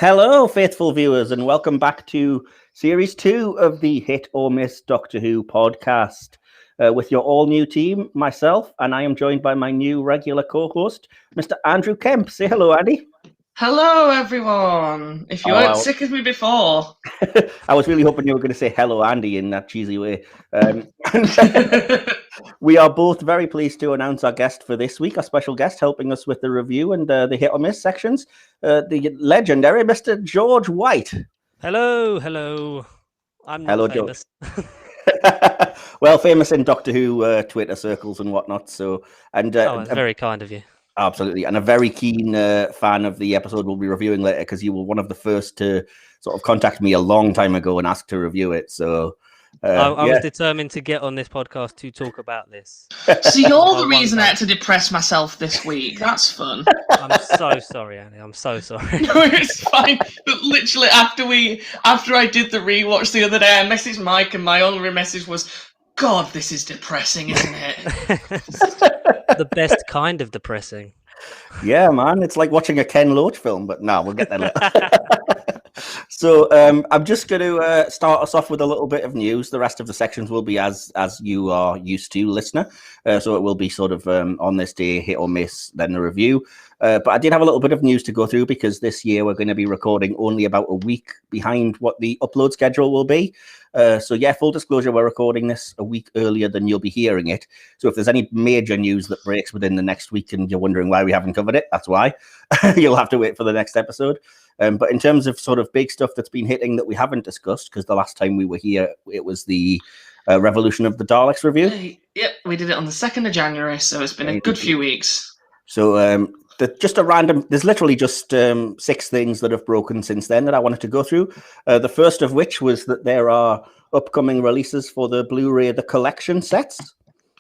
Hello, faithful viewers, and welcome back to Series 2 of the Hit or Miss Doctor Who podcast with your all-new team, myself, and I am joined by my new regular co-host, Mr. Andrew Kemp. Say hello, Andy. Hello, everyone. If you weren't sick of me before. I was really hoping you were going to say hello, Andy, in that cheesy way. We are both very pleased to announce our guest for this week, our special guest helping us with the review and the hit or miss sections, the legendary Mr. George White. Hello. I'm not famous. Well, famous in Doctor Who Twitter circles and whatnot. So, and that's very kind of you. Absolutely, and a very keen fan of the episode we'll be reviewing later, because you were one of the first to sort of contact me a long time ago and ask to review it. So. I was determined to get on this podcast to talk about this. So you're the reason I had to depress myself this week. That's fun. I'm so sorry, Annie. I'm so sorry. No, it's fine. But literally, after I did the rewatch the other day, I messaged Mike, and my only message was, "God, this is depressing, isn't it?" The best kind of depressing. Yeah, man. It's like watching a Ken Loach film, but no, we'll get there later. So I'm just going to start us off with a little bit of news. The rest of the sections will be as you are used to, listener. So it will be sort of on this day, hit or miss, then the review. But I did have a little bit of news to go through, because this year we're going to be recording only about a week behind what the upload schedule will be. So yeah, full disclosure, we're recording this a week earlier than you'll be hearing it. So if there's any major news that breaks within the next week and you're wondering why we haven't covered it, that's why. You'll have to wait for the next episode. But in terms of sort of big stuff that's been hitting that we haven't discussed, because the last time we were here, it was the Revolution of the Daleks review. Yep, we did it on the 2nd of January, so it's been a good few weeks. So there's literally just 6 things that have broken since then that I wanted to go through. The first of which was that there are upcoming releases for the Blu-ray, the collection sets.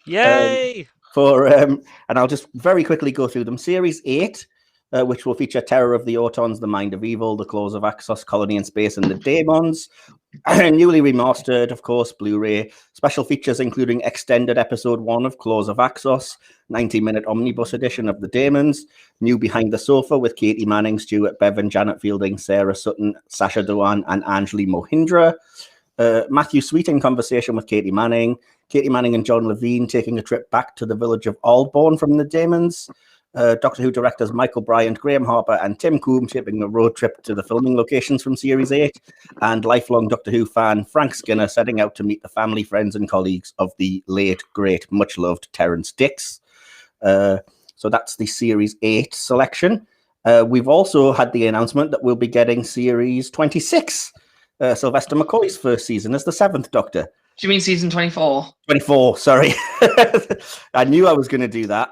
Yay! And I'll just very quickly go through them. Series 8, which will feature Terror of the Autons, The Mind of Evil, The Claws of Axos, Colony in Space, and The Daemons. Newly remastered, of course, Blu-ray. Special features including extended episode 1 of Claws of Axos, 90-minute omnibus edition of The Daemons, new Behind the Sofa with Katie Manning, Stuart Bevan, Janet Fielding, Sarah Sutton, Sasha Dewan, and Anjali Mohindra. Matthew Sweet in conversation with Katie Manning and John Levine taking a trip back to the village of Aldbourne from The Daemons. Doctor Who directors Michael Bryant, Graham Harper, and Tim Coombe taking a road trip to the filming locations from Series 8, and lifelong Doctor Who fan Frank Skinner setting out to meet the family, friends, and colleagues of the late, great, much-loved Terence Dix. So that's the Series 8 selection. We've also had the announcement that we'll be getting Series 26, Sylvester McCoy's first season as the 7th Doctor. Do you mean season 24? 24, sorry. I knew I was going to do that.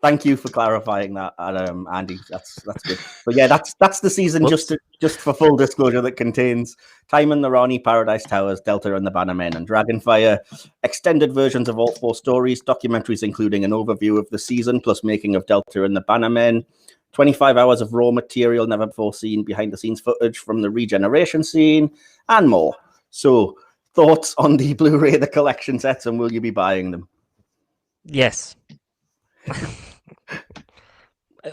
Thank you for clarifying that, Andy. That's good. But yeah, that's the season. Just for full disclosure, that contains Time in the Rani, Paradise Towers, Delta and the Bannermen, and Dragonfire. Extended versions of all 4 stories, documentaries including an overview of the season, plus making of Delta and the Bannermen. 25 hours of raw material never before seen, behind-the-scenes footage from the regeneration scene, and more. So, thoughts on the Blu-ray, the collection sets, and will you be buying them? Yes.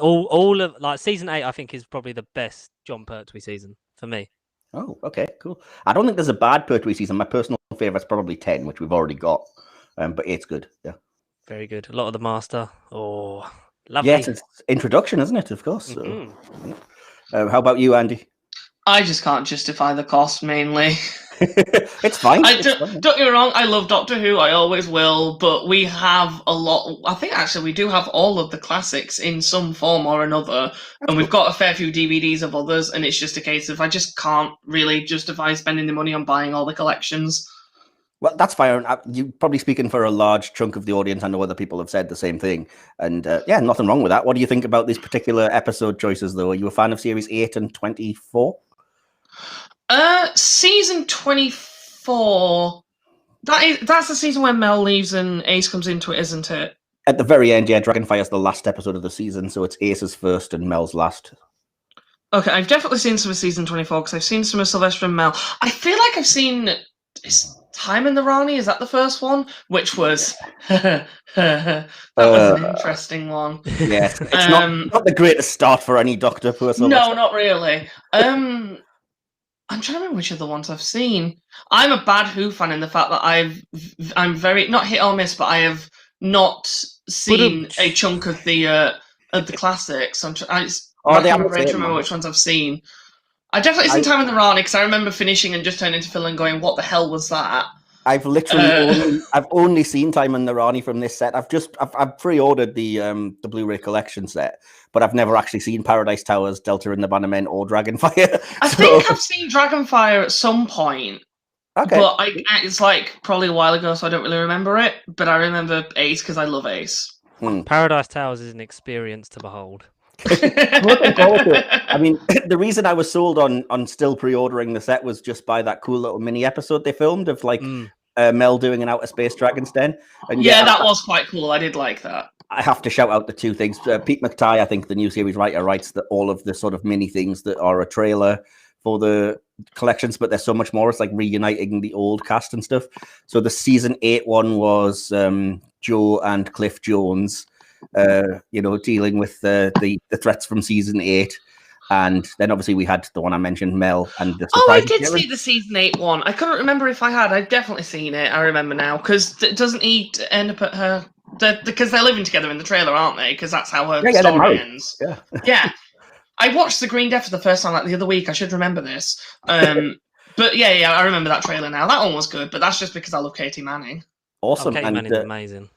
all of season 8, I think, is probably the best John Pertwee season for me. Oh, okay, cool. I don't think there's a bad Pertwee season. My personal favorite's probably 10, which we've already got. But 8's good. Yeah. Very good. A lot of the Master. Oh, lovely. Yes, it's introduction, isn't it? Of course. Mm-hmm. So. How about you, Andy? I just can't justify the cost, mainly. It's fine. Don't get me wrong, I love Doctor Who, I always will, but we have a lot. I think actually we do have all of the classics in some form or another, and we've got a fair few DVDs of others, and it's just a case of I just can't really justify spending the money on buying all the collections. Well, that's fine. You're probably speaking for a large chunk of the audience. I know other people have said the same thing. And yeah, nothing wrong with that. What do you think about these particular episode choices, though? Are you a fan of Series 8 and 24? Season 24, that's the season when Mel leaves and Ace comes into it, isn't it? At the very end, yeah, Dragonfire's the last episode of the season, so it's Ace's first and Mel's last. Okay, I've definitely seen some of season 24 because I've seen some of Sylvester and Mel. I feel like I've seen is Time in the Rani, is that the first one? Which was that was an interesting one. Yes, it's not the greatest start for any Doctor person. No, not really. I'm trying to remember which of the ones I've seen. I'm a bad Who fan in the fact that I'm very not hit or miss, but I have not seen a chunk of the classics. I'm trying to remember which ones I've seen. I definitely seen Time in the Rani because I remember finishing and just turning to Phil and going, "What the hell was that?" I've literally only seen Time in the Rani from this set. I've pre-ordered the Blu-ray collection set, but I've never actually seen Paradise Towers, Delta and the Bannermen, or Dragonfire. I think I've seen Dragonfire at some point. Okay, but it's like probably a while ago, so I don't really remember it. But I remember Ace because I love Ace. Paradise Towers is an experience to behold. I mean, the reason I was sold on still pre-ordering the set was just by that cool little mini episode they filmed of like Mel doing an outer space Dragon's Den. And that was quite cool. I did like that. I have to shout out the two things. Pete McTighe, I think the new series writer, writes that all of the sort of mini things that are a trailer for the collections, but there's so much more. It's like reuniting the old cast and stuff. So the season 8 one was Joe and Cliff Jones, dealing with the threats from season 8. And then obviously we had the one I mentioned, Mel, and the I did see the season 8 one. I couldn't remember if I had. I've definitely seen it. I remember now because doesn't he end up at her? Because they're living together in the trailer, aren't they? Because that's how her story ends. Yeah. I watched The Green Death for the first time like the other week. I should remember this. But yeah, I remember that trailer now. That one was good, but that's just because I love Katie Manning. Awesome. Katie Manning's amazing.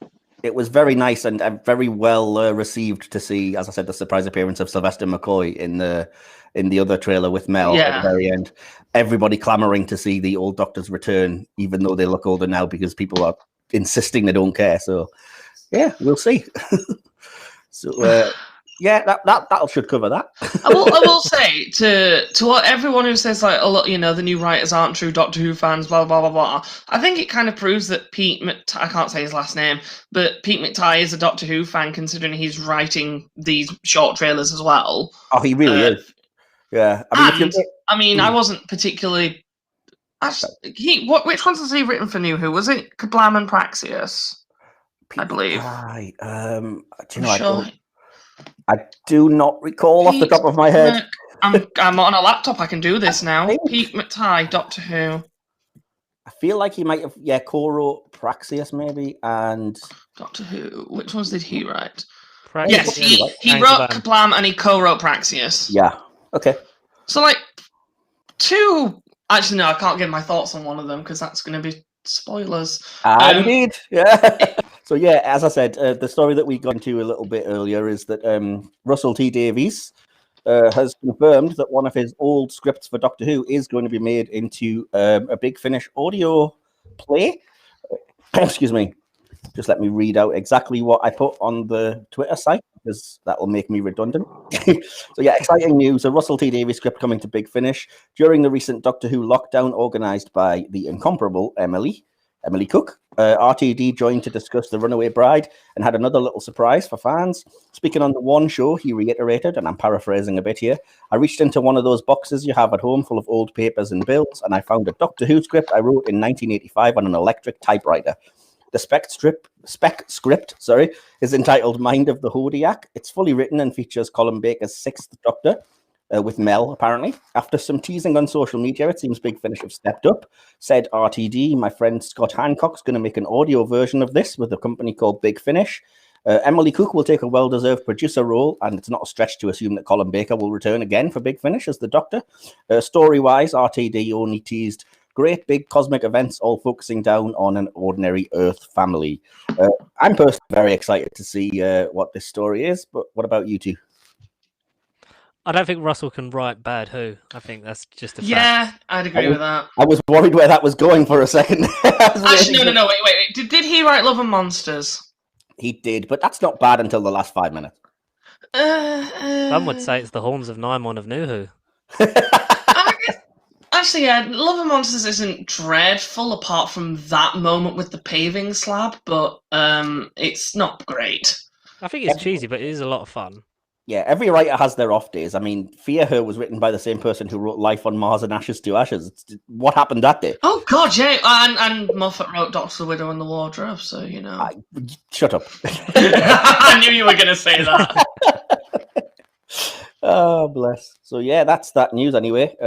It was very nice and very well received to see, as I said, the surprise appearance of Sylvester McCoy in the other trailer with Mel at the very end. Everybody clamoring to see the old Doctors return, even though they look older now because people are insisting they don't care. So, yeah, we'll see. That should cover that. I will say to what everyone who says like a lot, the new writers aren't true Doctor Who fans, blah blah blah blah. I think it kind of proves that I can't say his last name, but Pete McTighe is a Doctor Who fan considering he's writing these short trailers as well. Oh, he really is. Yeah, I wasn't particularly. Which ones has he written for New Who? Was it Kablam and Praxius? I believe. Do you know? I do not recall off the top of my head. I'm on a laptop. I can do this now. Pete McTighe, Doctor Who. I feel like he might have, co-wrote Praxius maybe, and Doctor Who. Which ones did he write? Praxius. Yes, he wrote Kablam and he co-wrote Praxius. Yeah. Okay. So like two. Actually, no, I can't give my thoughts on one of them because that's going to be spoilers. Indeed. Yeah. So yeah, as I said, the story that we got into a little bit earlier is that Russell T Davies has confirmed that one of his old scripts for Doctor Who is going to be made into a Big Finish audio play. Excuse me. Just let me read out exactly what I put on the Twitter site, because that will make me redundant. So yeah, exciting news. A Russell T Davies script coming to Big Finish during the recent Doctor Who lockdown organised by the incomparable Emily Cook. RTD joined to discuss The Runaway Bride and had another little surprise for fans. Speaking on the One show, he reiterated, and I'm paraphrasing a bit here, I reached into one of those boxes you have at home full of old papers and bills, and I found a Doctor Who script I wrote in 1985 on an electric typewriter. The spec script is entitled Mind of the Hodiak. It's fully written and features Colin Baker's sixth Doctor, with Mel, apparently. After some teasing on social media, it seems Big Finish have stepped up. Said RTD, my friend Scott Hancock's going to make an audio version of this with a company called Big Finish. Emily Cook will take a well-deserved producer role, and it's not a stretch to assume that Colin Baker will return again for Big Finish as the Doctor. Story-wise, RTD only teased great big cosmic events all focusing down on an ordinary Earth family. I'm personally very excited to see what this story is, but what about you two? I don't think Russell can write bad Who. I think that's just a fact. Yeah, I'd agree with that. I was worried where that was going for a second. Actually, no, wait. Did he write Love and Monsters? He did, but that's not bad until the last 5 minutes. Some would say it's the Horns of Nymon of New Who. Actually, yeah, Love and Monsters isn't dreadful apart from that moment with the paving slab, but it's not great. I think it's cheesy, but it is a lot of fun. Yeah, every writer has their off days. I mean, Fear Her was written by the same person who wrote Life on Mars and Ashes to Ashes. What happened that day? Oh God, yeah, and Moffat wrote Doctor the Widow and the Wardrobe, so you know. Shut up. I knew you were going to say that. Oh, bless. So yeah, that's that news anyway.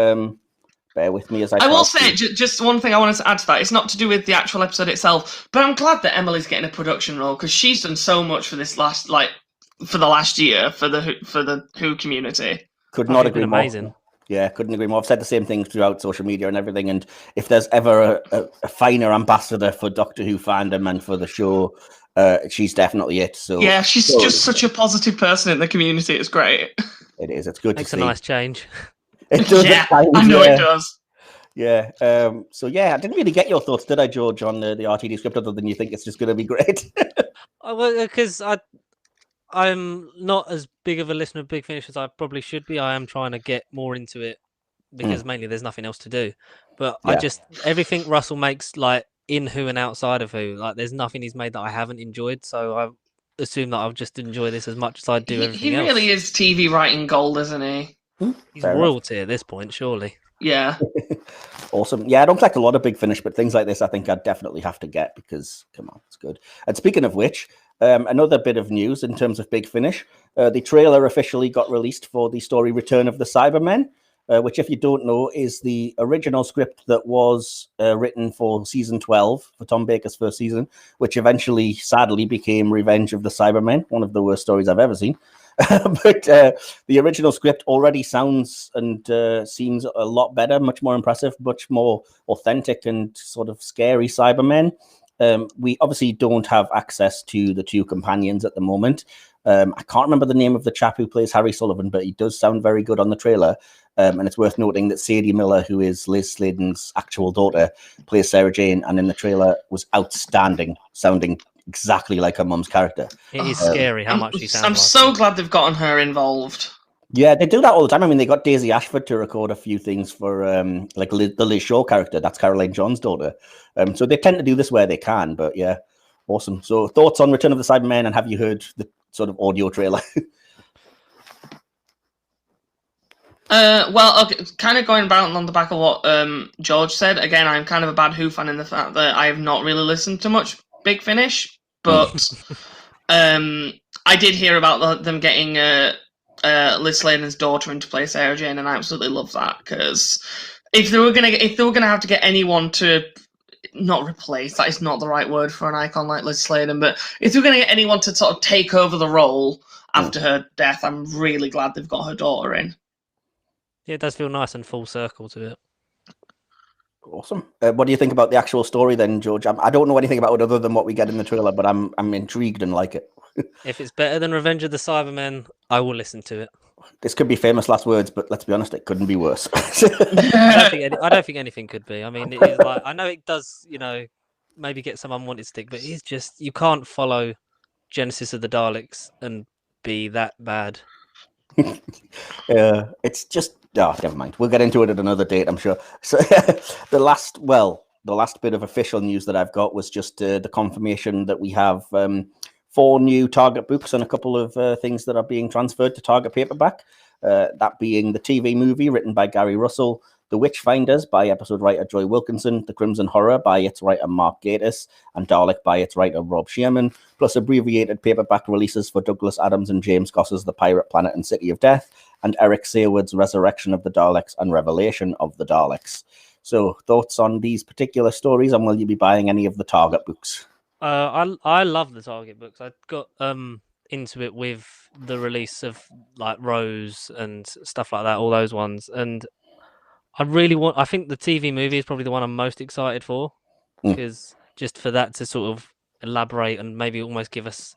Bear with me as I will say, just one thing I wanted to add to that. It's not to do with the actual episode itself, but I'm glad that Emily's getting a production role because she's done so much for this for the last year for the Who community. Could not It's been agree more. amazing. Yeah, couldn't agree more. I've said the same thing throughout social media and everything. And if there's ever a finer ambassador for Doctor Who fandom and for the show, she's definitely it. So yeah, she's just such a positive person in the community. It's great. It is. It's good Makes to a see. nice change. It does. Yeah, at times, I know it does. Yeah. So yeah, I didn't really get your thoughts, did I, George, on the RTD script, other than you think it's just going to be great? Well, because I'm not as big of a listener of Big Finish as I probably should be. I am trying to get more into it because mainly there's nothing else to do. But Yeah. I just everything Russell makes, like in Who and outside of Who, like there's nothing he's made that I haven't enjoyed. So I assume that I'll just enjoy this as much as I do everything else. He really is TV writing gold, isn't he? He's Fair royalty at this point, surely. Yeah. Awesome. Yeah, I don't collect a lot of Big Finish, but things like this I think I'd definitely have to get because, come on, it's good. And speaking of which, another bit of news in terms of Big Finish, the trailer officially got released for the story Return of the Cybermen, which, if you don't know, is the original script that was written for season 12, for Tom Baker's first season, which eventually, sadly, became Revenge of the Cybermen, one of the worst stories I've ever seen. But the original script already sounds and seems a lot better, much more impressive, much more authentic and sort of scary Cybermen. We obviously don't have access to the two companions at the moment. I can't remember the name of the chap who plays Harry Sullivan, but he does sound very good on the trailer. And it's worth noting that Sadie Miller, who is Liz Sladen's actual daughter, plays Sarah Jane, and in the trailer was outstanding, sounding exactly like her mum's character. It is scary how much she sounds I'm like so glad they've gotten her involved. Yeah, they do that all the time. I mean, they got Daisy Ashford to record a few things for like the Liz Shaw character. That's Caroline John's daughter. So they tend to do this where they can, but yeah, awesome. So thoughts on Return of the Cybermen, and have you heard the sort of audio trailer? Well, okay, kind of going about on the back of what George said. Again, I'm kind of a bad Who fan in the fact that I have not really listened to much Big Finish, but I did hear about them getting Liz Sladen's daughter in to play Sarah Jane, and I absolutely love that because if they were gonna have to get anyone to not replace, that is not the right word for an icon like Liz Sladen, but if they were gonna get anyone to sort of take over the role after her death, I'm really glad they've got her daughter in. Yeah, it does feel nice and full circle to it. Awesome. What do you think about the actual story then, George? I don't know anything about it other than what we get in the trailer, but I'm intrigued and like it. If it's better than Revenge of the Cybermen, I will listen to it. This could be famous last words, but let's be honest, it couldn't be worse. I don't think anything could be. I mean, it is like, I know it does, maybe get some unwanted stick, but it's just, you can't follow Genesis of the Daleks and be that bad. It's just never mind. We'll get into it at another date, I'm sure. So the last bit of official news that I've got was just the confirmation that we have 4 new Target books and a couple of things that are being transferred to Target paperback. That being the TV movie written by Gary Russell, The Witchfinders by episode writer Joy Wilkinson, The Crimson Horror by its writer Mark Gatiss, and Dalek by its writer Rob Shearman, plus abbreviated paperback releases for Douglas Adams and James Goss's The Pirate Planet and City of Death, and Eric Saywood's Resurrection of the Daleks and Revelation of the Daleks. So, thoughts on these particular stories, and will you be buying any of the Target books? I love the Target books. I got into it with the release of like Rose and stuff like that, all those ones, and I think the TV movie is probably the one I'm most excited for, because just for that to sort of elaborate and maybe almost give us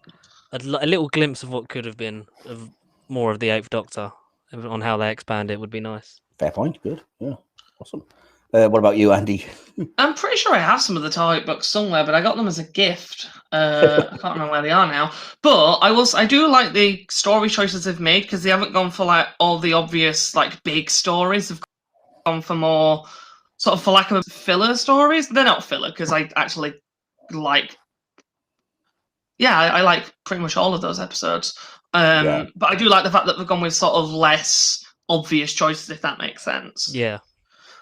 a little glimpse of what could have been of more of the Eighth Doctor on how they expand it would be nice. Fair point. Good. Yeah. Awesome. What about you, Andy? I'm pretty sure I have some of the Target books somewhere, but I got them as a gift. I can't remember where they are now. But I do like the story choices they've made, because they haven't gone for like all the obvious like big stories. They've gone for more sort of, for lack of a filler stories. They're not filler because I actually like. Yeah, I like pretty much all of those episodes. But I do like the fact that they've gone with sort of less obvious choices, if that makes sense. Yeah.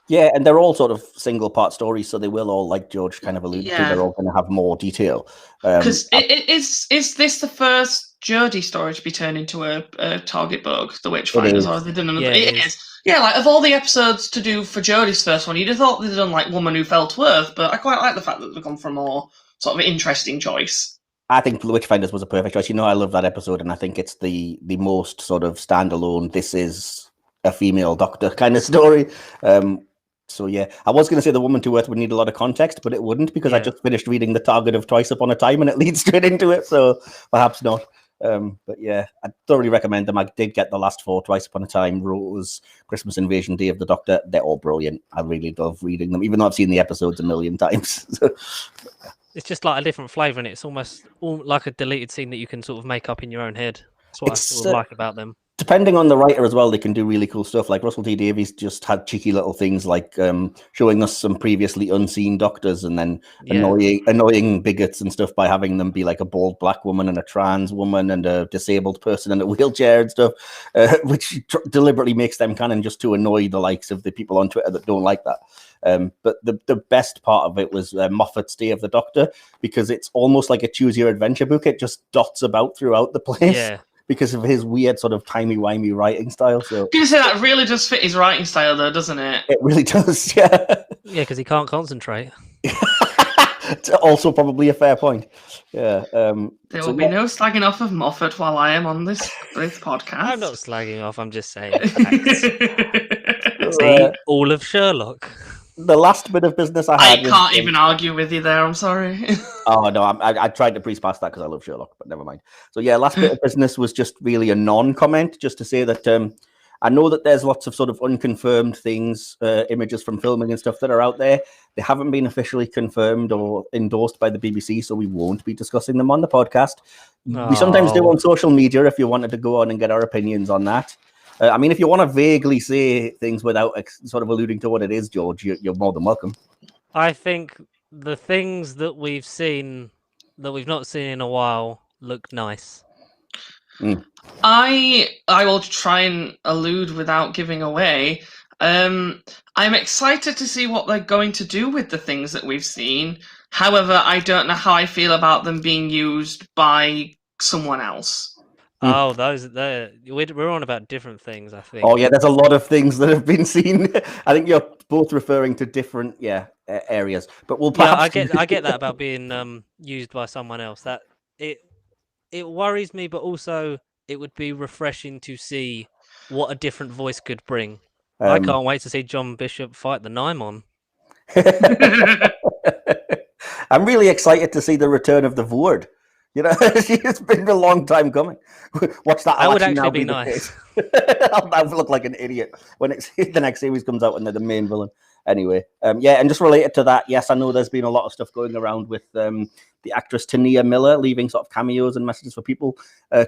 Yeah, and they're all sort of single part stories, so they will all, like George kind of alluded to, they're all going to have more detail. Because is this the first Jodie story to be turned into a Target book, The Witchfinders, or have they done another? Yeah, it is. Yeah, like of all the episodes to do for Jodie's first one, you'd have thought they'd done like Woman Who Fell to Earth, but I quite like the fact that they've gone for a more sort of interesting choice. I think The Witchfinders was a perfect choice. I love that episode, and I think it's the most sort of standalone, this is a female doctor kind of story. So yeah, I was going to say The Woman to Earth would need a lot of context, but it wouldn't, because I just finished reading The Target of Twice Upon a Time, and it leads straight into it, so perhaps not. But yeah, I thoroughly recommend them. I did get the last 4, Twice Upon a Time, Rose, Christmas Invasion, Day of the Doctor. They're all brilliant. I really love reading them, even though I've seen the episodes a million times. It's just like a different flavour, and it's almost like a deleted scene that you can sort of make up in your own head. That's what I sort of like about them. Depending on the writer as well, they can do really cool stuff. Like Russell T Davies just had cheeky little things like showing us some previously unseen doctors, and then annoying bigots and stuff by having them be like a bald black woman and a trans woman and a disabled person in a wheelchair and stuff, which deliberately makes them canon just to annoy the likes of the people on Twitter that don't like that. But the best part of it was Moffat's Day of the Doctor, because it's almost like a choose your adventure book. It just dots about throughout the place. Yeah. Because of his weird sort of timey-wimey writing style. So Can you say that really does fit his writing style, though, doesn't it? It really does, yeah. Yeah, because he can't concentrate. Also probably a fair point. Yeah. There will be no slagging off of Moffat while I am on this podcast. I'm not slagging off, I'm just saying. See, all of Sherlock. The last bit of business I had. I can't even argue with you there. I'm sorry. Oh no, I tried to breeze past that because I love Sherlock, but never mind. So yeah, last bit of business was just really a non-comment, just to say that I know that there's lots of sort of unconfirmed things, images from filming and stuff that are out there. They haven't been officially confirmed or endorsed by the BBC, so we won't be discussing them on the podcast. We sometimes do on social media if you wanted to go on and get our opinions on that. I mean, if you want to vaguely say things without sort of alluding to what it is, George, you're more than welcome. I think the things that we've seen that we've not seen in a while look nice. I will try and allude without giving away. I'm excited to see what they're going to do with the things that we've seen. However, I don't know how I feel about them being used by someone else. Oh, we're on about different things, I think. Oh yeah, there's a lot of things that have been seen. I think you're both referring to different areas, but we'll perhaps... I get that about being used by someone else. That it worries me, but also it would be refreshing to see what a different voice could bring. I can't wait to see John Bishop fight the Naimon. I'm really excited to see the return of the Voord. You know, it's been a long time coming. Watch that. That would actually be nice. I'll look like an idiot when the next series comes out and they're the main villain. Anyway, and just related to that, yes, I know there's been a lot of stuff going around with the actress Tania Miller leaving sort of cameos and messages for people,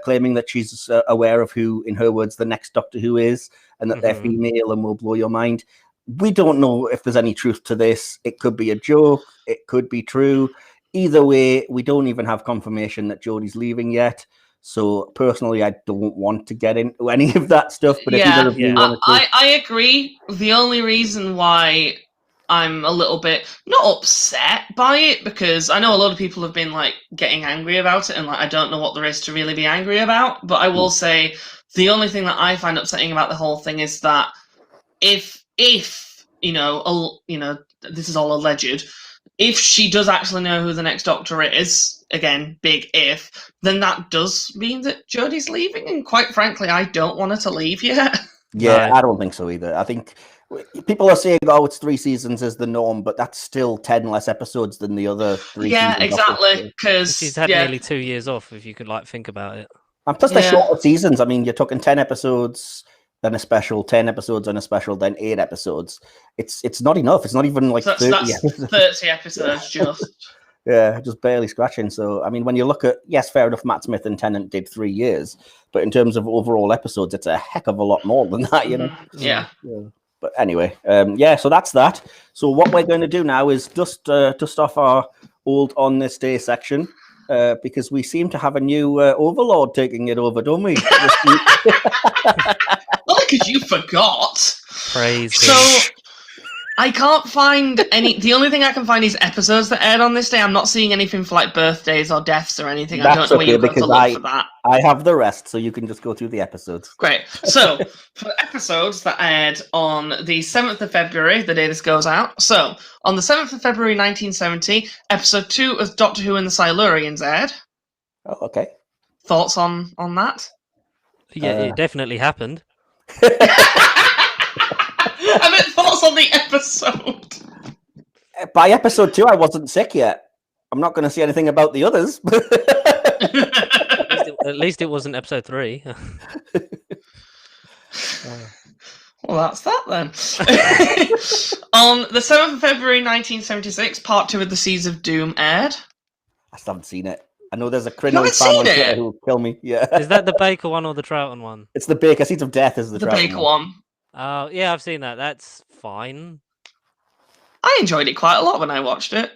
claiming that she's aware of who, in her words, the next Doctor Who is, and that they're female and will blow your mind. We don't know if there's any truth to this. It could be a joke. It could be true. Either way, we don't even have confirmation that Jodie's leaving yet. So personally, I don't want to get into any of that stuff. But if either of you want to... I agree. The only reason why I'm a little bit not upset by it, because I know a lot of people have been like getting angry about it, and like I don't know what there is to really be angry about. But I will say the only thing that I find upsetting about the whole thing is that if this is all alleged. If she does actually know who the next Doctor is, again, big if, then that does mean that Jodie's leaving, and quite frankly, I don't want her to leave yet. Yeah, I don't think so either. I think people are saying, oh, it's 3 seasons is the norm, but that's still 10 less episodes than the other 3 seasons. Yeah, exactly, because... She's had nearly 2 years off, if you could think about it. And plus, they're shorter seasons. I mean, you're talking 10 episodes... then a special, 10 episodes and a special, then 8 episodes. It's not enough. It's not even like 30 episodes. 30 episodes just. Yeah, just barely scratching. So, I mean, when you look at, yes, fair enough, Matt Smith and Tennant did 3 years, but in terms of overall episodes, it's a heck of a lot more than that, you know? Yeah. But anyway, so that's that. So what we're going to do now is dust off our old On This Day section. because we seem to have a new overlord taking it over, don't we? Well, because you forgot. Praise So him. I can't find any. The only thing I can find is episodes that aired on this day. I'm not seeing anything for like birthdays or deaths or anything. I don't That's know where okay, you've got to because look for that. I have the rest, so you can just go through the episodes. Great. So, for the episodes that aired on the 7th of February, the day this goes out. So, on the 7th of February 1970, episode 2 of Doctor Who and the Silurians aired. Oh, okay. Thoughts on that? Yeah, it definitely happened. I meant thoughts on the episode. By episode 2, I wasn't sick yet. I'm not going to say anything about the others. At least it wasn't episode 3. Well, that's that then. On the 7th of February 1976, part 2 of The Seeds of Doom aired. I still haven't seen it. I know there's a haven't Crinoid fan on seen Twitter it? who will kill me. Yeah. Is that the Baker one or the Troughton one? It's the Baker. Seeds of Death is the The Troughton Baker one. Oh, yeah, I've seen that. That's fine. I enjoyed it quite a lot when I watched it.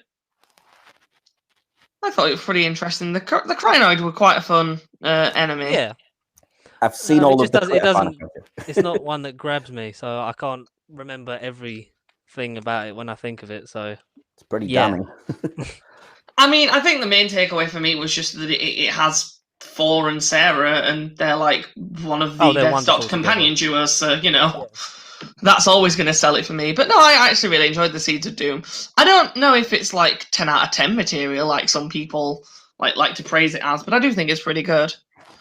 I thought it was pretty interesting. The Crinoid were quite a fun enemy. Yeah. I've seen No, all it of the just doesn't- it Twitter doesn't- fans. It's not one that grabs me, so I can't remember everything about it when I think of it. So It's pretty Yeah. damning. I mean, I think the main takeaway for me was just that it has Thor and Sarah, and they're like one of the Oh, they're best wonderful Doctor companion duos, so, you know, that's always going to sell it for me. But no, I actually really enjoyed The Seeds of Doom. I don't know if it's like 10 out of 10 material, like some people like to praise it as, but I do think it's pretty good.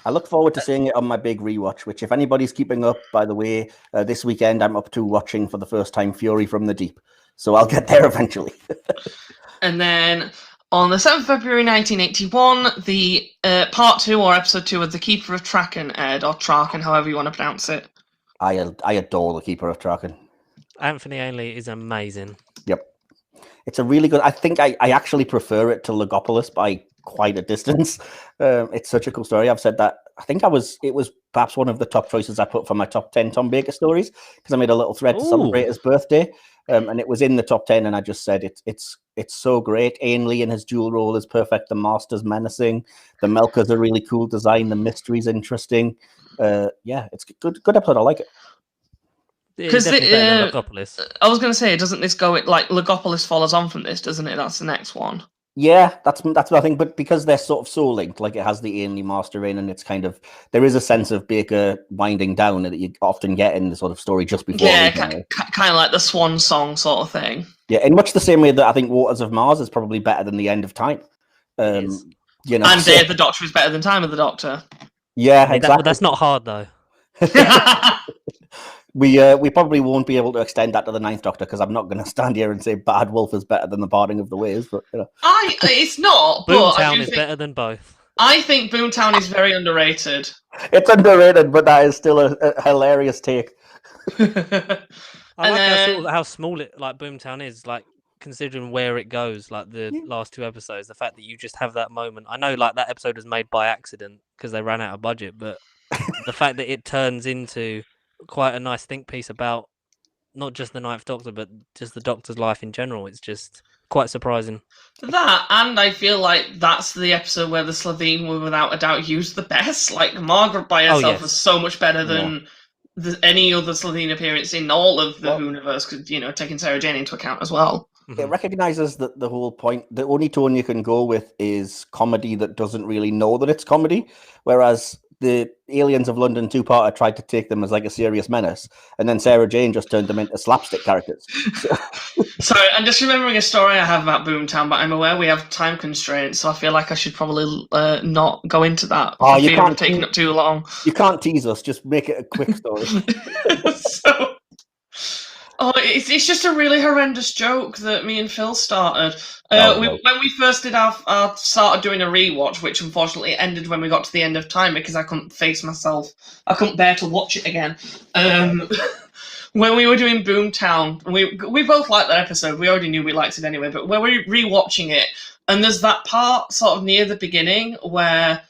I look forward to seeing it on my big rewatch, which, if anybody's keeping up, by the way, this weekend I'm up to watching for the first time Fury from the Deep. So I'll get there eventually. And then on the 7th of February 1981, the part 2 or episode 2 of The Keeper of Traken aired, or Traken, however you want to pronounce it. I adore the Keeper of Traken. Anthony Ainley is amazing. Yep. It's a really good... I think I actually prefer it to Logopolis by quite a distance. It's such a cool story. I've said that. I think it was perhaps one of the top choices I put for my top 10 Tom Baker stories, because I made a little thread to celebrate his birthday. And it was in the top 10, and I just said it's so great. Ainley in his dual role is perfect. The Master's menacing. The Melker's a really cool design. The mystery's interesting. Yeah, it's good episode. I like it. Because Definitely better than Logopolis. I was going to say, doesn't this go like Logopolis follows on from this, doesn't it? That's the next one. Yeah, that's what I think. But because they're sort of so linked, like it has the Ainley Master in, and it's kind of, there is a sense of Baker winding down that you often get in the sort of story just before. Yeah, kind of like the swan song sort of thing. Yeah, in much the same way that I think Waters of Mars is probably better than The End of Time. You know, and Day of the Doctor is better than Time of the Doctor. Yeah, I mean, exactly. that's not hard though. We probably won't be able to extend that to the Ninth Doctor, because I'm not going to stand here and say Bad Wolf is better than The Parting of the Ways. But you know. It's not. But I Boomtown do is think, better than both. I think Boomtown is very underrated. It's underrated, but that is still a hilarious take. I like then- how small it like Boomtown is, like considering where it goes, like the last 2 episodes. The fact that you just have that moment. I know, like that episode was made by accident because they ran out of budget, but the fact that it turns into quite a nice think piece about not just the Ninth Doctor, but just the Doctor's life in general. It's just quite surprising. That, and I feel like that's the episode where the Slovene were without a doubt used the best. Like, Margaret by herself was so much better than any other Slovene appearance in all of the Who universe, taking Sarah Jane into account as well. It recognizes that the whole point, the only tone you can go with is comedy that doesn't really know that it's comedy, whereas the Aliens of London 2-parter tried to take them as like a serious menace, and then Sarah Jane just turned them into slapstick characters. Sorry, I'm just remembering a story I have about Boomtown, but I'm aware we have time constraints, so I feel like I should probably not go into that. Oh, you can't taking up too long. You can't tease us. Just make it a quick story. It's just a really horrendous joke that me and Phil started. No. When we first did started doing a rewatch, which unfortunately ended when we got to the end of time because I couldn't face myself. I couldn't bear to watch it again. When we were doing Boomtown, we both liked that episode. We already knew we liked it anyway, but when we were rewatching it, and there's that part sort of near the beginning where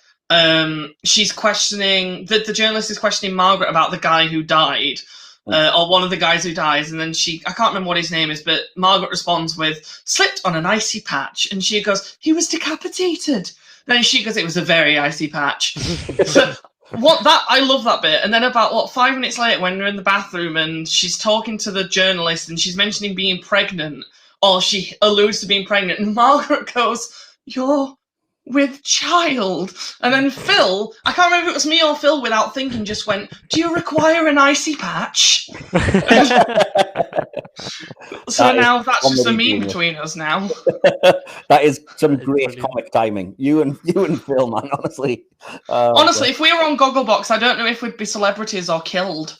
she's questioning, the journalist is questioning Margaret about the guy who died. Or one of the guys who dies, and then I can't remember what his name is, but Margaret responds with, slipped on an icy patch, and she goes, he was decapitated. Then she goes, it was a very icy patch. So, I love that bit. And then about 5 minutes later, when we're in the bathroom and she's talking to the journalist and she's mentioning being pregnant, or she alludes to being pregnant, and Margaret goes, "You're with child." And then Phil, I can't remember if it was me or Phil, without thinking, just went, "Do you require an icy patch?" So now that's just a meme between us now. That is some great brilliant. comic timing. You and Phil, man, honestly. Honestly, if we were on Gogglebox, I don't know if we'd be celebrities or killed.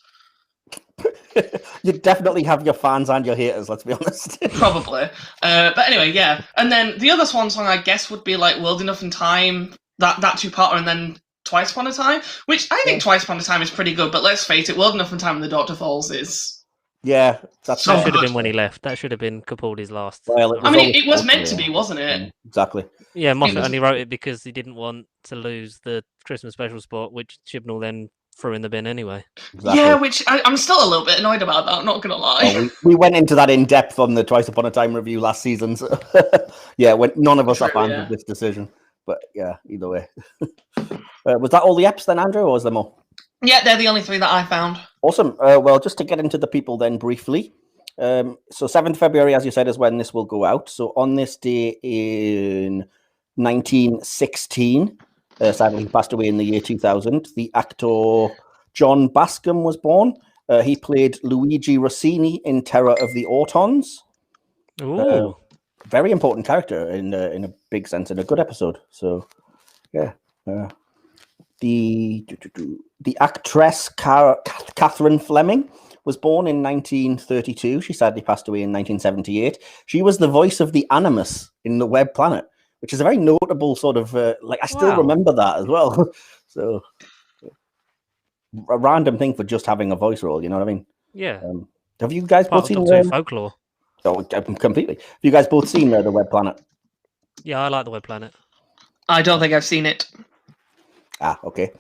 You'd definitely have your fans and your haters, let's be honest. Probably. But anyway, yeah. And then the other swan song, I guess, would be like World Enough in Time, that two-parter, and then Twice Upon a Time, which I think Twice Upon a Time is pretty good, but let's face it, World Enough in Time and the Doctor Falls is... Yeah, So That should good. have been when he left. That should have been Capaldi's last. Well, I mean, it was always meant to be, wasn't it? Exactly. Yeah, Moffat was- only wrote it because he didn't want to lose the Christmas special spot, which Chibnall then threw in the bin anyway. Exactly. Yeah, which I'm still a little bit annoyed about that, I'm not going to lie. Well, we went into that in depth on the Twice Upon a Time review last season. So yeah, when none of us are True, fans yeah. of this decision. But yeah, either way. Was that all the eps then, Andrew, or was there more? Yeah, they're the only 3 that I found. Awesome. Well, just to get into the people then briefly. So 7th February, as you said, is when this will go out. So on this day in 1916, sadly he passed away in the year 2000, the actor John Bascom was born. He played Luigi Rossini in Terror of the Autons. Ooh. Very important character in a big sense, in a good episode. So, yeah. The actress Catherine Fleming was born in 1932. She sadly passed away in 1978. She was the voice of the Animus in The Web Planet, which is a very notable sort of I still Wow. remember that as well. So a random thing for just having a voice role, you know what I mean? Yeah. Have you guys both Part of seen Doctor Who folklore. Oh, completely. Have you guys both seen The Web Planet? Yeah, I like the Web Planet. I don't think I've seen it. Ah, okay.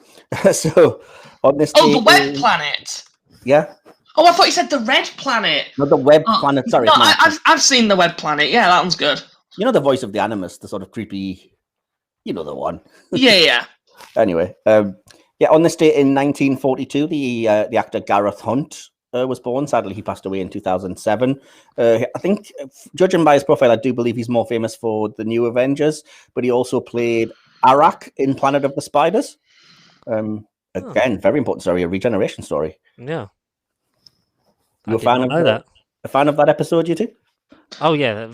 So on this Oh, day the Web in- Planet! Yeah. Oh, I thought you said the Red Planet! Not the Web Oh, Planet, sorry. No, it's not. I've seen the Web Planet. Yeah, that one's good. You know the voice of the Animus, the sort of creepy, you know the one. Yeah. Anyway, yeah, on this date in 1942, the actor Gareth Hunt was born. Sadly, he passed away in 2007. I think, judging by his profile, I do believe he's more famous for the New Avengers, but he also played Arak in Planet of the Spiders. Again, very important story, a regeneration story. Yeah. You a I did fan not of know that. a fan of that episode, you two? Oh yeah.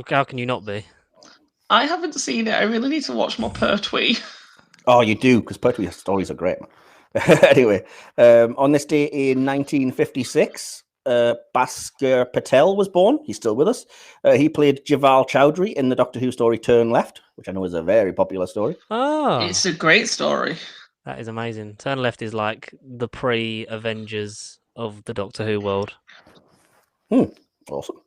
How can you not be? I haven't seen it. I really need to watch more Pertwee. Oh, you do, because Pertwee stories are great. Man. Anyway, on this day in 1956, Bhaskar Patel was born. He's still with us. He played Javal Chowdhury in the Doctor Who story Turn Left, which I know is a very popular story. Oh, It's a great story. that is amazing. Turn Left is like the pre-Avengers of the Doctor Who world. Awesome.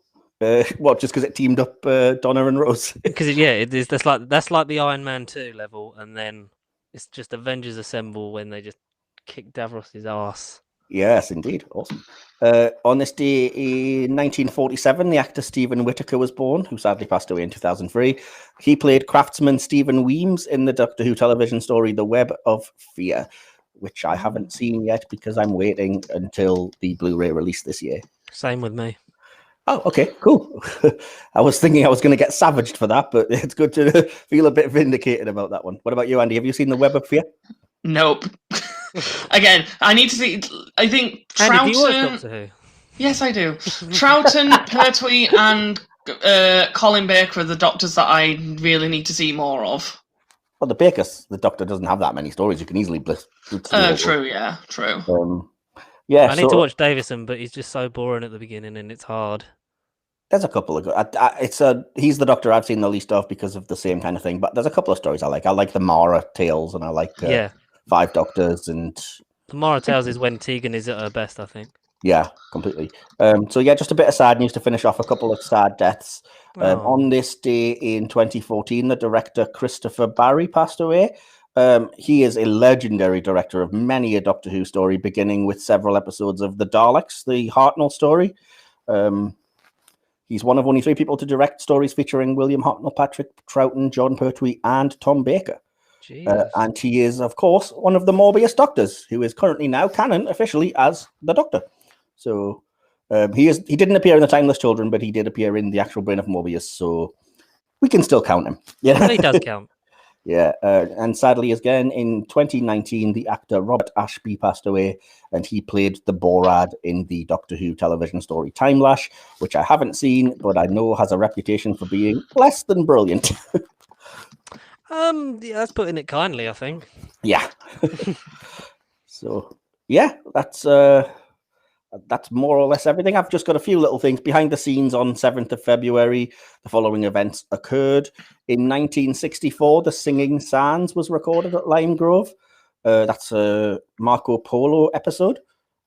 What, just because it teamed up Donna and Rose? Because yeah, it is. That's like the Iron Man 2 level, and then it's just Avengers Assemble when they just kick Davros's ass. Yes, indeed. Awesome. On this day in 1947, the actor Stephen Whittaker was born, who sadly passed away in 2003. He played craftsman Stephen Weems in the Doctor Who television story The Web of Fear, which I haven't seen yet because I'm waiting until the Blu-ray release this year. Same with me. Oh, okay, cool. I was thinking I was going to get savaged for that, but it's good to feel a bit vindicated about that one. What about you, Andy? Have you seen The Web of Fear? Nope. Again, I need to see. I think Andy, do you watch Troughton. Doctor Who? Yes, I do. Troughton, Pertwee, and Colin Baker are the doctors that I really need to see more of. Well, the Doctor doesn't have that many stories. You can easily blitz through all. True, yeah, true. Yeah, I need to watch Davison, but he's just so boring at the beginning, and it's hard. There's a couple of good. He's the Doctor I've seen the least of because of the same kind of thing. But there's a couple of stories I like. I like the Mara tales, and I like Yeah, Five Doctors, and the Mara Tales is when Tegan is at her best, I think. yeah, completely. So yeah, just a bit of sad news to finish off. A couple of sad deaths. Oh. On this day in 2014, the director Christopher Barry passed away. He is a legendary director of many a Doctor Who story, beginning with several episodes of The Daleks, the Hartnell story. He's one of only 3 people to direct stories featuring William Hartnell, Patrick Troughton, John Pertwee, and Tom Baker. Jesus. And he is, of course, one of the Morbius Doctors, who is currently now canon officially as the Doctor. So he didn't appear in the Timeless Children, but he did appear in the actual Brain of Morbius. So we can still count him. Yeah, He does count. Yeah, and sadly, again, in 2019, the actor Robert Ashby passed away, and he played the Borad in the Doctor Who television story Time Lash, which I haven't seen, but I know has a reputation for being less than brilliant. Yeah, that's putting it kindly, I think. Yeah. So, yeah, that's more or less everything. I've just got a few little things behind the scenes. On 7th of February, the following events occurred. In 1964, The Singing Sands was recorded at Lime Grove. That's a Marco Polo episode.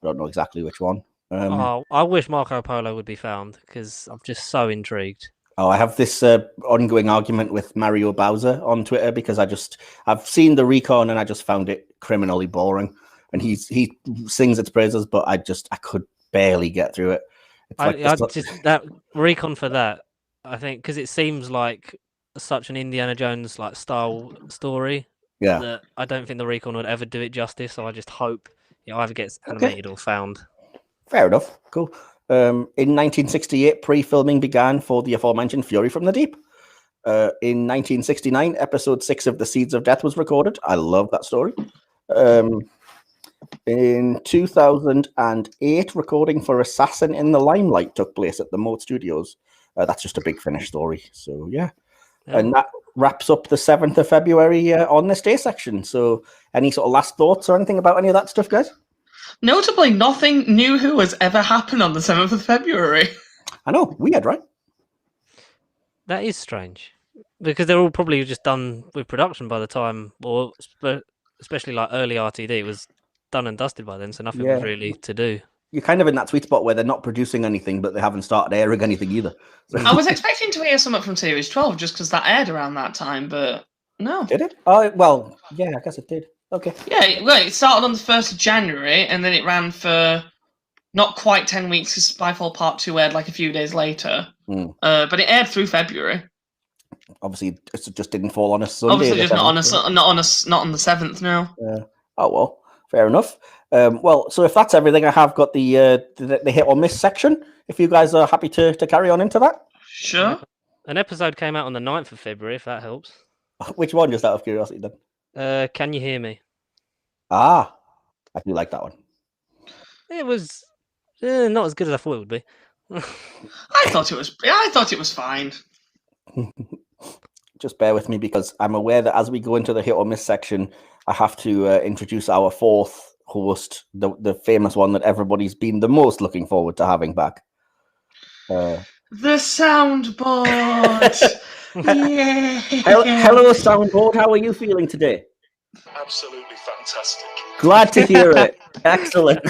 I don't know exactly which one. I wish Marco Polo would be found, because I'm just so intrigued. I have this ongoing argument with Mario Bowser on Twitter because I've seen the recon and I just found it criminally boring. And he sings its praises, but I could barely get through it. Just that recon for that, I think, because it seems like such an Indiana Jones like style story. Yeah, that I don't think the recon would ever do it justice. So I just hope it either gets animated or found. Fair enough. Cool. In 1968, pre-filming began for the aforementioned Fury from the Deep. In 1969, episode 6 of The Seeds of Death was recorded. I love that story. In 2008, recording for Assassin in the Limelight took place at the Moat Studios. That's just a Big Finish story. So, yeah. And that wraps up the 7th of February on this day section. So, any sort of last thoughts or anything about any of that stuff, guys? Notably, nothing new Who has ever happened on the 7th of February. I know, weird, right? That is strange, because they're all probably just done with production by the time, or especially like early RTD was done and dusted by then, so nothing was really to do. You're kind of in that sweet spot where they're not producing anything, but they haven't started airing anything either. So. I was expecting to hear something from Series 12 just because that aired around that time, but no. Did it? Oh, well, yeah, I guess it did. Okay. Yeah, well, it started on the 1st of January, and then it ran for not quite 10 weeks, because Spyfall Part 2 aired like a few days later. But it aired through February. Obviously, it just didn't fall on a Sunday. Obviously, just not on the 7th, no. Oh, well, fair enough. Well, so if that's everything, I have got the hit or miss section. If you guys are happy to carry on into that. Sure. An episode came out on the 9th of February, if that helps. Which one, just out of curiosity, then? Can You Hear Me? I do like that one. It was not as good as I thought it would be. I thought it was fine. Just bear with me, because I'm aware that as we go into the hit or miss section, I have to introduce our fourth host, the famous one that everybody's been the most looking forward to having back. The soundboard. Yeah. Hello, soundboard. How are you feeling today? Absolutely fantastic. Glad to hear it. Excellent.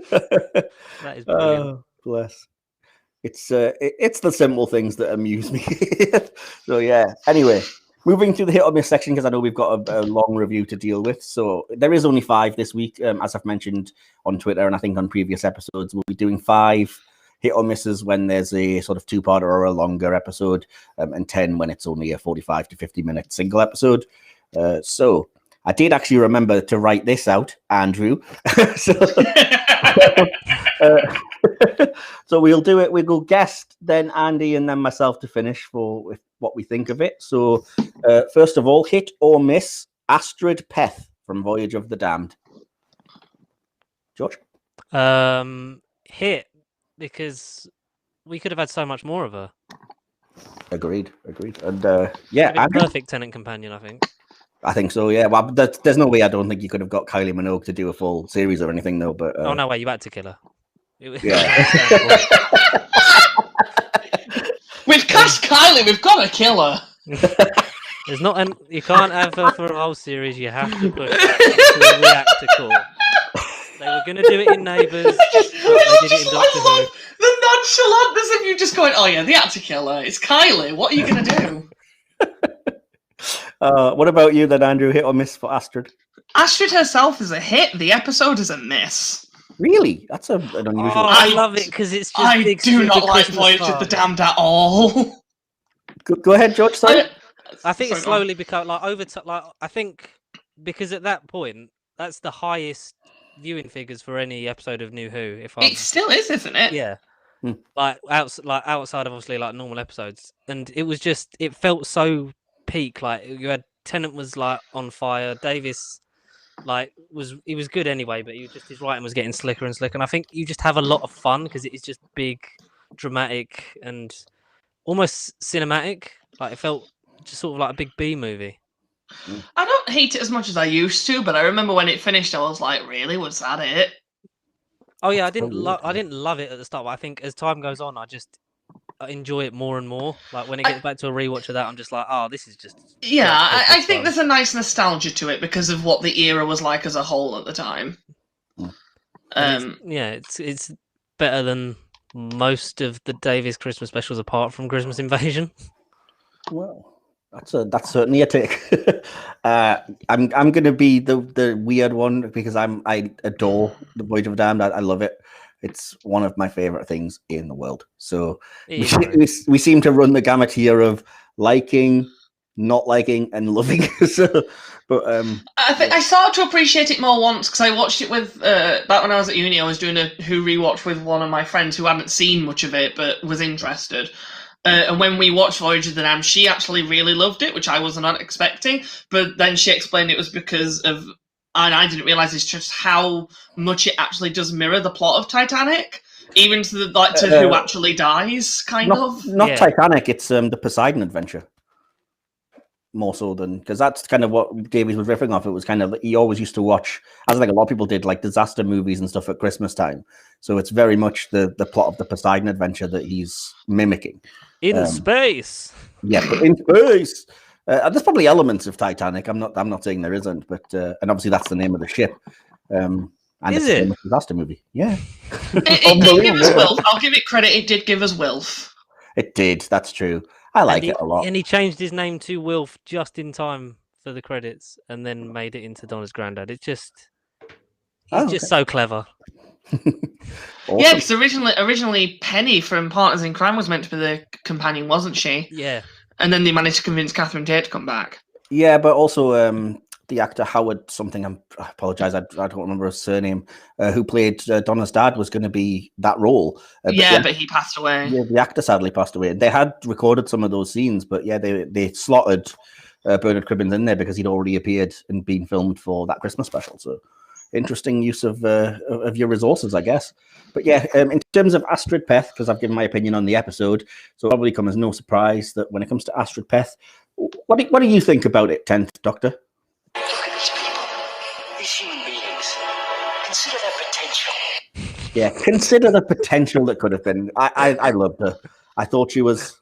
That is brilliant. Oh, bless. It's the simple things that amuse me. So yeah. Anyway, moving to the hit or miss section, because I know we've got a long review to deal with. So there is only 5 this week, as I've mentioned on Twitter, and I think on previous episodes we'll be doing 5 hit or misses when there's a sort of 2-parter or a longer episode, and 10 when it's only a 45 to 50 minute single episode. So I did actually remember to write this out, Andrew. So we'll do it. We'll go guest, then Andy, and then myself to finish with what we think of it. So first of all, hit or miss Astrid Peth from Voyage of the Damned. George? Hit, because we could have had so much more of her. Agreed. And yeah, perfect tenant companion, I think. I think so, yeah. Well, there's no way. I don't think you could have got Kylie Minogue to do a full series or anything, though. But oh no way, you had to kill her. Yeah. We've cast Kylie. We've got to kill her. There's not you can't have her for a whole series. You have to put her to a reactor core. They were going to do it in Neighbours. They did it in Doctor Who. The nonchalantness of you just going, oh yeah, they had to kill her. It's Kylie. What are you going to do? What about you then, Andrew? Hit or miss for Astrid? Astrid herself is a hit. The episode is a miss. Really? That's an unusual. I love it because it's just I do not like Voyage of the Damned at all. Go ahead, George. Sorry. I think Sorry, it's go on. slowly become like over time. Like I think because at that point, that's the highest viewing figures for any episode of New Who. If I'm It still is, isn't it? yeah, Hmm. like outside of obviously like normal episodes, and it was just it felt so peak. Like you had Tennant was like on fire. Davis he was good anyway, but his writing was getting slicker and slicker. And I think you just have a lot of fun because it is just big, dramatic, and almost cinematic. Like it felt just sort of like a big B movie. I don't hate it as much as I used to, but I remember when it finished, I was like, "Really? Was that it?" Oh yeah, weird, I didn't love it at the start, but I think as time goes on, I enjoy it more and more. Like when it gets back to a rewatch of that, I'm just like, oh, this is just Yeah, I think fun. there's a nice nostalgia to it because of what the era was like as a whole at the time. And it's better than most of the Davies Christmas specials apart from Christmas Invasion. Well, that's certainly a take. I'm going to be the weird one because I adore The Voyage of the Damned. I love it. It's one of my favorite things in the world. So we seem to run the gamut here of liking, not liking, and loving. I started to appreciate it more once because I watched it with back when I was at uni. I was doing a Who rewatch with one of my friends who hadn't seen much of it but was interested. And when we watched Voyage of the Damned, she actually really loved it, which I was not expecting. But then she explained it was because of, and I didn't realize it's just how much it actually does mirror the plot of Titanic, even to who actually dies, Not Titanic. It's the Poseidon Adventure. More so than because that's kind of what Davies was riffing off. It was kind of he always used to watch, as like a lot of people did, like disaster movies and stuff at Christmas time. So it's very much the plot of the Poseidon Adventure that he's mimiking. In space. Yeah, but in space. There's probably elements of Titanic. I'm not saying there isn't, but and obviously that's the name of the ship. And is it's it a disaster movie? Yeah. It did give us Wilf. I'll give it credit. It did give us Wilf. It did. That's true. I like it a lot. And he changed his name to Wilf just in time for the credits, and then made it into Donna's granddad. He's just so clever. Awesome. Yeah, because originally Penny from Partners in Crime was meant to be the companion, wasn't she? Yeah. And then they managed to convince Catherine Tate to come back. Yeah, but also the actor Howard something, I apologize, I don't remember his surname, who played Donna's dad was going to be that role. But he passed away. Yeah, the actor sadly passed away. They had recorded some of those scenes, but yeah, they slotted Bernard Cribbins in there because he'd already appeared and been filmed for that Christmas special. So interesting use of your resources, I guess. But yeah, in terms of Astrid Peth, because I've given my opinion on the episode, so probably come as no surprise that when it comes to Astrid Peth, what do you think about it, 10th Doctor? Look at these people, these human beings. Consider their potential. Yeah, consider the potential that could have been. I loved her. I thought she was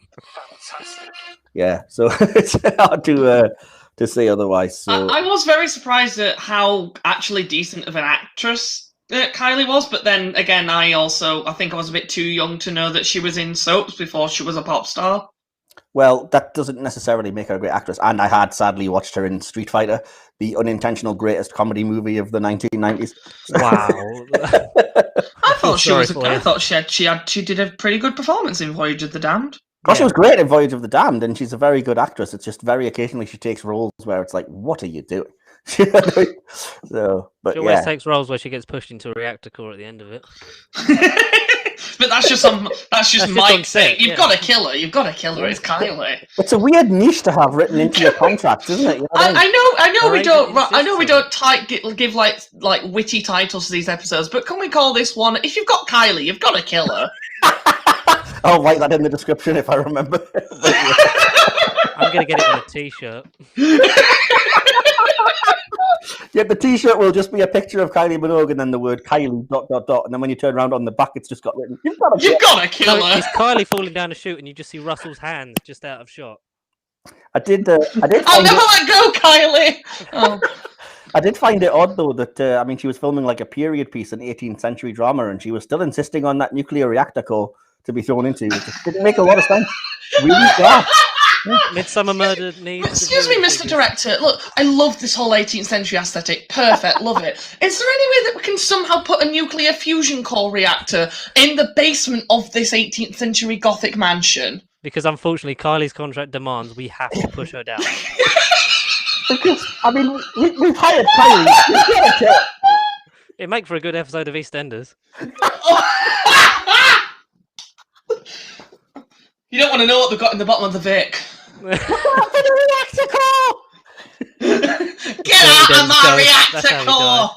Fantastic. Yeah, so it's hard to say otherwise. So I was very surprised at how actually decent of an actress Kylie was, but then again, I think I was a bit too young to know that she was in soaps before she was a pop star. Well, that doesn't necessarily make her a great actress. And I had sadly watched her in Street Fighter, the unintentional greatest comedy movie of the 1990s. Wow. I thought she did a pretty good performance in Voyage of the Damned. She was great in Voyage of the Damned, and she's a very good actress. It's just very occasionally she takes roles where it's like, what are you doing? She always takes roles where she gets pushed into a reactor core at the end of it. But that's just Mike saying, you've got to kill her. You've got to kill her. It's Kylie. It's a weird niche to have written into your contract, isn't it? You know I know we don't give like witty titles to these episodes, but can we call this one? If you've got Kylie, you've got to kill her. I'll write that in the description if I remember. I'm gonna get it on a t-shirt. Yeah, the t-shirt will just be a picture of Kylie Minogue and then the word Kylie ... And then when you turn around on the back, it's just got written, you've got to kill her. It's Kylie falling down a chute and you just see Russell's hands just out of shot. I did. I'll never let go, Kylie. Oh. I did find it odd though that she was filming like a period piece, an 18th century drama, and she was still insisting on that nuclear reactor core to be thrown into. It just didn't make a lot of sense. Really bad. Midsummer Murder needs. Excuse me, Mr. Director. Look, I love this whole 18th century aesthetic. Perfect, love it. Is there any way that we can somehow put a nuclear fusion core reactor in the basement of this 18th century Gothic mansion? because unfortunately Kylie's contract demands we have to push her down. Because, I mean, we've hired Kylie. It'd make for a good episode of EastEnders. You don't want to know what they've got in the bottom of the Vic. Get out of my reactor core!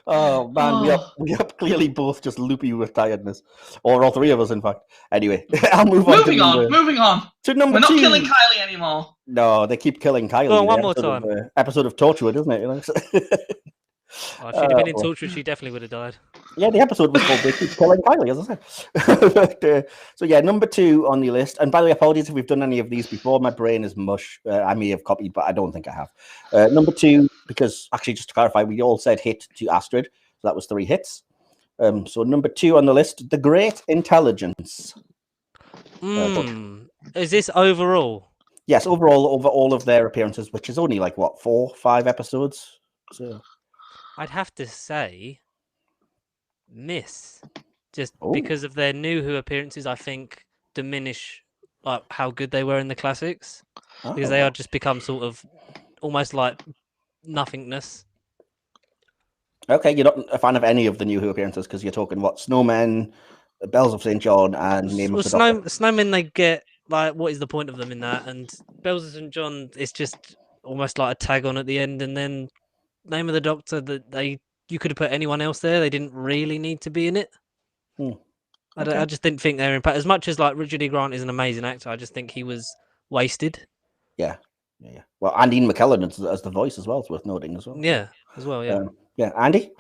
Oh man, we are clearly both just loopy with tiredness, or all three of us, in fact. Anyway, I'll move on. Moving on. To number We're not 2. killing Kylie anymore. No, they keep killing Kylie. Go on, one more time. Episode of Torchwood, isn't it? You know? Oh, if she'd have been in Torchwood, she definitely would have died. Yeah, the episode was called "They Keep Killing Kylie," as I said. But, so yeah, number 2 on the list. And by the way, apologies if we've done any of these before. My brain is mush. I may have copied, but I don't think I have. Number 2, because actually, just to clarify, we all said hit to Astrid, so that was 3 hits. So number 2 on the list, The Great Intelligence. Is this overall? Yes, overall, over all of their appearances, which is only like what 4, 5 episodes. So I'd have to say miss, just because of their new Who appearances. I think diminish like how good they were in the classics, because they are just become sort of almost like nothingness. Okay, you're not a fan of any of the new Who appearances because you're talking what Snowmen, Bells of St. John, and Name of the Doctor. Snowmen, they get like, what is the point of them in that? And Bells of St. John is just almost like a tag on at the end, and then Name of the Doctor, that you could have put anyone else there. They didn't really need to be in it. Okay. I just didn't think they were impact as much as like Richard E. Grant is an amazing actor. I just think he was wasted. Yeah. Well, and Ian McKellen as the voice as well. It's worth noting as well. Yeah, as well. Yeah. Yeah, Andy.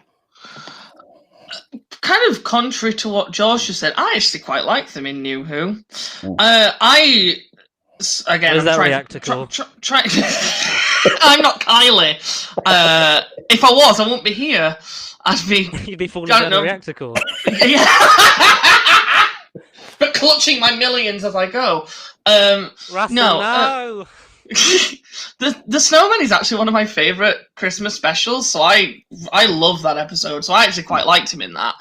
Kind of contrary to what George just said, I actually quite like them in New Who. Again, I'm that reactor call? I'm not Kylie. If I was, I wouldn't be here. I'd be. You'd be falling down the reactor core. Yeah. But clutching my millions as I go. Russell, no. The Snowman is actually one of my favourite Christmas specials, so I love that episode. So I actually quite liked him in that.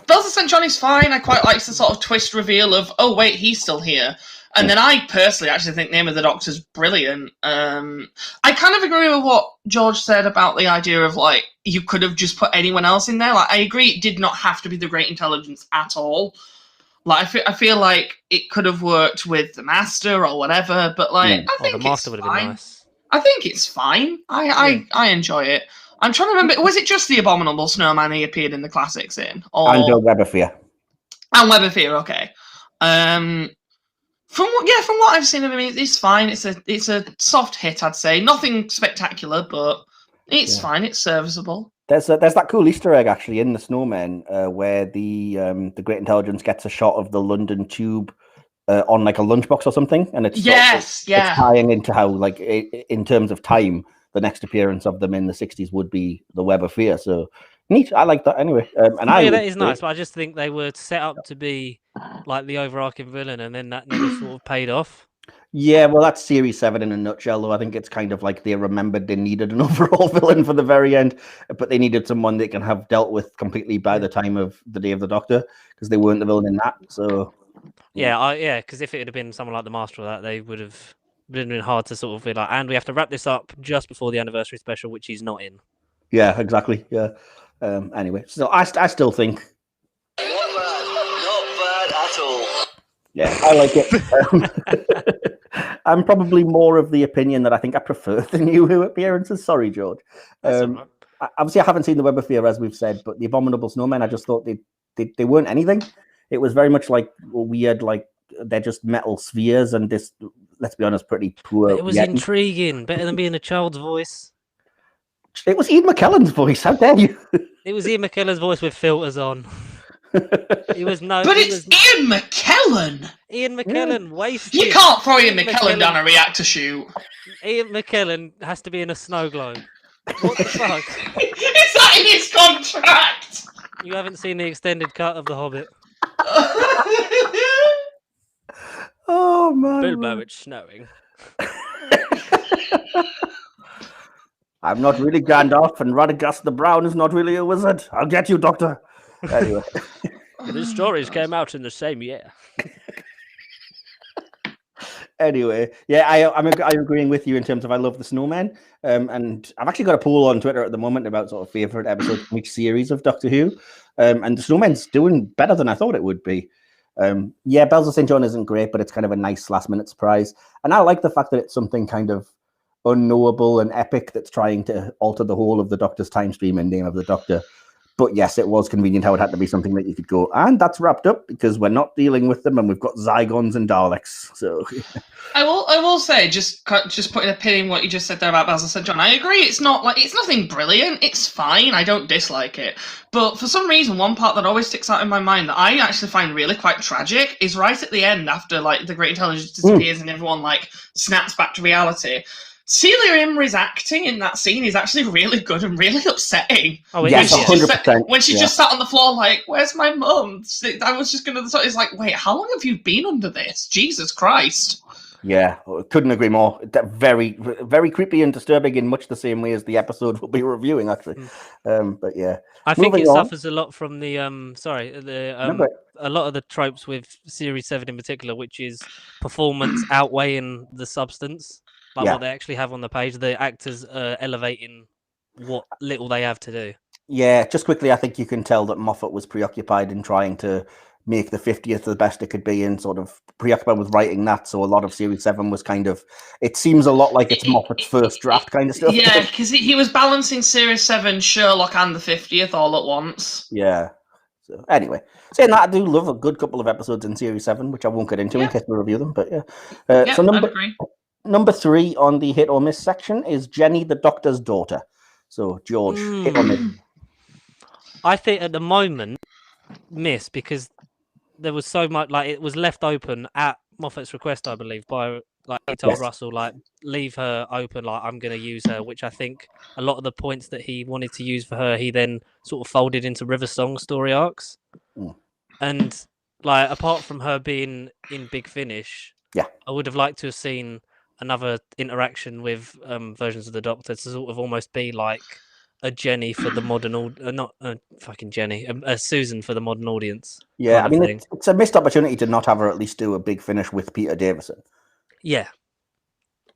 Bells of St. John is fine. I quite like the sort of twist reveal of, oh wait, he's still here. And then I personally actually think Name of the Doctor's brilliant. I kind of agree with what George said about the idea of like you could have just put anyone else in there. Like I agree, it did not have to be the Great Intelligence at all. Like I feel like it could have worked with the Master or whatever, but like I think the Master would have been nice. I think it's fine. I enjoy it. I'm trying to remember. Was it just the Abominable Snowman he appeared in the classics in, or and Web of Fear? And Web of Fear. Okay. From what I've seen of him, it's fine. It's a soft hit, I'd say. Nothing spectacular, but it's fine. It's serviceable. There's that cool Easter egg actually in the Snowmen where the Great Intelligence gets a shot of the London Tube on like a lunchbox or something, and it's it's tying into how like in terms of time the next appearance of them in the 60s would be the Web of Fear. So neat. I like that anyway. That is nice, but I just think they were set up to be like the overarching villain, and then that never sort of paid off. Yeah, well, that's Series 7 in a nutshell, though. I think it's kind of like they remembered they needed an overall villain for the very end, but they needed someone they can have dealt with completely by the time of the Day of the Doctor, because they weren't the villain in that. So because if it had been someone like the Master or that, they would have been hard to sort of be like, and we have to wrap this up just before the anniversary special, which he's not in. Yeah, exactly. Yeah. Anyway, so I still think Not bad at all. Yeah, I like it. I'm probably more of the opinion that I think I prefer the New Who appearances. Sorry, George. Obviously, I haven't seen the Web of Fear, as we've said, but the Abominable Snowmen, I just thought they weren't anything. It was very much like weird, like they're just metal spheres, and this, let's be honest, pretty poor. It was intriguing, better than being a child's voice. It was Ian McKellen's voice. How dare you? It was Ian McKellen's voice with filters on. He was no, but it's Ian McKellen. Ian McKellen wasted. You can't throw Ian McKellen down a reactor chute. Ian McKellen has to be in a snow globe. What the fuck? Is that in his contract? You haven't seen the extended cut of The Hobbit. Oh man! Bilbo, it's snowing. I'm not really Gandalf, and Radagast the Brown is not really a wizard. I'll get you, Doctor. Anyway. The stories came out in the same year. Anyway, yeah, I'm agreeing with you in terms of I love the snowmen, and I've actually got a poll on Twitter at the moment about sort of favorite episodes from each series of Doctor Who, and the snowmen's doing better than I thought it would be. Yeah, Bells of St. John isn't great, but it's kind of a nice last minute surprise, and I like the fact that it's something kind of unknowable and epic that's trying to alter the whole of the Doctor's time stream and name of the Doctor. But yes, it was convenient how it had to be something that you could go, and that's wrapped up because we're not dealing with them, and we've got Zygons and Daleks. So I will say, just putting a pin in what you just said there about Bells of St. John. I agree. It's nothing brilliant. It's fine. I don't dislike it. But for some reason, one part that always sticks out in my mind that I actually find really quite tragic is right at the end, after like the Great Intelligence disappears and everyone like snaps back to reality. Celia Imrie's acting in that scene is actually really good and really upsetting. Oh, yes, 100%. When she just sat on the floor like, where's my mum? I was just going to... It's like, wait, how long have you been under this? Jesus Christ. Yeah, couldn't agree more. That very, very creepy and disturbing in much the same way as the episode we'll be reviewing, actually. But yeah. I think Moving it on. suffers a lot from the a lot of the tropes with Series 7 in particular, which is performance outweighing the substance. Like what they actually have on the page, the actors elevating what little they have to do. Yeah, just quickly, I think you can tell that Moffat was preoccupied in trying to make the 50th the best it could be and sort of preoccupied with writing that. So a lot of Series 7 was kind of, it seems a lot like it's Moffat's first draft kind of stuff. Yeah, because he was balancing Series 7, Sherlock, and the 50th all at once. Yeah. So anyway, saying that, I do love a good couple of episodes in Series 7, which I won't get into in case we review them. But yeah. So I'd agree. Number 3 on the hit or miss section is Jenny, the Doctor's daughter. So, George, hit or miss? I think at the moment, miss, because there was so much, like, it was left open at Moffat's request, I believe, by, like, he told Russell, like, leave her open, like, I'm going to use her, which I think a lot of the points that he wanted to use for her, he then sort of folded into River Song story arcs. And, like, apart from her being in Big Finish, I would have liked to have seen another interaction with versions of the Doctor to sort of almost be like a Jenny for the modern not a fucking Jenny, a Susan for the modern audience. Yeah, I mean, it's a missed opportunity to not have her at least do a Big Finish with Peter Davison. Yeah.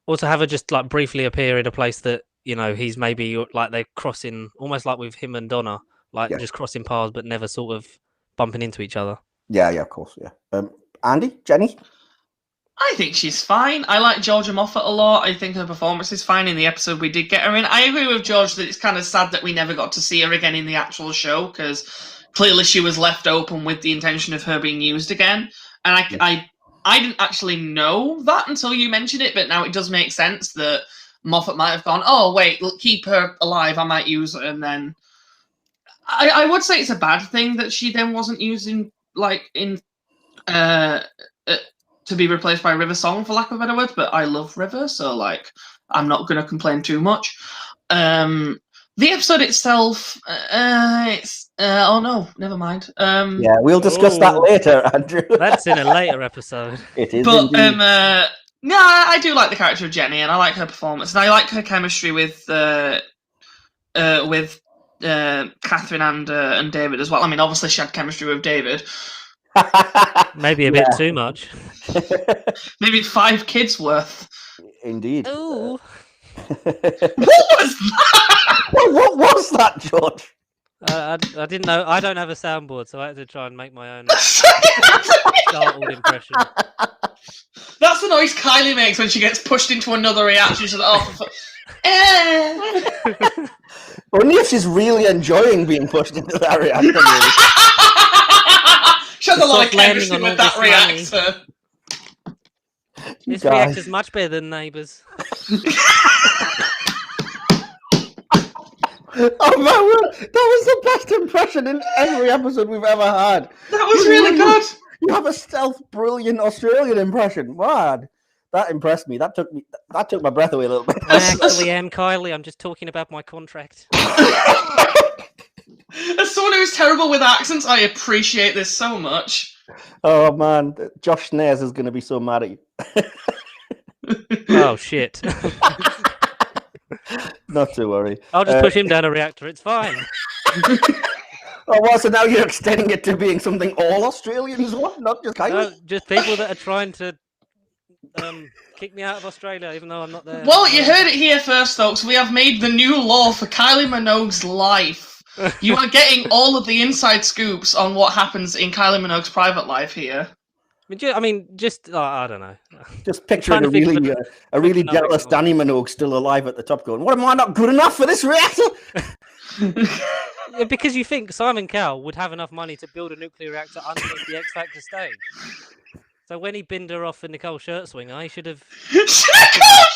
Or to have her just like briefly appear in a place that, you know, he's maybe like they're crossing, almost like with him and Donna, like just crossing paths but never sort of bumping into each other. Yeah, of course, yeah. Andy, Jenny? I think she's fine. I like Georgia Moffat a lot. I think her performance is fine in the episode we did get her in. I agree with George that it's kind of sad that we never got to see her again in the actual show, because clearly she was left open with the intention of her being used again. And I didn't actually know that until you mentioned it, but now it does make sense that Moffat might have gone, oh, wait, keep her alive, I might use her. And then I would say it's a bad thing that she then wasn't using, like, in... to be replaced by River Song, for lack of a better word, but I love River, so like I'm not going to complain too much. The episode itself, it's oh no, never mind. Yeah, we'll discuss that later, Andrew. That's in a later episode. It is, but indeed. yeah, I do like the character of Jenny, and I like her performance, and I like her chemistry with Catherine and David as well. I mean, obviously she had chemistry with David. Maybe a bit too much. Maybe 5 kids worth. Indeed. Ooh. What was that? What was that, George? I didn't know. I don't have a soundboard, so I had to try and make my own startled impression. That's the noise Kylie makes when she gets pushed into another reaction. She's like, oh, Only if she's really enjoying being pushed into that reactor. She has a lot of chemistry with that reactor. This reactor's much better than Neighbours. Oh man, that was the best impression in every episode we've ever had. That was really good. You have a stealth, brilliant Australian impression. Man, that impressed me. That took my breath away a little bit. I actually am Kylie. I'm just talking about my contract. As someone who's terrible with accents, I appreciate this so much. Oh man, Josh Snares is going to be so mad at you. Oh shit. Not to worry. I'll just push him down a reactor. It's fine. Oh, well, so now you're extending it to being something all Australians want, not just Kylie? No, just people that are trying to kick me out of Australia, even though I'm not there. Well, you heard it here first, folks. We have made the new law for Kylie Minogue's life. You are getting all of the inside scoops on what happens in Kylie Minogue's private life here. I mean, I don't know. Just picturing a really jealous Danny Minogue still alive at the top going, what, am I not good enough for this reactor? Yeah, because you think Simon Cowell would have enough money to build a nuclear reactor underneath the X Factor stage. So when he binned her off for Nicole Shirtswinger, he should have... Nicole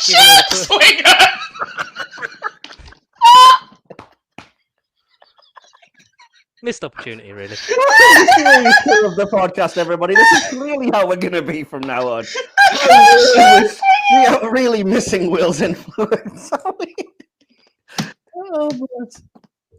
Shirtswinger! Missed opportunity, really. This is the serious tone of the podcast, everybody. This is clearly how we're going to be from now on. We are really missing Will's influence. Oh,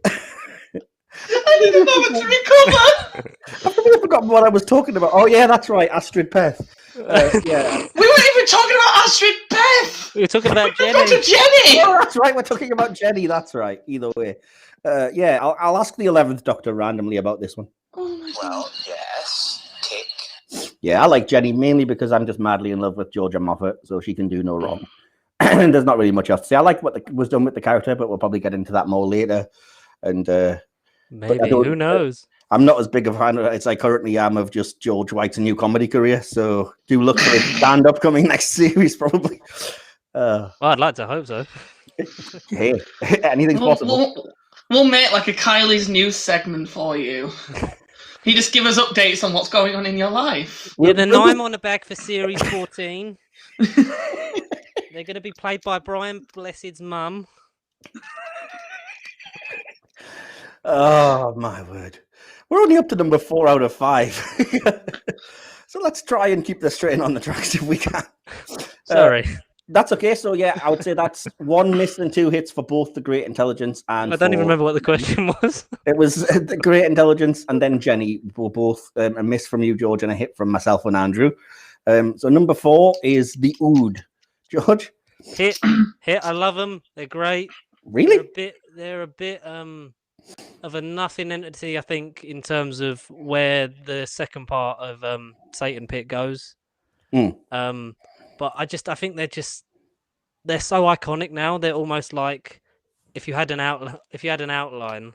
I didn't know it to recover. I've completely forgotten what I was talking about. Oh, yeah, that's right. Astrid Peth. Yeah. We weren't even talking about Astrid Peth. We were talking about Jenny. Dr. Jenny. Oh, that's right. We're talking about Jenny. That's right. Either way. Yeah, I'll ask the 11th Doctor randomly about this one. Oh my Well, yes. Tick. Yeah, I like Jenny mainly because I'm just madly in love with Georgia Moffat, so she can do no wrong. And there's not really much else to say. I like what was done with the character, but we'll probably get into that more later. And maybe, who knows? I'm not as big a fan as I currently am of just George White's new comedy career, so do look for his stand-up coming next series, probably. Well, I'd like to hope so. Hey, anything's possible. We'll make like a Kylie's news segment for you. He just give us updates on what's going on in your life. Yeah, the Nine on the bag for series 14. They're going to be played by Brian Blessed's mum. Oh, my word. We're only up to number 4 out of 5. So let's try and keep the strain on the tracks if we can. Sorry. That's okay. So, yeah, I would say that's 1 miss and 2 hits for both the Great Intelligence and... I don't even remember what the question was. It was the Great Intelligence and then Jenny were both a miss from you, George, and a hit from myself and Andrew. So number 4 is the Ood. George? Hit. I love them. They're great. Really? They're a bit of a nothing entity, I think, in terms of where the second part of Satan Pit goes. But I think they're so iconic now. They're almost like if you had an outline,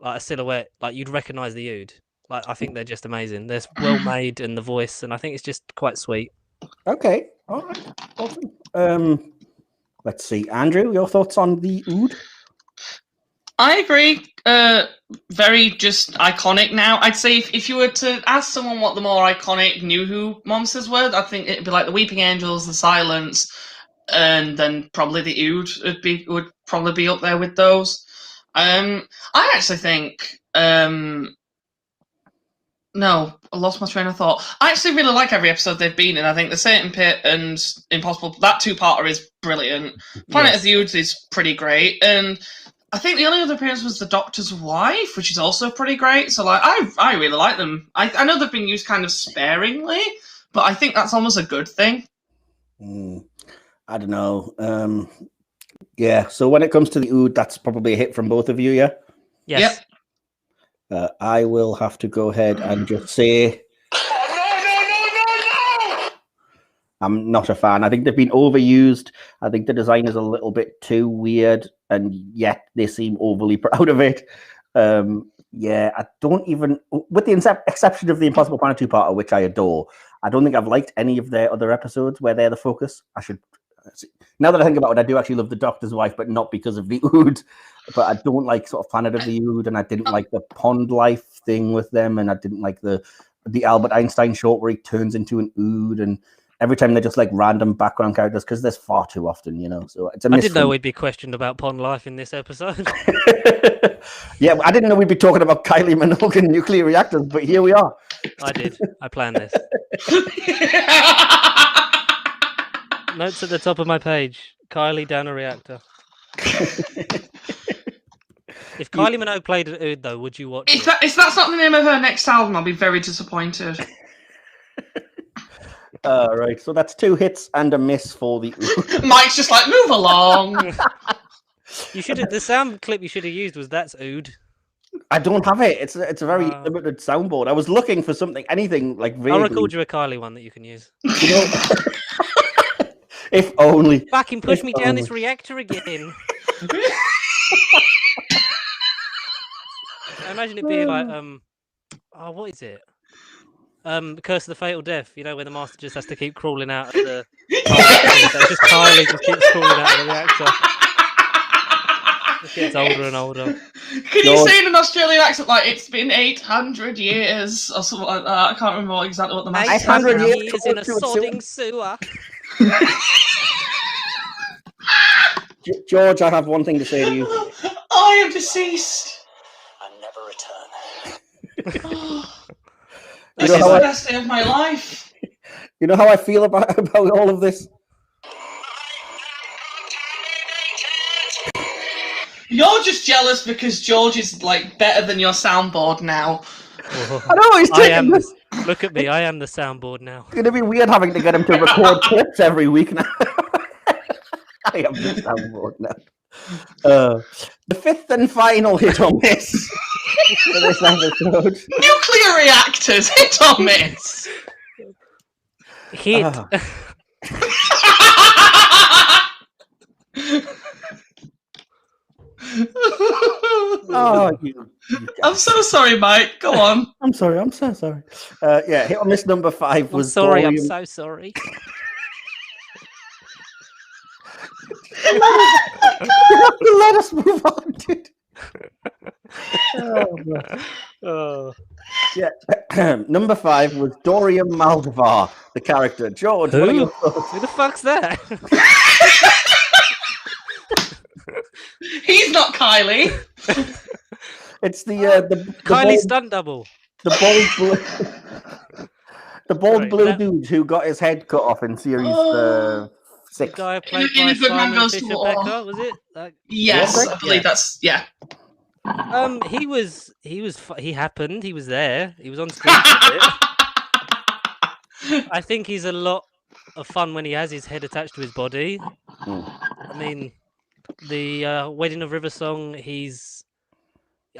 like a silhouette, like you'd recognize the Ood. Like I think they're just amazing. They're well made and the voice, and I think it's just quite sweet. Okay, all right, awesome. Let's see, Andrew, your thoughts on the Ood? I agree. Very just iconic now. I'd say if you were to ask someone what the more iconic New Who monsters were, I think it'd be like the Weeping Angels, the Silence, and then probably the Ood would probably be up there with those. I actually think no, I lost my train of thought. I actually really like every episode they've been in. I think the Satan Pit and Impossible, that 2-parter is brilliant. Planet of the Oods is pretty great, and I think the only other appearance was the Doctor's wife, which is also pretty great. So, like, I really like them. I know they've been used kind of sparingly, but I think that's almost a good thing. I don't know. Yeah, so when it comes to the Ood, that's probably a hit from both of you, yeah? Yes. Yep. I will have to go ahead and just say... No! I'm not a fan. I think they've been overused. I think the design is a little bit too weird, and yet they seem overly proud of it. Yeah, I don't even... With the exception of the Impossible Planet 2-parter, which I adore, I don't think I've liked any of their other episodes where they're the focus. Now that I think about it, I do actually love the Doctor's wife, but not because of the Ood. But I don't like sort of Planet of the Ood, and I didn't like the pond life thing with them, and I didn't like the Albert Einstein short where he turns into an Ood, and every time they're just like random background characters because there's far too often, you know. So it's a I didn't know we'd be questioned about pond life in this episode. Yeah, I didn't know we'd be talking about Kylie Minogue and nuclear reactors, but here we are. I did. I planned this. Notes at the top of my page. Kylie down a reactor. If Kylie Minogue played an Ood, though, would you watch it? If that's not the name of her next album, I'll be very disappointed. Right, so that's 2 hits and a miss for the Ood. Mike's just like, move along. You should have. The sound clip you should have used was "That's Ood." I don't have it. It's a very Wow. limited soundboard. I was looking for something, anything like I'll vaguely. record you a Kylie one that you can use. You know, if only. Fucking push If me down this only. reactor again. I imagine it being like oh, what is it? Curse of the Fatal Death. You know, where the master just has to keep crawling out of the. So just Kylie just keeps crawling out of the reactor. Just gets older and older. Can you say in an Australian accent like it's been 800 years or something like that? I can't remember exactly what the master says 800 now. years in a sodding sewer. George, I have one thing to say to you. I am deceased. I never return. This know is how the I- best day of my life. You know how I feel about all of this? You're just jealous because George is like better than your soundboard now. I know he's I taking am. this. Look at me. I am the soundboard now. It's gonna be weird having to get him to record clips every week now. I am the soundboard now. The fifth and final hit or miss for this episode. Nuclear reactors, hit or miss. Hit. Oh, you I'm so sorry, Mike. Go on. I'm sorry. I'm so sorry. Yeah, hit or miss number 5 I'm was sorry. I'm Dorian. so sorry. Let us move on, dude. Oh, man. Oh. Yeah, number 5 was Dorian Maldivar, the character. George, what are your thoughts? Who the fuck's that? He's not Kylie. It's the Kylie bald, stunt double. the bald blue, the bald Right, blue that- dude who got his head cut off in series The 6. guy played In by A Good Man Simon Goes to Fisher War. Becker, was it? Yes, Yeah. I believe that's yeah. He happened. He was there. He was on screen for a bit. I think he's a lot of fun when he has his head attached to his body. I mean, the Wedding of River song.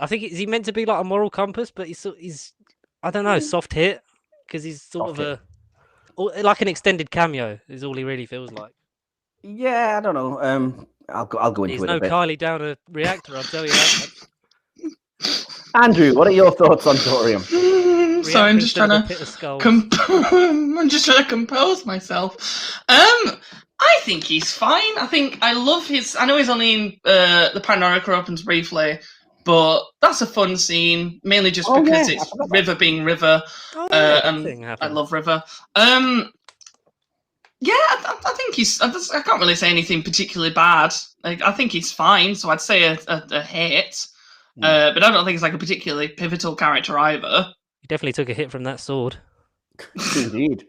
I think is he meant to be like a moral compass, but he's I don't know, soft hit because he's sort Soft of like an extended cameo is all he really feels like. Yeah, I don't know. I'll go into He's it no a bit. Kylie down a reactor, I'll tell you that. Andrew, what are your thoughts on Dorian? Sorry, I'm just trying to pit of skulls. I'm just trying to compose myself. I think he's fine. I love his. I know he's only in the Panorama opens briefly, but that's a fun scene, mainly just Oh, because yeah, I it's forgot that. River being River, Oh, yeah, that thing and I happened. love River. Yeah, I think he's. I can't really say anything particularly bad. Like, I think he's fine, so I'd say a hit. But I don't think he's like a particularly pivotal character either. He definitely took a hit from that sword. Indeed.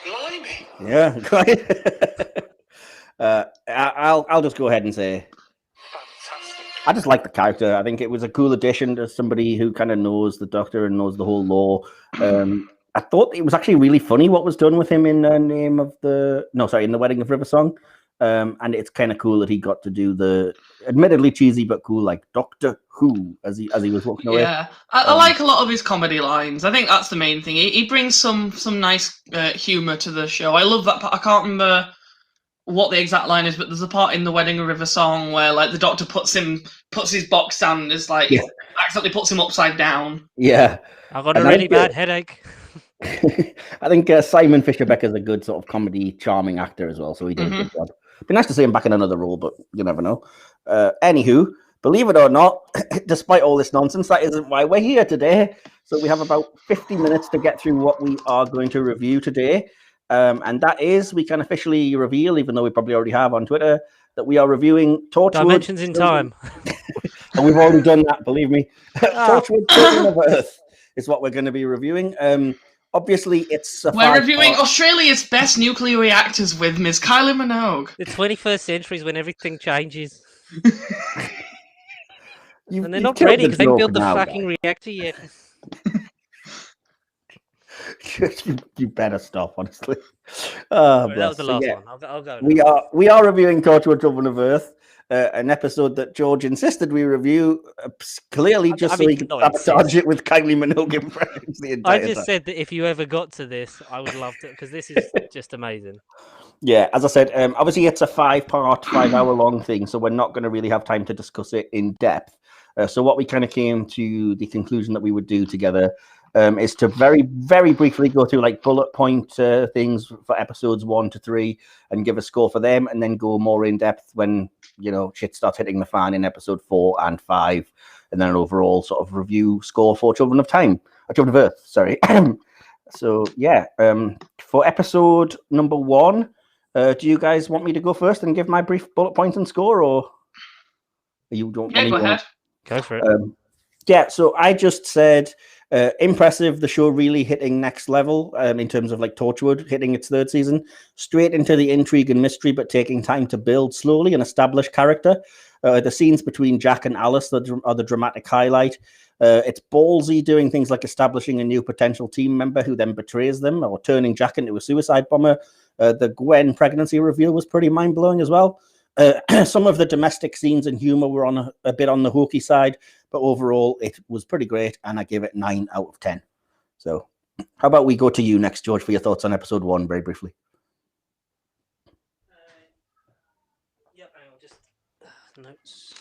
Blimey. Yeah. I'll just go ahead and say Fantastic. I just like the character. I think it was a cool addition to somebody who kind of knows the Doctor and knows the whole lore. I thought it was actually really funny what was done with him in the name of in the Wedding of River song. And it's kind of cool that he got to do the admittedly cheesy but cool, like Doctor Who, as he was walking away. Yeah, I like a lot of his comedy lines. I think that's the main thing. He brings some nice humour to the show. I love that part. I can't remember what the exact line is, but there's a part in the Wedding of River song where like the Doctor puts his box down and is like accidentally puts him upside down. Yeah. I've got a And really bad headache. I think Simon Fisher Becker's a good sort of comedy, charming actor as well, so he did a good job. Be nice to see him back in another role, but you never know. Anywho, believe it or not, despite all this nonsense, that isn't why we're here today. So we have about 50 minutes to get through what we are going to review today. And that is, we can officially reveal, even though we probably already have on Twitter, that we are reviewing Torchwood. Dimensions in Time. And we've already done that, believe me. Torchwood Children of Earth is what we're going to be reviewing. Obviously, it's We're reviewing Australia's best nuclear reactors with Ms. Kylie Minogue. The 21st century is when everything changes. And they're not killed ready because they joke built the now, fucking reactor yet. you better stop, honestly. Sorry, that was the last one. I'll go. We are reviewing Torchwood Children of Earth. an episode that George insisted we review, clearly just so he could not sabotage it with Kylie Minogue impressions the entire I time. just said that if you ever got to this, I would love to, because this is just amazing. Yeah, as I said, obviously it's a 5-part, 5-hour-long thing, so we're not going to really have time to discuss it in depth. So what we kind of came to the conclusion that we would do together is to very, very briefly go through like bullet point things for episodes 1 to 3 and give a score for them, and then go more in depth when, you know, shit starts hitting the fan in episode 4 and 5, and then an overall sort of review score for Children of Earth, sorry. So yeah, for episode number 1, do you guys want me to go first and give my brief bullet points and score, or you don't? Yeah, go ahead. Go for it. Yeah, so I just said impressive. The show really hitting next level in terms of like Torchwood hitting its 3rd season, straight into the intrigue and mystery, but taking time to build slowly and establish character. The scenes between Jack and Alice are the dramatic highlight. It's ballsy, doing things like establishing a new potential team member who then betrays them, or turning Jack into a suicide bomber. The Gwen pregnancy reveal was pretty mind-blowing as well. Some of the domestic scenes and humor were on a bit on the hokey side, but overall it was pretty great, and I give it 9 out of 10. So how about we go to you next, George, for your thoughts on episode 1 very briefly? Yep, hang on, just notes.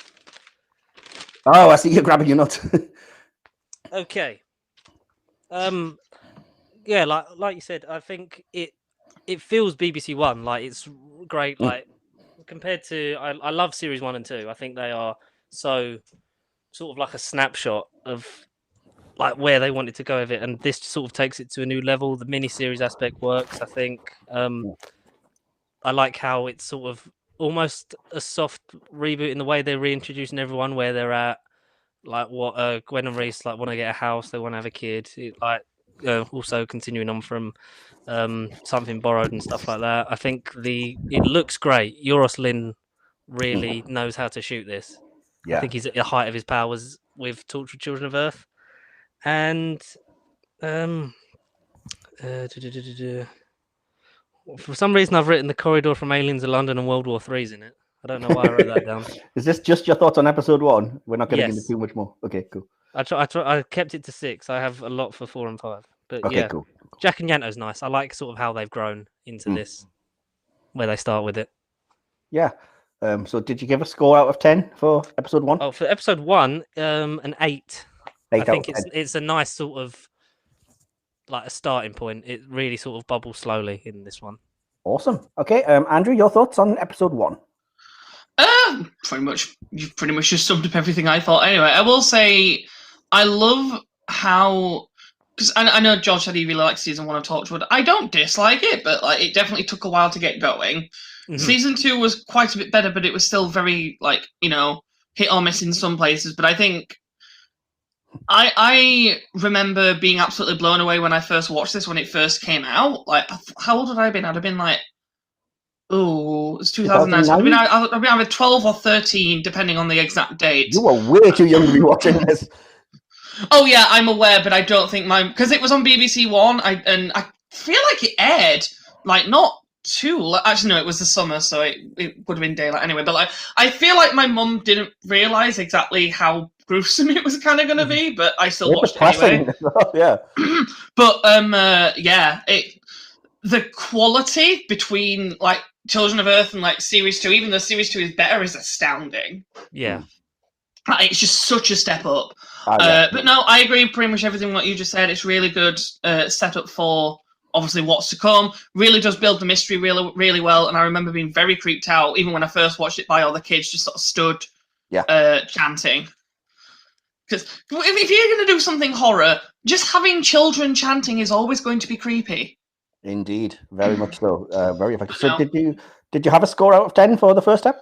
Oh, I see you're grabbing your notes. Okay. Yeah, like you said, I think it feels BBC One. Like, it's great. Like, compared to, I love series 1 and 2. I think they are so sort of like a snapshot of like where they wanted to go with it, and this sort of takes it to a new level. The mini-series aspect works, I think. I like how it's sort of almost a soft reboot in the way they're reintroducing everyone where they're at. Like what Gwen and Reese like want to get a house, they want to have a kid. Also continuing on from Something Borrowed and stuff like that. I think it looks great. Euros Lyn really knows how to shoot this. Yeah. I think he's at the height of his powers with Torchwood Children of Earth. And for some reason I've written The Corridor from Aliens of London and World War III's in it. I don't know why I wrote that down. Is this just your thoughts on episode 1? We're not getting Yes. into too much more. Okay, cool. I kept it to 6. I have a lot for 4 and 5. But Okay, yeah, cool. Jack and Yanto's nice. I like sort of how they've grown into this, where they start with it. Yeah. So did you give a score out of 10 for episode 1? Oh, for episode 1, an 8. 8 I think out of 10. it's a nice sort of like a starting point. It really sort of bubbles slowly in this one. Awesome. Okay, Andrew, your thoughts on episode 1? You've pretty much just summed up everything I thought. Anyway, I will say I love how, because I know George said he really liked season 1 of Torchwood. I don't dislike it, but like it definitely took a while to get going. Mm-hmm. Season 2 was quite a bit better, but it was still very like, you know, hit or miss in some places. But I think I remember being absolutely blown away when I first watched this when it first came out. Like, how old had I been? I'd have been like, oh, it's 2009. So I've been either 12 or 13, depending on the exact date. You were way too young to be watching this. Oh yeah, I'm aware, but I don't think because it was on BBC One. I feel like it aired like not too. Actually, no, it was the summer, so it would have been daylight anyway. But like, I feel like my mum didn't realise exactly how gruesome it was kind of going to be, but I still watched it anyway. Yeah. But yeah, the quality between like Children of Earth and like Series 2, even though Series 2 is better, is astounding. Yeah. It's just such a step up. But no, I agree pretty much everything what you just said. It's really good setup for obviously what's to come. Really does build the mystery really, really well. And I remember being very creeped out, even when I first watched it, by all the kids just sort of stood chanting. Because if you're going to do something horror, just having children chanting is always going to be creepy. Indeed, very much so. Very effective. So did you have a score out of 10 for the first step?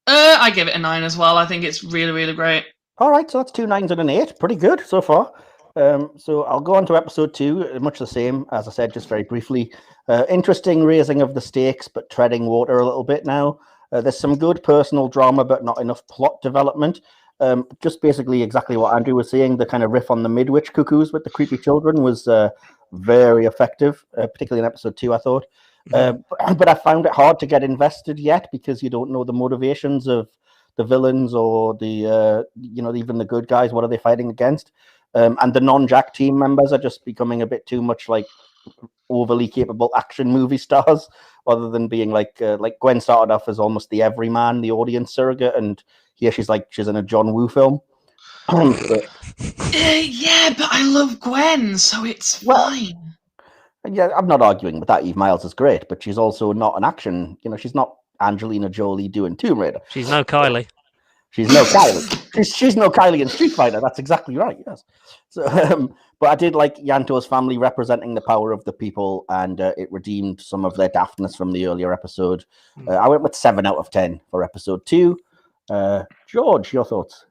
I give it a 9 as well. I think it's really, really great. All right, so that's 2 9s and an 8. Pretty good so far. So I'll go on to episode 2, much the same, as I said, just very briefly. Interesting raising of the stakes, but treading water a little bit now. There's some good personal drama, but not enough plot development. Just basically exactly what Andrew was saying, the kind of riff on the Midwich cuckoos with the creepy children was very effective, particularly in episode 2, I thought. But I found it hard to get invested yet because you don't know the motivations of the villains or the even the good guys. What are they fighting against? And the non-Jack team members are just becoming a bit too much like overly capable action movie stars, rather than being like Gwen started off as almost the everyman, the audience surrogate, and here she's in a John Woo film. Yeah, but I love Gwen, so it's fine. Yeah, I'm not arguing with that. Eve Miles is great, but she's also not an action. She's not Angelina Jolie doing Tomb Raider. She's no Kylie. She's no Kylie. She's no Kylie in Street Fighter. That's exactly right. Yes. So, but I did like Yanto's family representing the power of the people, and it redeemed some of their daftness from the earlier episode. I went with 7 out of 10 for episode 2. George, your thoughts?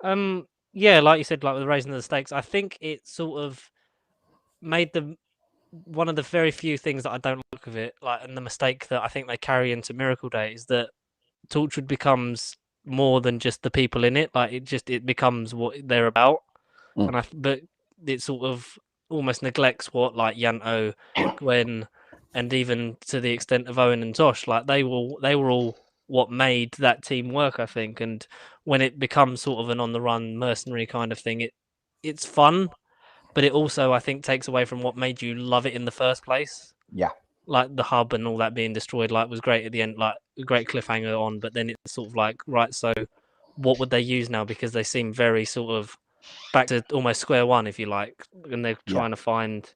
Yeah, like you said, like with raising the stakes, I think it sort of made them one of the very few things that I don't like of it, like, and the mistake that I think they carry into Miracle Day is that Torchwood becomes more than just the people in it. Like it becomes what they're about, but it sort of almost neglects what like Yanto, Gwen, and even to the extent of Owen and Tosh. Like they were all what made that team work, I think. And when it becomes sort of an on the run mercenary kind of thing, it's fun, but it also I think takes away from what made you love it in the first place. Yeah. Like the hub and all that being destroyed, like was great at the end, like a great cliffhanger on. But then it's sort of like, right, so what would they use now? Because they seem very sort of back to almost square one, if you like, and they're trying to find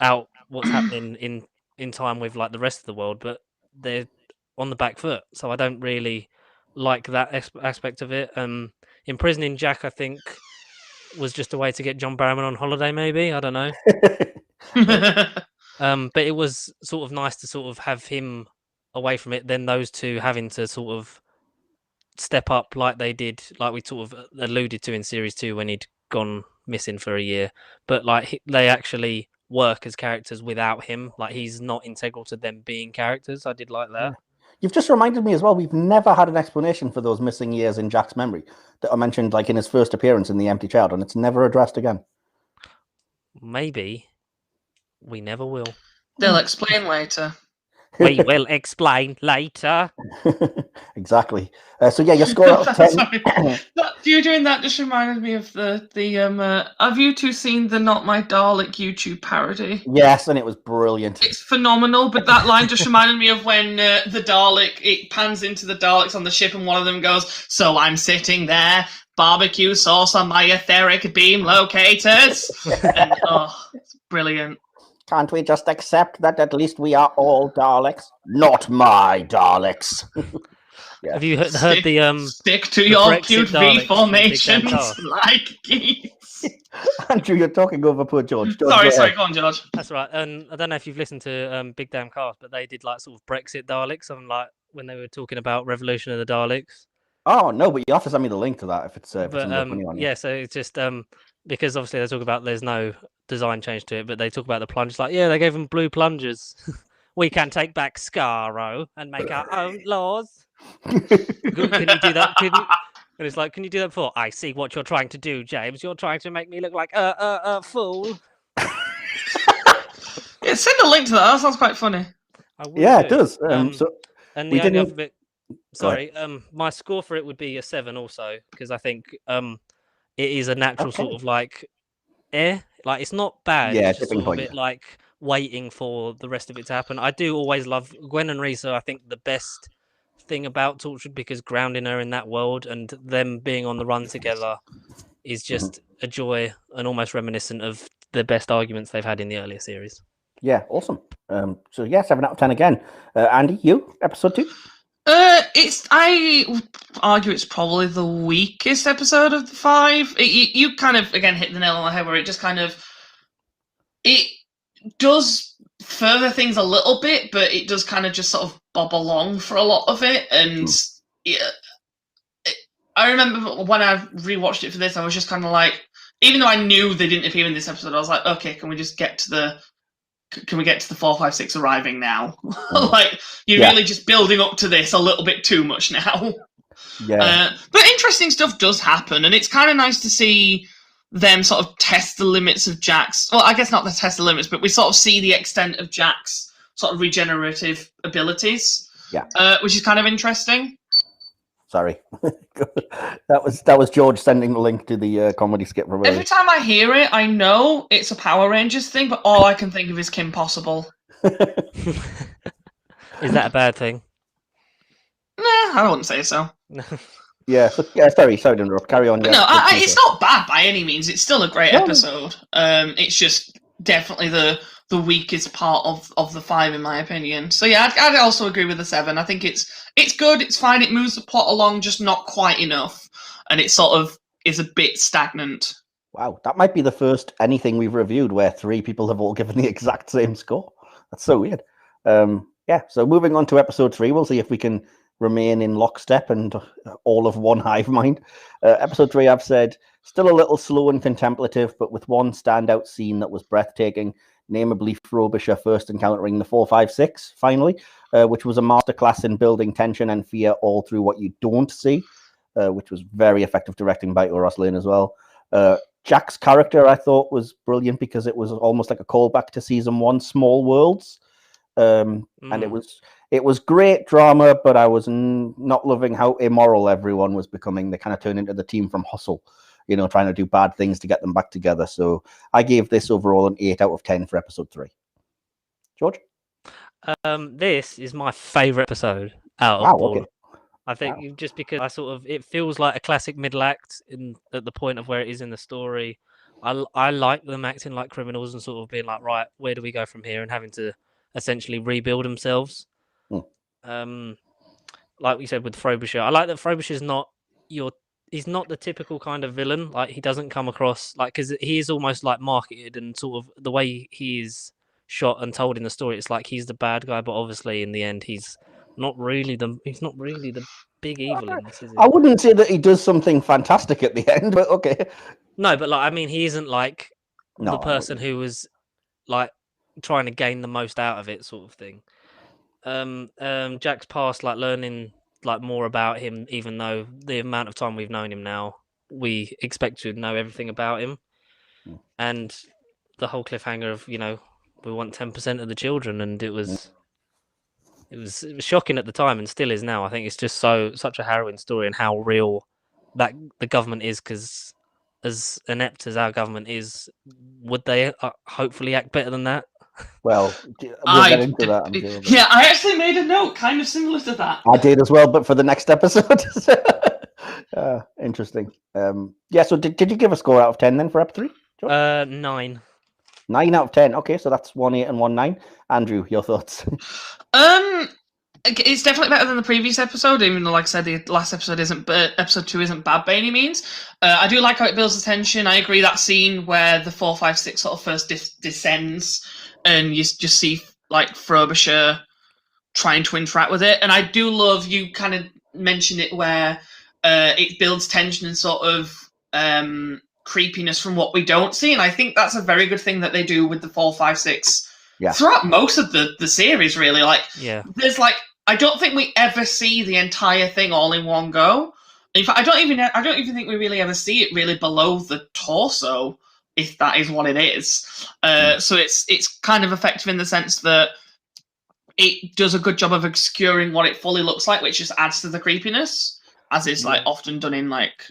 out what's happening in time with like the rest of the world, but they're on the back foot. So I don't really like that aspect of it. Imprisoning Jack, I think, was just a way to get John Barrowman on holiday. Maybe, I don't know. But it was sort of nice to sort of have him away from it, then those two having to sort of step up like they did, like we sort of alluded to in series 2 when he'd gone missing for a year. But like they actually work as characters without him. Like he's not integral to them being characters. I did like that. Yeah. You've just reminded me as well, we've never had an explanation for those missing years in Jack's memory that are mentioned like in his first appearance in The Empty Child, and it's never addressed again. Maybe we never will. They'll explain later. We will explain later. Exactly. So yeah, your score out of 10. You doing that just reminded me of the have you two seen the Not My Dalek YouTube parody? Yes, and it was brilliant. It's phenomenal, but that line just reminded me of when the Dalek, it pans into the Daleks on the ship and one of them goes, "So I'm sitting there, barbecue sauce on my etheric beam locators." And it's brilliant. Can't we just accept that at least we are all Daleks? Not my Daleks. Yeah. Have you heard the stick to your cute V formations like geese? Andrew, you're talking over poor George. Sorry, go on, George. That's right. And I don't know if you've listened to Big Damn Cast, but they did like sort of Brexit Daleks on like when they were talking about Revolution of the Daleks. Oh no, but you have to send me the link to that if it's yeah, so it's just because obviously they talk about there's no design change to it, but they talk about the plungers. Like, yeah, they gave them blue plungers. We can take back Scarrow and make our own laws. Can you do that? And it's like, can you do that before? I see what you're trying to do, James. You're trying to make me look like a fool. Yeah, send a link to that. That sounds quite funny. Yeah, it does. And the only other bit. Sorry, my score for it would be a 7 also, because I think it is a natural sort of like like it's not bad. Yeah, it's just sort of a bit like waiting for the rest of it to happen. I do always love Gwen and Risa. I think the best thing about Torchwood, because grounding her in that world and them being on the run together is just a joy and almost reminiscent of the best arguments they've had in the earlier series. Yeah, awesome. So yeah, 7 out of 10 again. Andy, you episode 2? I would argue it's probably the weakest episode of the 5. You kind of again hit the nail on the head where it just kind of it does further things a little bit, but it does kind of just sort of bob along for a lot of it. And I remember when I rewatched it for this, I was just kind of like, even though I knew they didn't appear in this episode, I was like, okay, can we get to the 456 arriving now? Like you're really just building up to this a little bit too much now. Yeah. But interesting stuff does happen, and it's kind of nice to see them sort of test the limits of Jack's. Well, I guess not the test the limits, but we sort of see the extent of Jack's sort of regenerative abilities. Yeah. Which is kind of interesting. Sorry. that was George sending the link to the comedy skit from Every earlier. time I hear it, I know it's a Power Rangers thing, but all I can think of is Kim Possible. Is that a bad thing? Nah, I wouldn't say so. Yeah, sorry to interrupt. Carry on. Yeah, No, it's not bad by any means. It's still a great episode. It's just definitely the weakest part of the 5, in my opinion. So yeah, I'd also agree with the 7. I think it's good. It's fine. It moves the plot along, just not quite enough, and it sort of is a bit stagnant. Wow, that might be the first anything we've reviewed where 3 people have all given the exact same score. That's so weird. Yeah, so moving on to episode 3, we'll see if we can remain in lockstep and all of one hive mind. Episode 3, I've said, still a little slow and contemplative, but with one standout scene that was breathtaking, namely Frobisher first encountering the 456, finally, which was a masterclass in building tension and fear all through what you don't see, which was very effective directing by Uros Lane as well. Jack's character, I thought, was brilliant because it was almost like a callback to season 1, Small Worlds. And it was great drama, but I was not loving how immoral everyone was becoming. They kind of turned into the team from Hustle, trying to do bad things to get them back together. So I gave this overall an 8 out of 10 for episode 3. George? This is my favourite episode out of all. Okay. I think just because it feels like a classic middle act at the point of where it is in the story. I like them acting like criminals and sort of being like, right, where do we go from here, and having to essentially rebuild themselves. Like we said with Frobisher, I like that Frobisher's he's not the typical kind of villain. Like, he doesn't come across like, because he is almost like marketed, and sort of the way he is shot and told in the story, it's like he's the bad guy, but obviously in the end he's not really the big evil in this, is he? I wouldn't say that he does something fantastic at the end, but okay. No, but like, I mean, he isn't like the person who was like trying to gain the most out of it, sort of thing. Jack's past, like learning like more about him, even though the amount of time we've known him now, we expect to know everything about him. And the whole cliffhanger of, we want 10% of the children, and it was shocking at the time, and still is now. I think it's just such a harrowing story, and how real that the government is, because as inept as our government is, would they hopefully act better than that? Well, we'll get into that. I'm sure, yeah, I actually made a note kind of similar to that. I did as well, but for the next episode. Interesting. Yeah, so did you give a score out of 10 then for episode 3? 9. 9 out of 10. Okay, so that's 1 8 and 1 9. Andrew, your thoughts? It's definitely better than the previous episode, even though, like I said, the last episode episode 2 isn't bad by any means. I do like how it builds the tension. I agree, that scene where the 456 sort of first descends, and you just see like Frobisher trying to interact with it. And I do love, you kind of mentioned it, where it builds tension and sort of creepiness from what we don't see. And I think that's a very good thing that they do with the 456 throughout most of the series, really. Like, there's like, I don't think we ever see the entire thing all in one go. In fact, I don't even think we really ever see it really below the torso, if that is what it is. So it's kind of effective in the sense that it does a good job of obscuring what it fully looks like, which just adds to the creepiness, as is like often done in like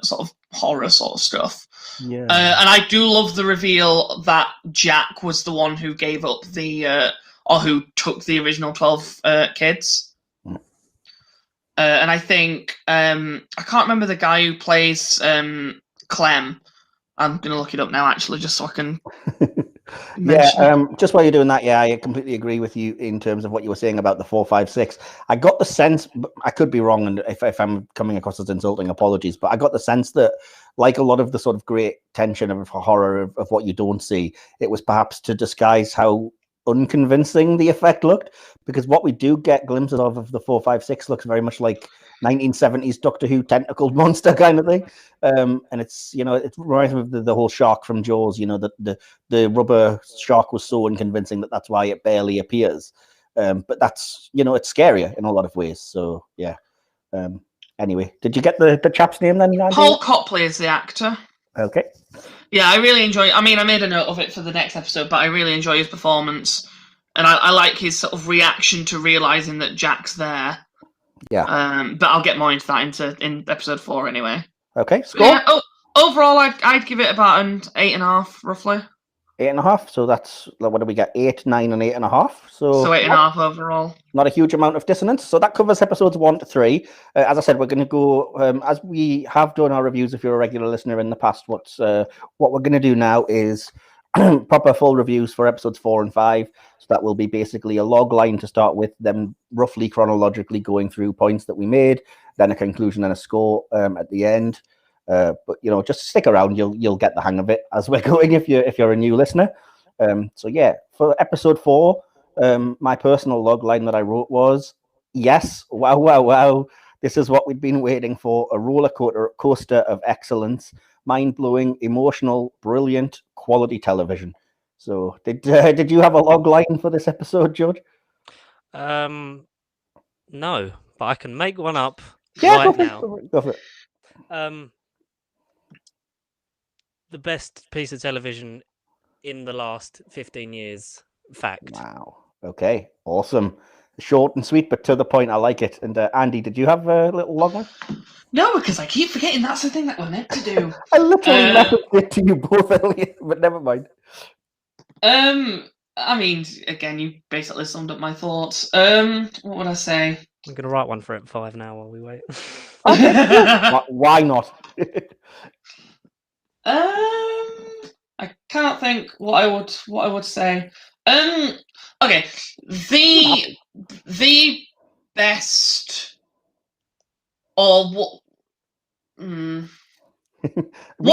sort of horror sort of stuff. And I do love the reveal that Jack was the one who gave up or who took the original 12 kids. And I think I can't remember the guy who plays Clem. I'm going to look it up now, actually, just so I can just while you're doing that, I completely agree with you in terms of what you were saying about the 456. I got the sense, I could be wrong, and if I'm coming across as insulting, apologies, but I got the sense that, like a lot of the sort of great tension of horror of what you don't see, it was perhaps to disguise how unconvincing the effect looked, because what we do get glimpses of the 456 looks very much like 1970s Doctor Who tentacled monster kind of thing, and it's, it reminds me of the whole shark from Jaws. The rubber shark was so unconvincing that's why it barely appears, but that's, it's scarier in a lot of ways. So anyway, did you get the chap's name then, Andy? Paul Copley is the actor. Okay. Yeah, I really enjoy. I mean, I made a note of it for the next episode, but I really enjoy his performance, and I like his sort of reaction to realizing that Jack's there. Yeah. But I'll get more into that in episode 4 anyway. Okay, score? Yeah. Oh, overall, I'd give it about an 8.5, roughly. 8.5. So that's, what do we get? 8, 9, and 8.5. So 8.5 overall. Not a huge amount of dissonance. So that covers episodes 1 to 3. As I said, we're going to go, as we have done our reviews, if you're a regular listener in the past, what we're going to do now is proper full reviews for episodes 4 and 5. So that will be basically a log line to start with, them roughly chronologically going through points that we made, then a conclusion and a score at the end. But just stick around; you'll get the hang of it as we're going. If you're a new listener, so yeah, for episode 4, my personal log line that I wrote was, yes, wow, this is what we'd been waiting for: a roller coaster of excellence, mind-blowing, emotional, brilliant, quality television. So did you have a log line for this episode, George? No, but I can make one up Go for it. The best piece of television in the last 15 years. Fact. Wow. Okay. Awesome. Short and sweet, but to the point. I like it. And Andy, did you have a little log line? No, because I keep forgetting that's the thing that we're meant to do. I literally messaged it to you both earlier, but never mind. I mean, again, you basically summed up my thoughts. What would I say? I'm going to write one for it 5 now while we wait. Why not? I can't think what I would say. Okay, the best, or what? One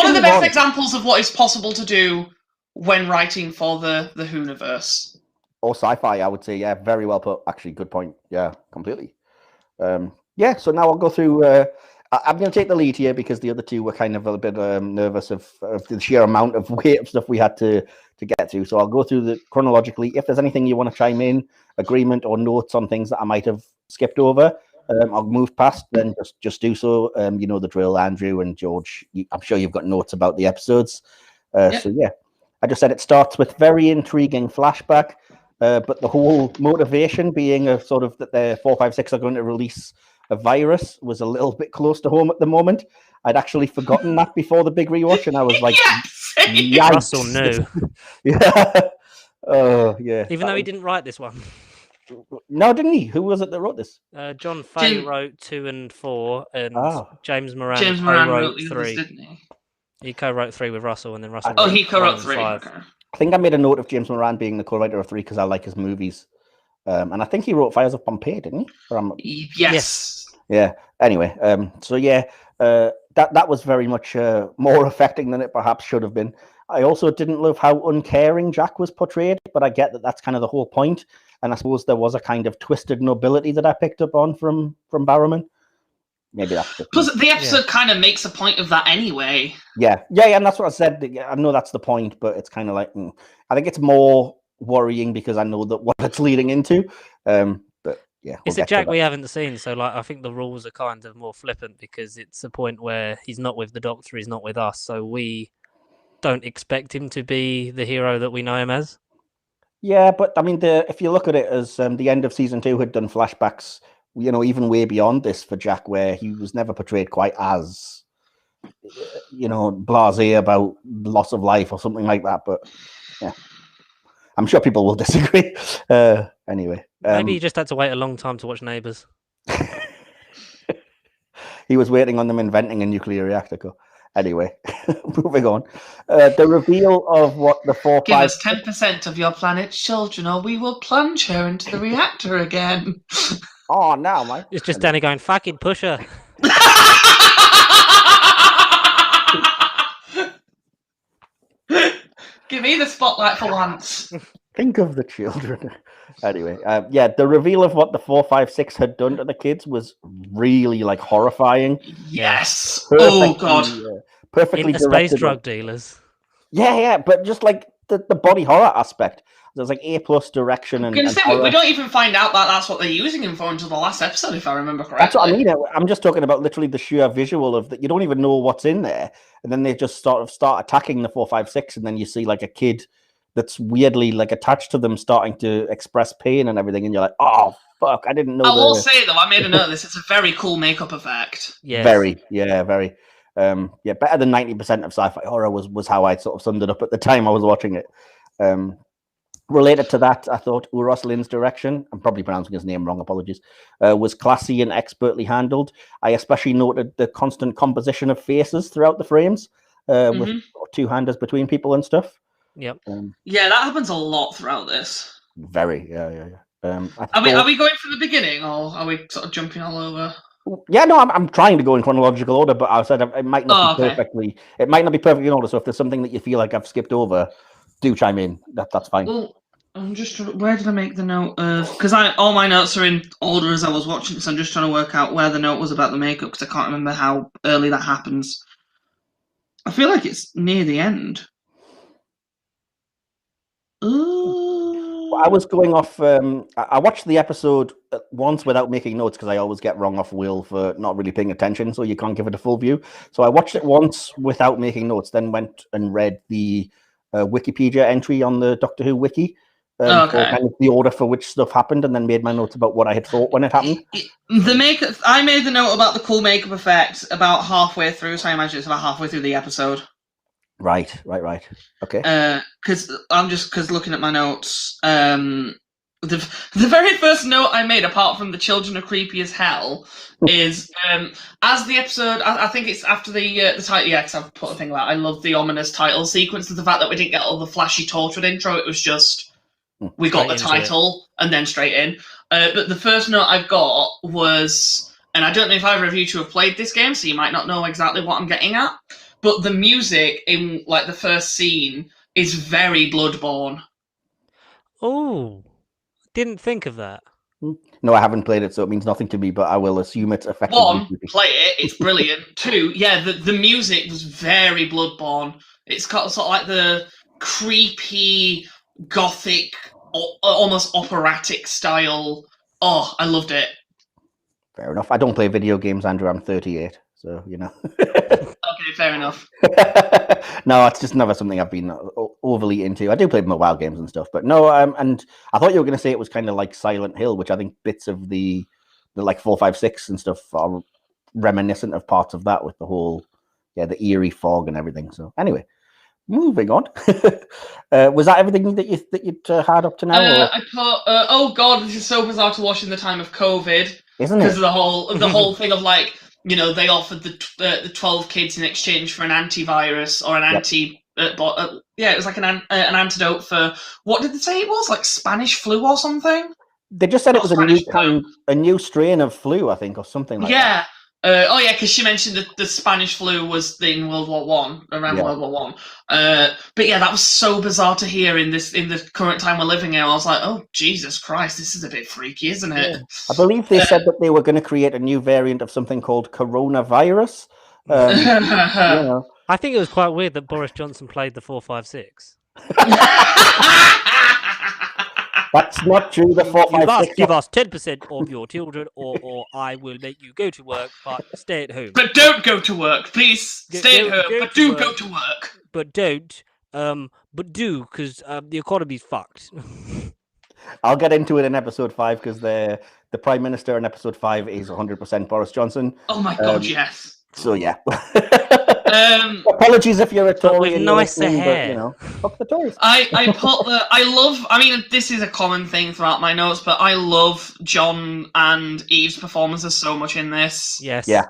of the best examples of what is possible to do when writing for the Whoniverse. Or sci-fi, I would say. Yeah, very well put. Actually, good point. Yeah, completely. Yeah, so now I'll go through. I'm going to take the lead here because the other two were kind of a bit nervous of the sheer amount of weight of stuff we had to get through. So I'll go through the chronologically. If there's anything you want to chime in, agreement or notes on things that I might have skipped over, I'll move past. Then just do so. You know the drill, Andrew and George. I'm sure you've got notes about the episodes. So yeah, I just said it starts with very intriguing flashback, but the whole motivation being a sort of that the 456 are going to release a virus was a little bit close to home at the moment. I'd actually forgotten that before the big rewatch, and I was like, yes! Russell knew. Yeah. Oh, yeah. Even though he didn't write this one. No, didn't he? Who was it that wrote this? John Fay wrote 2 and 4, and James Moran wrote 3. didn't he? He co-wrote 3 with Russell, and then Russell. He co-wrote 3. Okay. I think I made a note of James Moran being the co-writer of 3 because I like his movies. And I think he wrote Fires of Pompeii, didn't he? Yes. Yeah. Anyway, so yeah, that was very much more affecting than it perhaps should have been. I also didn't love how uncaring Jack was portrayed, but I get that that's kind of the whole point. And I suppose there was a kind of twisted nobility that I picked up on from Barrowman. Maybe that's because the episode kind of makes a point of that anyway. Yeah, and that's what I said. I know that's the point, but it's kind of like I think it's more worrying because I know that what it's leading into. But yeah, it's a Jack we haven't seen, so like I think the rules are kind of more flippant because it's a point where he's not with the Doctor, he's not with us, so we don't expect him to be the hero that we know him as. Yeah, but I mean, if you look at it as the end of season 2 had done flashbacks, even way beyond this for Jack, where he was never portrayed quite as, blasé about loss of life or something like that. But yeah, I'm sure people will disagree. Anyway. Maybe he just had to wait a long time to watch Neighbours. He was waiting on them inventing a nuclear reactor. Anyway, moving on. The reveal of what the 4-5... Give us 10% of your planet's children or we will plunge her into the reactor again. Oh, now, mate. It's just Danny going, fucking push her. Give me the spotlight for once. Think of the children. Anyway, the reveal of what the 456 had done to the kids was really horrifying. Yes. Oh God. Perfectly in space drug dealers. Yeah, but just the body horror aspect. There's A+ direction and. I'm gonna say we don't even find out that that's what they're using him for until the last episode, if I remember correctly. That's what I mean. I'm just talking about literally the sheer visual of that. You don't even know what's in there, and then they just sort of start attacking the 456, and then you see a kid that's weirdly like attached to them starting to express pain and everything, and you're like, oh fuck, I didn't know. I will say though, I made a note of this. It's a very cool makeup effect. Yes. Very, very. Better than 90% of sci-fi horror was how I sort of summed it up at the time I was watching it. Related to that, I thought Uros Lin's direction, I'm probably pronouncing his name wrong, apologies, was classy and expertly handled. I especially noted the constant composition of faces throughout the frames, with two-handers between people and stuff. Yep. Yeah, that happens a lot throughout this. Very, yeah. Are we going from the beginning, or are we sort of jumping all over? Yeah, no, I'm trying to go in chronological order, but I said it might not be perfectly. It might not be perfectly in order. So if there's something that you feel like I've skipped over, do chime in. That's fine. Well, I'm just where did I make the note of? Because all my notes are in order as I was watching, so I'm just trying to work out where the note was about the makeup because I can't remember how early that happens. I feel like it's near the end. I was going off. I watched the episode once without making notes because I always get wrong off Will for not really paying attention, so you can't give it a full view. So I watched it once without making notes, then went and read the Wikipedia entry on the Doctor Who wiki for kind of the order for which stuff happened, and then made my notes about what I had thought when it happened. The makeup. I made the note about the cool makeup effect about halfway through, so I imagine it's about halfway through the episode. Right. Okay. Because looking at my notes, the very first note I made, apart from the children are creepy as hell, is as the episode. I think it's after the title. Yeah, because I've put a thing about. I love the ominous title sequence. The fact that we didn't get all the flashy Torchwood intro. It was just we got the title and then straight in. But the first note I've got was, and I don't know if either of you two have played this game, so you might not know exactly what I'm getting at. But the music in like the first scene is very Bloodborne. Oh, didn't think of that. No, I haven't played it, so it means nothing to me. But I will assume it's effectively. One, play it; it's brilliant. Two, yeah, the music was very Bloodborne. It's got sort of like the creepy, gothic, almost operatic style. Oh, I loved it. Fair enough. I don't play video games, Andrew. I'm 38, so you know. Okay, fair enough. No, it's just never something I've been overly into. I do play mobile games and stuff, but no. And I thought you were going to say it was kind of like Silent Hill, which I think bits of the like 4, 5, 6 and stuff are reminiscent of parts of that with the whole, the eerie fog and everything. So anyway, moving on. Was that everything that you'd had up to now? I put. Oh God, this is so bizarre to watch in the time of COVID, isn't it? Because of the whole thing of like. You know, they offered the 12 kids in exchange for an antivirus or an it was like an antidote for, what did they say it was? Like Spanish flu or something? They just said it was a new strain of flu, I think, or something like that. Because she mentioned that the Spanish flu was in World War One, around World War One. But yeah, that was so bizarre to hear in the current time we're living in. I was like, oh Jesus Christ, this is a bit freaky, isn't it? I believe they said that they were going to create a new variant of something called coronavirus. I think it was quite weird that Boris Johnson played the 456. That's not true. The 4, 5, you must 6 give us 10% of your children, or I will make you go to work, but stay at home. But don't go to work, please. Stay at home, but do go to work. But don't. But do, because the economy's fucked. I'll get into it in episode 5 because the Prime Minister in episode 5 is 100% Boris Johnson. Oh my God, yes. So yeah. Apologies if you're a Tory and nicer hair. But, fuck the Tories. I mean, this is a common thing throughout my notes, but I love John and Eve's performances so much in this. Yes. Yeah.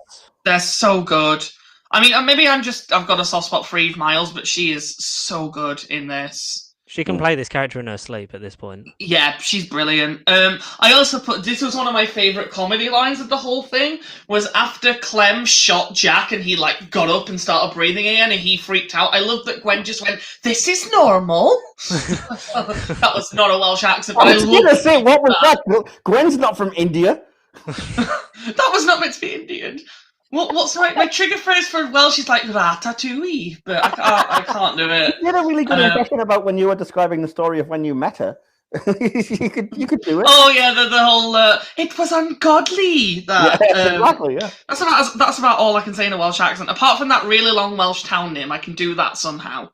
They're so good. I mean, maybe I've got a soft spot for Eve Miles, but she is so good in this. She can play this character in her sleep at this point. Yeah, she's brilliant. I also this was one of my favourite comedy lines of the whole thing, was after Clem shot Jack and he like got up and started breathing again and he freaked out. I love that Gwen just went, "This is normal." That was not a Welsh accent. But I was going to say, what was that? Gwen's not from India. That was not meant to be Indian. What's my trigger phrase for Welsh is like ratatouille, but I can't do it. You had a really good impression about when you were describing the story of when you met her. you could do it. Oh yeah, the whole it was ungodly. That exactly. Yeah. That's about all I can say in a Welsh accent. Apart from that really long Welsh town name, I can do that somehow.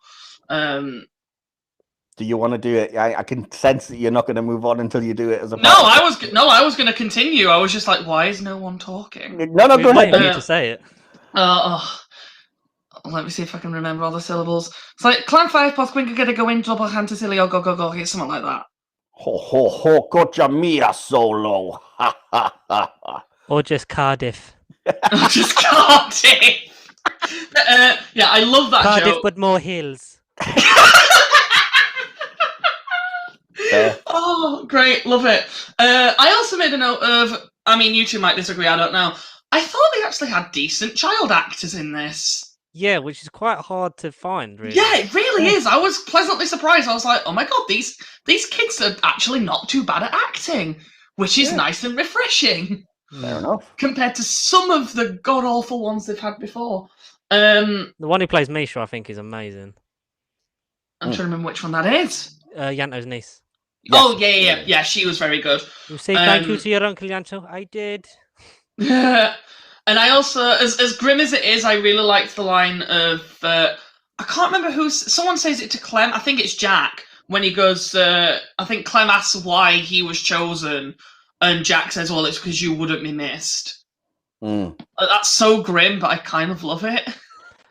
Do you want to do it? I can sense that you're not going to move on until you do it as a. No, I was going to continue. I was just like, why is no one talking? No, We're go waiting for you ahead. to say it. Let me see if I can remember all the syllables. It's like Clan 5 plus Quinka gonna go in, double hand to Silly, or go. It's something like that. Ho ho ho, cocha mia solo. Ha ha ha ha. Or just Cardiff. I just can't. Yeah, I love that Cardiff, joke. but more hills. Oh, great, love it. I also made a note of. I mean, you two might disagree. I don't know. I thought they actually had decent child actors in this. Yeah, which is quite hard to find, really. Yeah, it really is. I was pleasantly surprised. I was like, oh my god, these kids are actually not too bad at acting, which is nice and refreshing. Fair enough. Compared to some of the god-awful ones they've had before. The one who plays Misha, I think, is amazing. I'm trying to remember which one that is. Yanto's niece. Yes. Oh, yeah, she was very good. You say thank you to your uncle Yanto? I did. And I also, as grim as it is, I really liked the line of, I can't remember someone says it to Clem, I think it's Jack, when he goes, I think Clem asks why he was chosen, and Jack says, well, it's because you wouldn't be missed. That's so grim, but I kind of love it.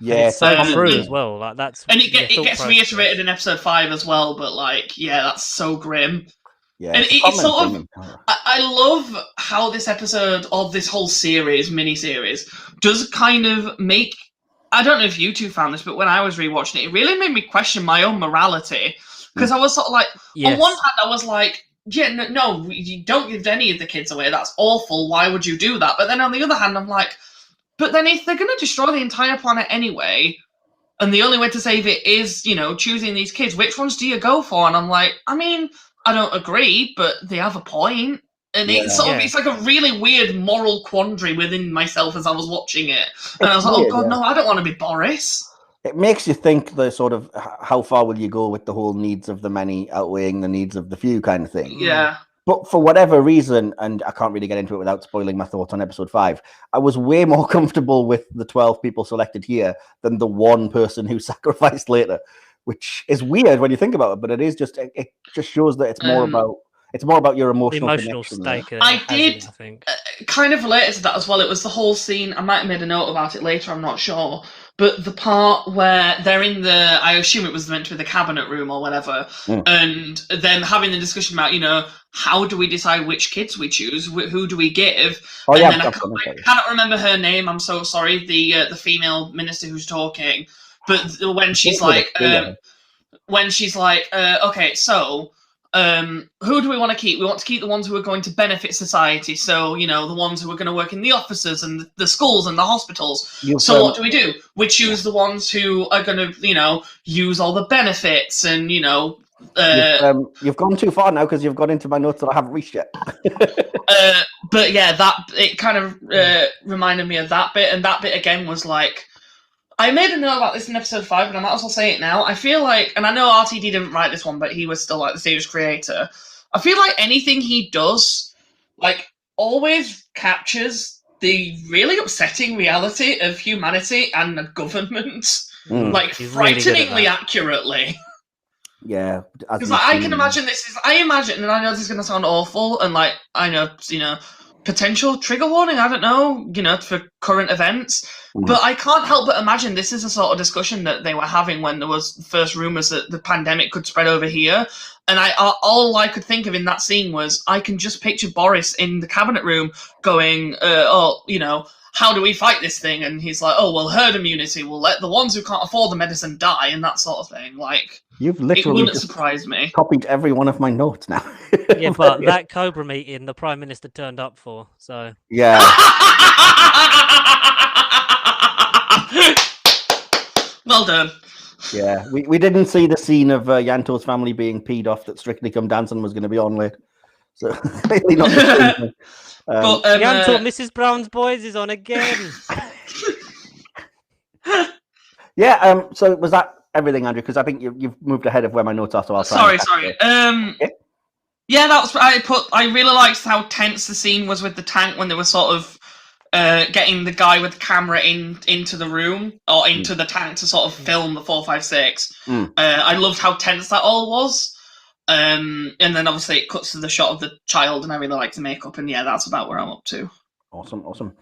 Yeah, it's so true as well. Like that's, and it gets reiterated in episode 5 as well, but like, yeah, that's so grim. Yeah, and it's sort of, I love how this episode of this whole mini-series, does kind of make, I don't know if you two found this, but when I was rewatching it, it really made me question my own morality. Because I was sort of like, on one hand, I was like, yeah, no, you don't give any of the kids away. That's awful. Why would you do that? But then on the other hand, I'm like, but then if they're going to destroy the entire planet anyway, and the only way to save it is, choosing these kids, which ones do you go for? And I'm like, I mean, I don't agree, but they have a point. And it's like a really weird moral quandary within myself as I was watching it. And I was like, oh god, no, I don't want to be Boris. It makes you think the sort of how far will you go with the whole needs of the many outweighing the needs of the few kind of thing. Yeah. But for whatever reason, and I can't really get into it without spoiling my thoughts on episode 5, I was way more comfortable with the 12 people selected here than the one person who sacrificed later, which is weird when you think about it, but it is just, it just shows that it's more about your emotional stake. I did I think. Kind of related to that as well. It was the whole scene. I might have made a note about it later. I'm not sure. But the part where they're in I assume it was meant to be the cabinet room or whatever, and them having the discussion about, how do we decide which kids we choose? Who do we give? Oh, and yeah, then I cannot remember her name. I'm so sorry. The female minister who's talking. But when she's like, okay, so who do we want to keep? We want to keep the ones who are going to benefit society. So, the ones who are going to work in the offices and the schools and the hospitals. What do we do? We choose the ones who are going to, use all the benefits and, you've gone too far now because you've got into my notes that I haven't reached yet. But yeah, it kind of reminded me of that bit. And that bit again was like, I made a note about this in episode 5, but I might as well say it now. I feel like, and I know RTD didn't write this one, but he was still like the series creator. I feel like anything he does, like, always captures the really upsetting reality of humanity and the government, like, He's frighteningly really accurately. Yeah. Because I can imagine and I know this is going to sound awful, and like, I know, potential trigger warning, I don't know, for current events. But I can't help but imagine this is a sort of discussion that they were having when there was first rumours that the pandemic could spread over here. And all I could think of in that scene was I can just picture Boris in the cabinet room going, how do we fight this thing? And he's like, oh, well, herd immunity. We'll let the ones who can't afford the medicine die and that sort of thing. Like, you've literally it wouldn't surprise me. Copied every one of my notes now. Yeah, but that Cobra meeting, the Prime Minister turned up for, so... Yeah. Well done. Yeah, we didn't see the scene of Yanto's family being peed off that Strictly Come Dancing was going to be on late. So, clearly not the same. But, Yanto, Mrs. Brown's Boys is on again. Yeah, so was that everything, Andrew? Because I think you've moved ahead of where my notes are, so I'll try. Sorry. Yeah, that was. I really liked how tense the scene was with the tank when they were sort of getting the guy with the camera into the room or into the tank to sort of film the 456. I loved how tense that all was. And then obviously it cuts to the shot of the child, and I really like the makeup, and yeah, that's about where I'm up to. Awesome.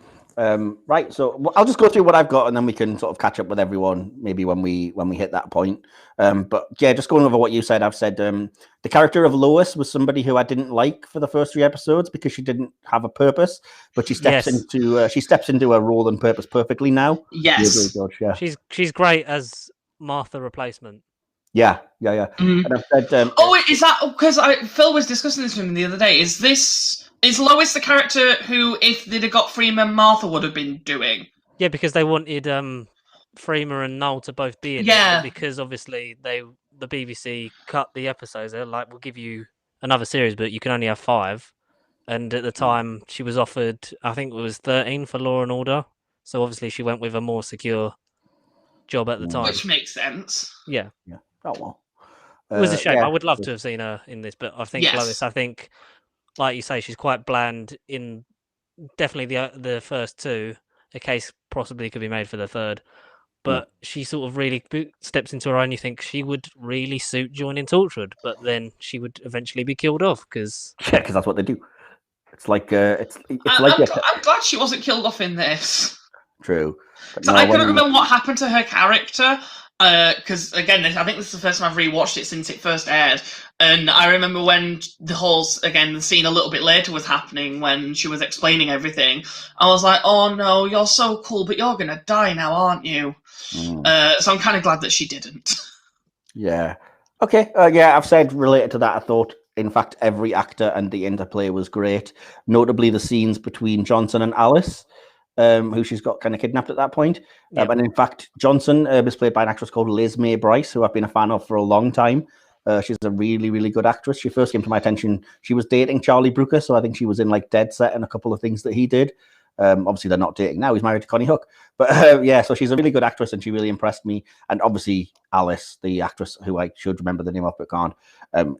Right, so I'll just go through what I've got, and then we can sort of catch up with everyone maybe when we hit that point. But yeah, just going over what you said, I've said the character of Lois was somebody who I didn't like for the first 3 episodes because she didn't have a purpose, but she steps into a role and purpose perfectly now. Yes, George, yeah. She's great as Martha replacement. Yeah. Mm-hmm. And I've said, is that because Phil was discussing this with me the other day? Is Lois the character who, if they'd have got Freeman, Martha would have been doing? Yeah, because they wanted Freema and Noel to both be in it. Yeah. But because obviously the BBC cut the episodes. They're like, we'll give you another series, but you can only have 5. And at the time, she was offered, I think it was 13 for Law and Order. So obviously, she went with a more secure job at the time. Which makes sense. Yeah. Oh well. It was a shame. Yeah. I would love to have seen her in this, but I think Lois, like you say, she's quite bland in definitely the first 2. A case possibly could be made for the 3rd. But she sort of really steps into her own. You think she would really suit joining Torchwood, but then she would eventually be killed off because that's what they do. It's like I'm glad she wasn't killed off in this. True. So I couldn't remember what happened to her character. Because again, I think this is the first time I've rewatched it since it first aired, and I remember when the scene a little bit later was happening when she was explaining everything. I was like, "Oh no, you're so cool, but you're gonna die now, aren't you?" So I'm kind of glad that she didn't. Yeah. Okay. I've said related to that. I thought, in fact, every actor and the interplay was great. Notably, the scenes between Johnson and Alice. Who she's got kind of kidnapped at that point. Yep. And in fact, Johnson is played by an actress called Liz May Bryce, who I've been a fan of for a long time. She's a really, really good actress. She first came to my attention. She was dating Charlie Brooker, so I think she was in like Dead Set and a couple of things that he did. Obviously, they're not dating now. He's married to Connie Hook. But so she's a really good actress, and she really impressed me. And obviously, Alice, the actress who I should remember the name of but can't,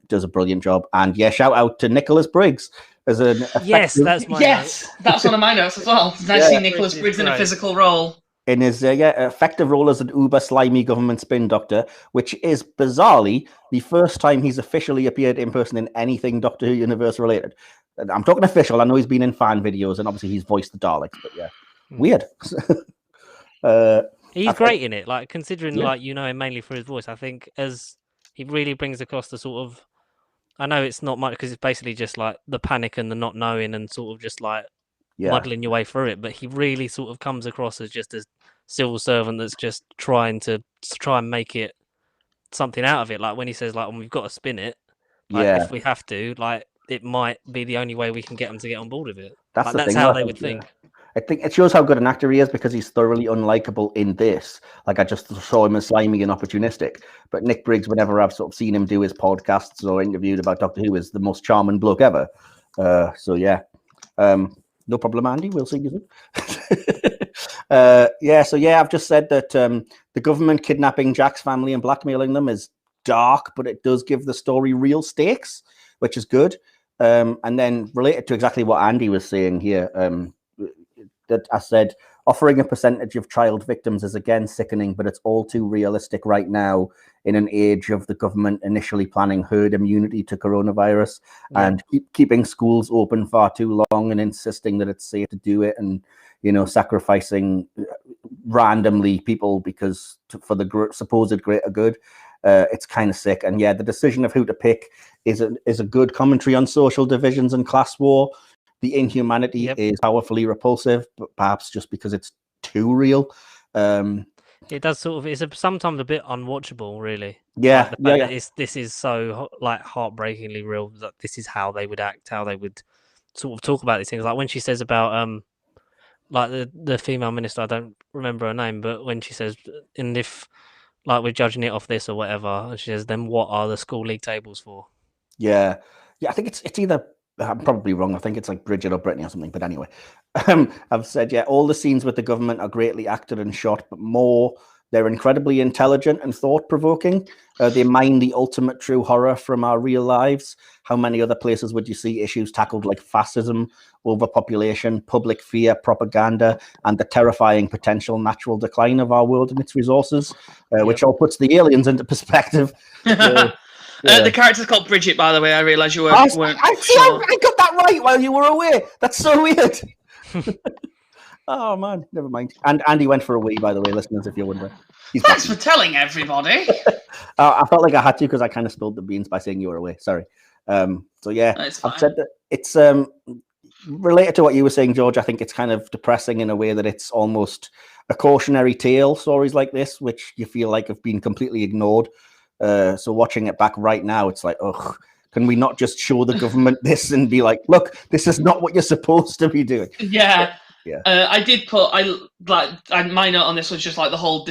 does a brilliant job. And yeah, shout out to Nicholas Briggs. That's one of my notes as well. Nice to see Nicholas Briggs in a physical role. In his effective role as an uber slimy government spin doctor, which is bizarrely the first time he's officially appeared in person in anything Doctor Who universe related. I'm talking official. I know he's been in fan videos, and obviously he's voiced the Daleks, but yeah, weird. He's great in it. Like considering, like him mainly for his voice, I think as he really brings across the sort of. I know it's not much because it's basically just like the panic and the not knowing and sort of just like muddling your way through it. But he really sort of comes across as just a civil servant that's just trying and make it something out of it. Like when he says, like, we've got to spin it. Like, if we have to, like, it might be the only way we can get them to get on board with it. That's how they would think. I think it shows how good an actor he is because he's thoroughly unlikable in this. Like I just saw him as slimy and opportunistic. But Nick Briggs, whenever I've sort of seen him do his podcasts or interviewed about Doctor Who, is the most charming bloke ever. No problem, Andy. We'll see you soon. I've just said that the government kidnapping Jack's family and blackmailing them is dark, but it does give the story real stakes, which is good. And then related to exactly what Andy was saying here, that I said, offering a percentage of child victims is again sickening, but it's all too realistic right now in an age of the government initially planning herd immunity to coronavirus and keeping schools open far too long and insisting that it's safe to do it and, sacrificing randomly people for the supposed greater good. It's kind of sick. And yeah, the decision of who to pick is a good commentary on social divisions and class war. The inhumanity is powerfully repulsive, but perhaps just because it's too real. It does sort of. It's sometimes a bit unwatchable, really. Yeah, This is so like heartbreakingly real that this is how they would act, how they would sort of talk about these things. Like when she says about like the female minister, I don't remember her name, but when she says, and if like we're judging it off this or whatever, and she says, then what are the school league tables for? Yeah. I think it's either. I'm probably wrong. I think it's like Bridget or Brittany or something. But anyway, I've said, all the scenes with the government are greatly acted and shot, but more They're incredibly intelligent and thought-provoking. They mine the ultimate true horror from our real lives. How many other places would you see issues tackled like fascism, overpopulation, public fear, propaganda, and the terrifying potential natural decline of our world and its resources, which all puts the aliens into perspective. The character's called Bridget, by the way. I realised you weren't sure. I got that right while you were away. That's so weird. Oh, man. Never mind. And Andy went for a wee, by the way, listeners, if you're wondering. Thanks for telling everybody. I felt like I had to because I kind of spilled the beans by saying you were away. Sorry. So, yeah, I've said that it's related to what you were saying, George. I think it's kind of depressing in a way that it's almost a cautionary tale, stories like this, which you feel like have been completely ignored. So watching it back right now, it's like, ugh, can we not just show the government this and be like, look, this is not what you're supposed to be doing? Yeah. Yeah. I did put my note on this was just like the whole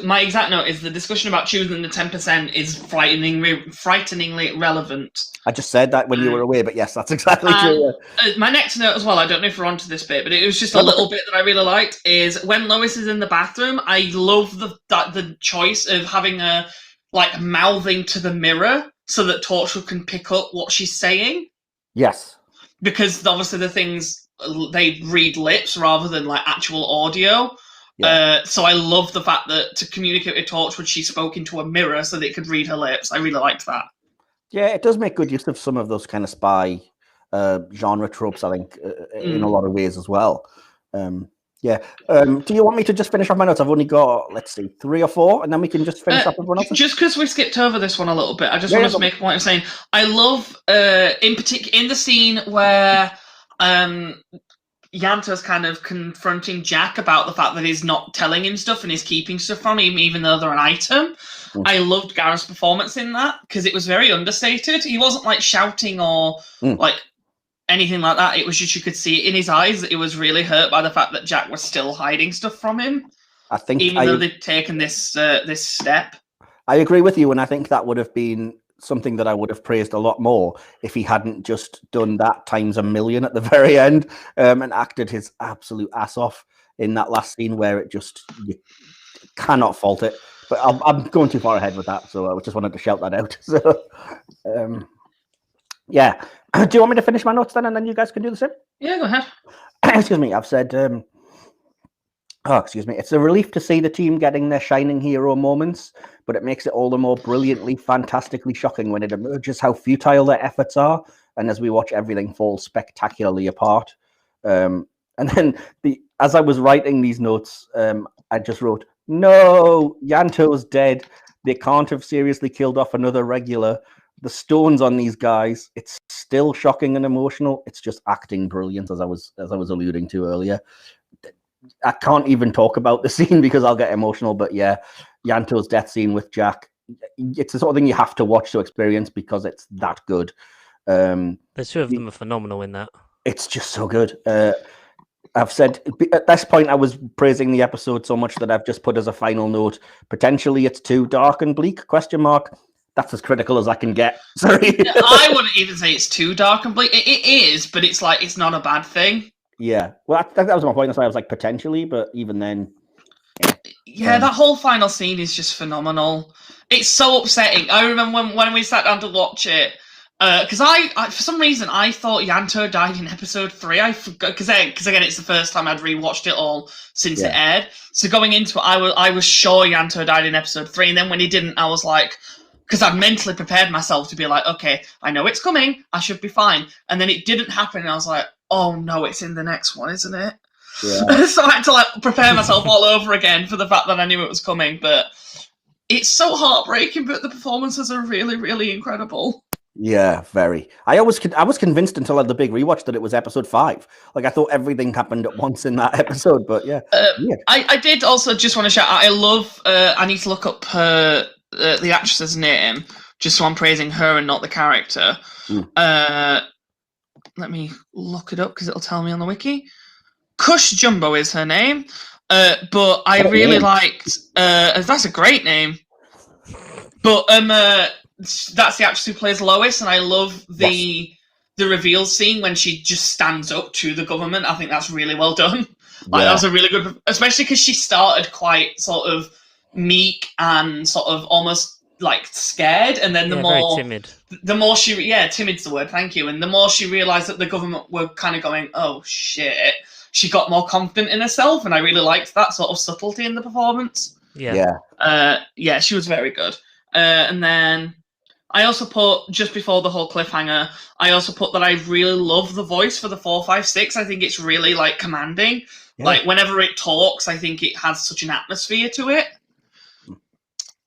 my exact note is the discussion about choosing the 10% is frighteningly relevant. I just said that when you were away, but yes, that's exactly true. My next note as well, I don't know if we're onto this bit, but it was just a little bit that I really liked is when Lois is in the bathroom, I love the choice of having a like mouthing to the mirror so that Torchwood can pick up what she's saying. Yes. Because obviously the things they read lips rather than like actual audio. Yeah. So I love the fact that to communicate with Torchwood, she spoke into a mirror so that it could read her lips. I really liked that. Yeah, it does make good use of some of those kind of spy genre tropes, I think, in a lot of ways as well. Yeah. Do you want me to just finish off my notes? I've only got, let's see, 3 or 4, and then we can just finish up with one else. Just because we skipped over this one a little bit, I just wanted to make a point of saying I love, in particular, in the scene where Yanto's kind of confronting Jack about the fact that he's not telling him stuff and he's keeping stuff from him, even though they're an item. I loved Gareth's performance in that because it was very understated. He wasn't like shouting or like anything like that. It was just you could see it in his eyes that he was really hurt by the fact that Jack was still hiding stuff from him. I think even though they'd taken this this step. I agree with you, and I think that would have been something that I would have praised a lot more if he hadn't just done that times a million at the very end and acted his absolute ass off in that last scene where it just, you cannot fault it. But I'm going too far ahead with that, so I just wanted to shout that out. So, yeah. Do you want me to finish my notes then, and then you guys can do the same? Yeah, go ahead. Excuse me. I've said, it's a relief to see the team getting their shining hero moments, but it makes it all the more brilliantly, fantastically shocking when it emerges how futile their efforts are, and as we watch everything fall spectacularly apart. And then, as I was writing these notes, I just wrote, no, Yanto's dead. They can't have seriously killed off another regular. The stones on these guys, it's still shocking and emotional. It's just acting brilliant, as I was alluding to earlier. I can't even talk about the scene because I'll get emotional, but yeah, Yanto's death scene with Jack, it's the sort of thing you have to watch to experience because it's that good. The two of them are phenomenal in that. It's just so good. I've said at this point I was praising the episode so much that I've just put as a final note, potentially it's too dark and bleak, ? That's as critical as I can get. Sorry. I wouldn't even say it's too dark and bleak. It is, but it's like, it's not a bad thing. Yeah. Well, that was my point. That's why I was like, potentially, but even then. Yeah, that whole final scene is just phenomenal. It's so upsetting. I remember when we sat down to watch it, because I for some reason, I thought Yanto died in episode 3. I forgot, because again, it's the first time I'd rewatched it all since it aired. So going into it, I was sure Yanto died in episode 3, and then when he didn't, I was like, because I'd mentally prepared myself to be like, okay, I know it's coming, I should be fine. And then it didn't happen, and I was like, oh no, it's in the next one, isn't it? Yeah. So I had to like prepare myself all over again for the fact that I knew it was coming. But it's so heartbreaking, but the performances are really, really incredible. Yeah, very. I was convinced until I had the big rewatch that it was episode 5. Like, I thought everything happened at once in that episode, but yeah. I did also just want to shout out, I love, I need to look up the actress's name, just so I'm praising her and not the character. Let me look it up because it'll tell me on the wiki. Kush Jumbo is her name, but I really liked. That's a great name. But that's the actress who plays Lois, and I love the reveal scene when she just stands up to the government. I think that's really well done. Like, that was a really good, especially because she started quite sort of meek and sort of almost like scared, and then very timid. The more timid's the word, thank you. And the more she realised that the government were kind of going, oh shit, she got more confident in herself, and I really liked that sort of subtlety in the performance. Yeah. She was very good. And then I also put, just before the whole cliffhanger, I also put that I really love the voice for the 456. I think it's really like commanding. Yeah. Like whenever it talks, I think it has such an atmosphere to it.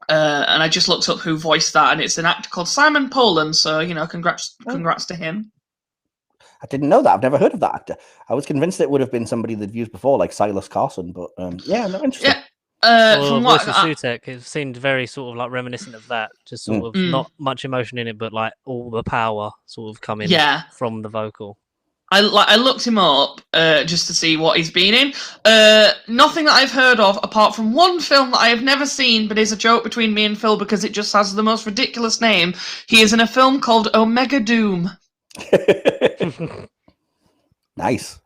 And I just looked up who voiced that, and it's an actor called Simon Poland. So, you know, congrats to him. I didn't know that. I've never heard of that actor. I was convinced it would have been somebody they'd used before, like Silas Carson. But interesting. Yeah. From what Sutek, it seemed very sort of like reminiscent of that. Just sort of not much emotion in it, but like all the power sort of coming from the vocal. I looked him up just to see what he's been in. Nothing that I've heard of, apart from one film that I have never seen, but is a joke between me and Phil because it just has the most ridiculous name. He is in a film called Omega Doom. Nice.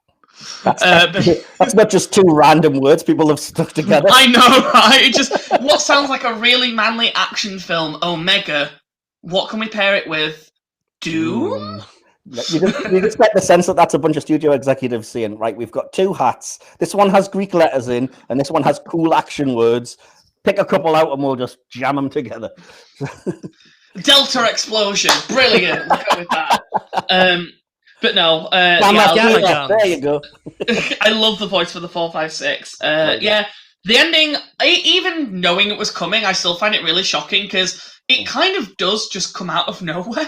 That's not just two random words people have stuck together. I know, right? Just what sounds like a really manly action film, Omega. What can we pair it with? Doom? You just get the sense that that's a bunch of studio executives saying, right, we've got two hats. This one has Greek letters in, and this one has cool action words. Pick a couple out and we'll just jam them together. Delta explosion. Brilliant. Look at that. But no. There you go. I love the voice for the 456. The ending, even knowing it was coming, I still find it really shocking because it kind of does just come out of nowhere.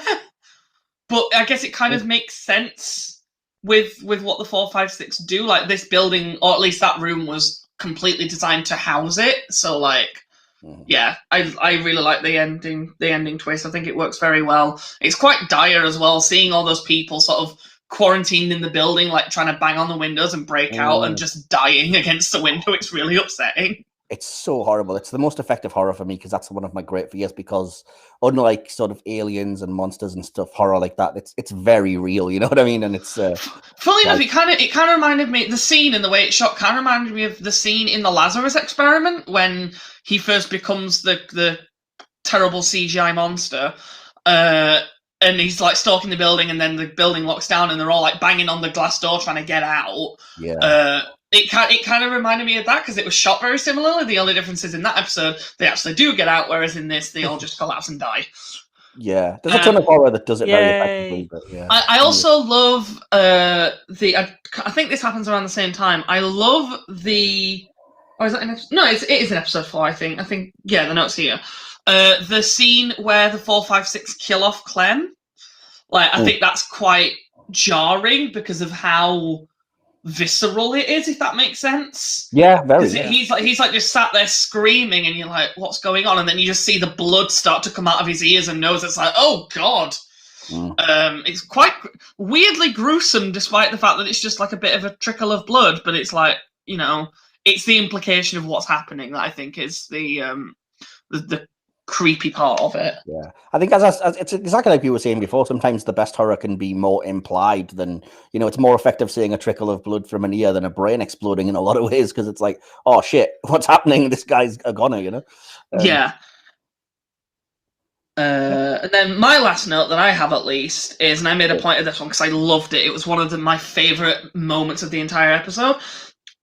But I guess it kind of makes sense with what the 456 do. Like this building, or at least that room, was completely designed to house it. So like, I really like the ending twist. I think it works very well. It's quite dire as well, seeing all those people sort of quarantined in the building, like trying to bang on the windows and break out and just dying against the window. It's really upsetting. It's so horrible. It's the most effective horror for me because that's one of my great fears. Because unlike sort of aliens and monsters and stuff, horror like that, it's very real. You know what I mean? And it's funny enough, it kind of reminded me, the scene and the way it's shot kind of reminded me of the scene in the Lazarus Experiment when he first becomes the terrible CGI monster, and he's like stalking the building, and then the building locks down, and they're all like banging on the glass door trying to get out. Yeah. It kind of reminded me of that because it was shot very similarly. The only difference is in that episode they actually do get out, whereas in this they all just collapse and die. Yeah, there's a ton of horror that does it very effectively. But I also love I think this happens around the same time. I love the. Oh, is that in no? It is in episode 4. I think the notes here. The scene where the 456 kill off Clem. Like I think that's quite jarring because of how visceral it is, if that makes sense. Yeah, very. Yeah. He's like just sat there screaming, and you're like, "What's going on?" And then you just see the blood start to come out of his ears and nose. It's like, "Oh God!" It's quite weirdly gruesome, despite the fact that it's just like a bit of a trickle of blood. But it's like, you know, it's the implication of what's happening that I think is the creepy part of it. Yeah, I think as it's exactly like you were saying before. Sometimes the best horror can be more implied than, you know, it's more effective seeing a trickle of blood from an ear than a brain exploding in a lot of ways, because it's like, oh shit, what's happening? This guy's a goner, you know. And then my last note that I have, at least, is, and I made a point of this one because I loved it. It was one of my favorite moments of the entire episode.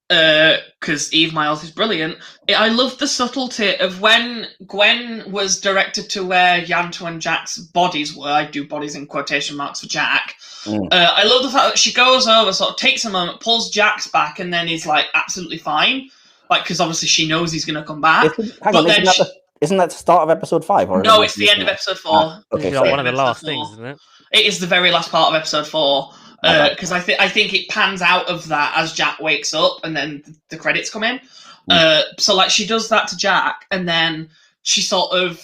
Because Eve Miles is brilliant. I love the subtlety of when Gwen was directed to where Yanto and Jack's bodies were. I do bodies in quotation marks for Jack. I love the fact that she goes over, sort of takes a moment, pulls Jack's back, and then he's like absolutely fine. Like, because obviously she knows he's going to come back. Isn't that the start of episode 5? Or no, it's the end of episode 4. Okay, it's one of the last things, isn't it? It is the very last part of episode 4. Because I think it pans out of that as Jack wakes up, and then the credits come in. So like she does that to Jack, and then she sort of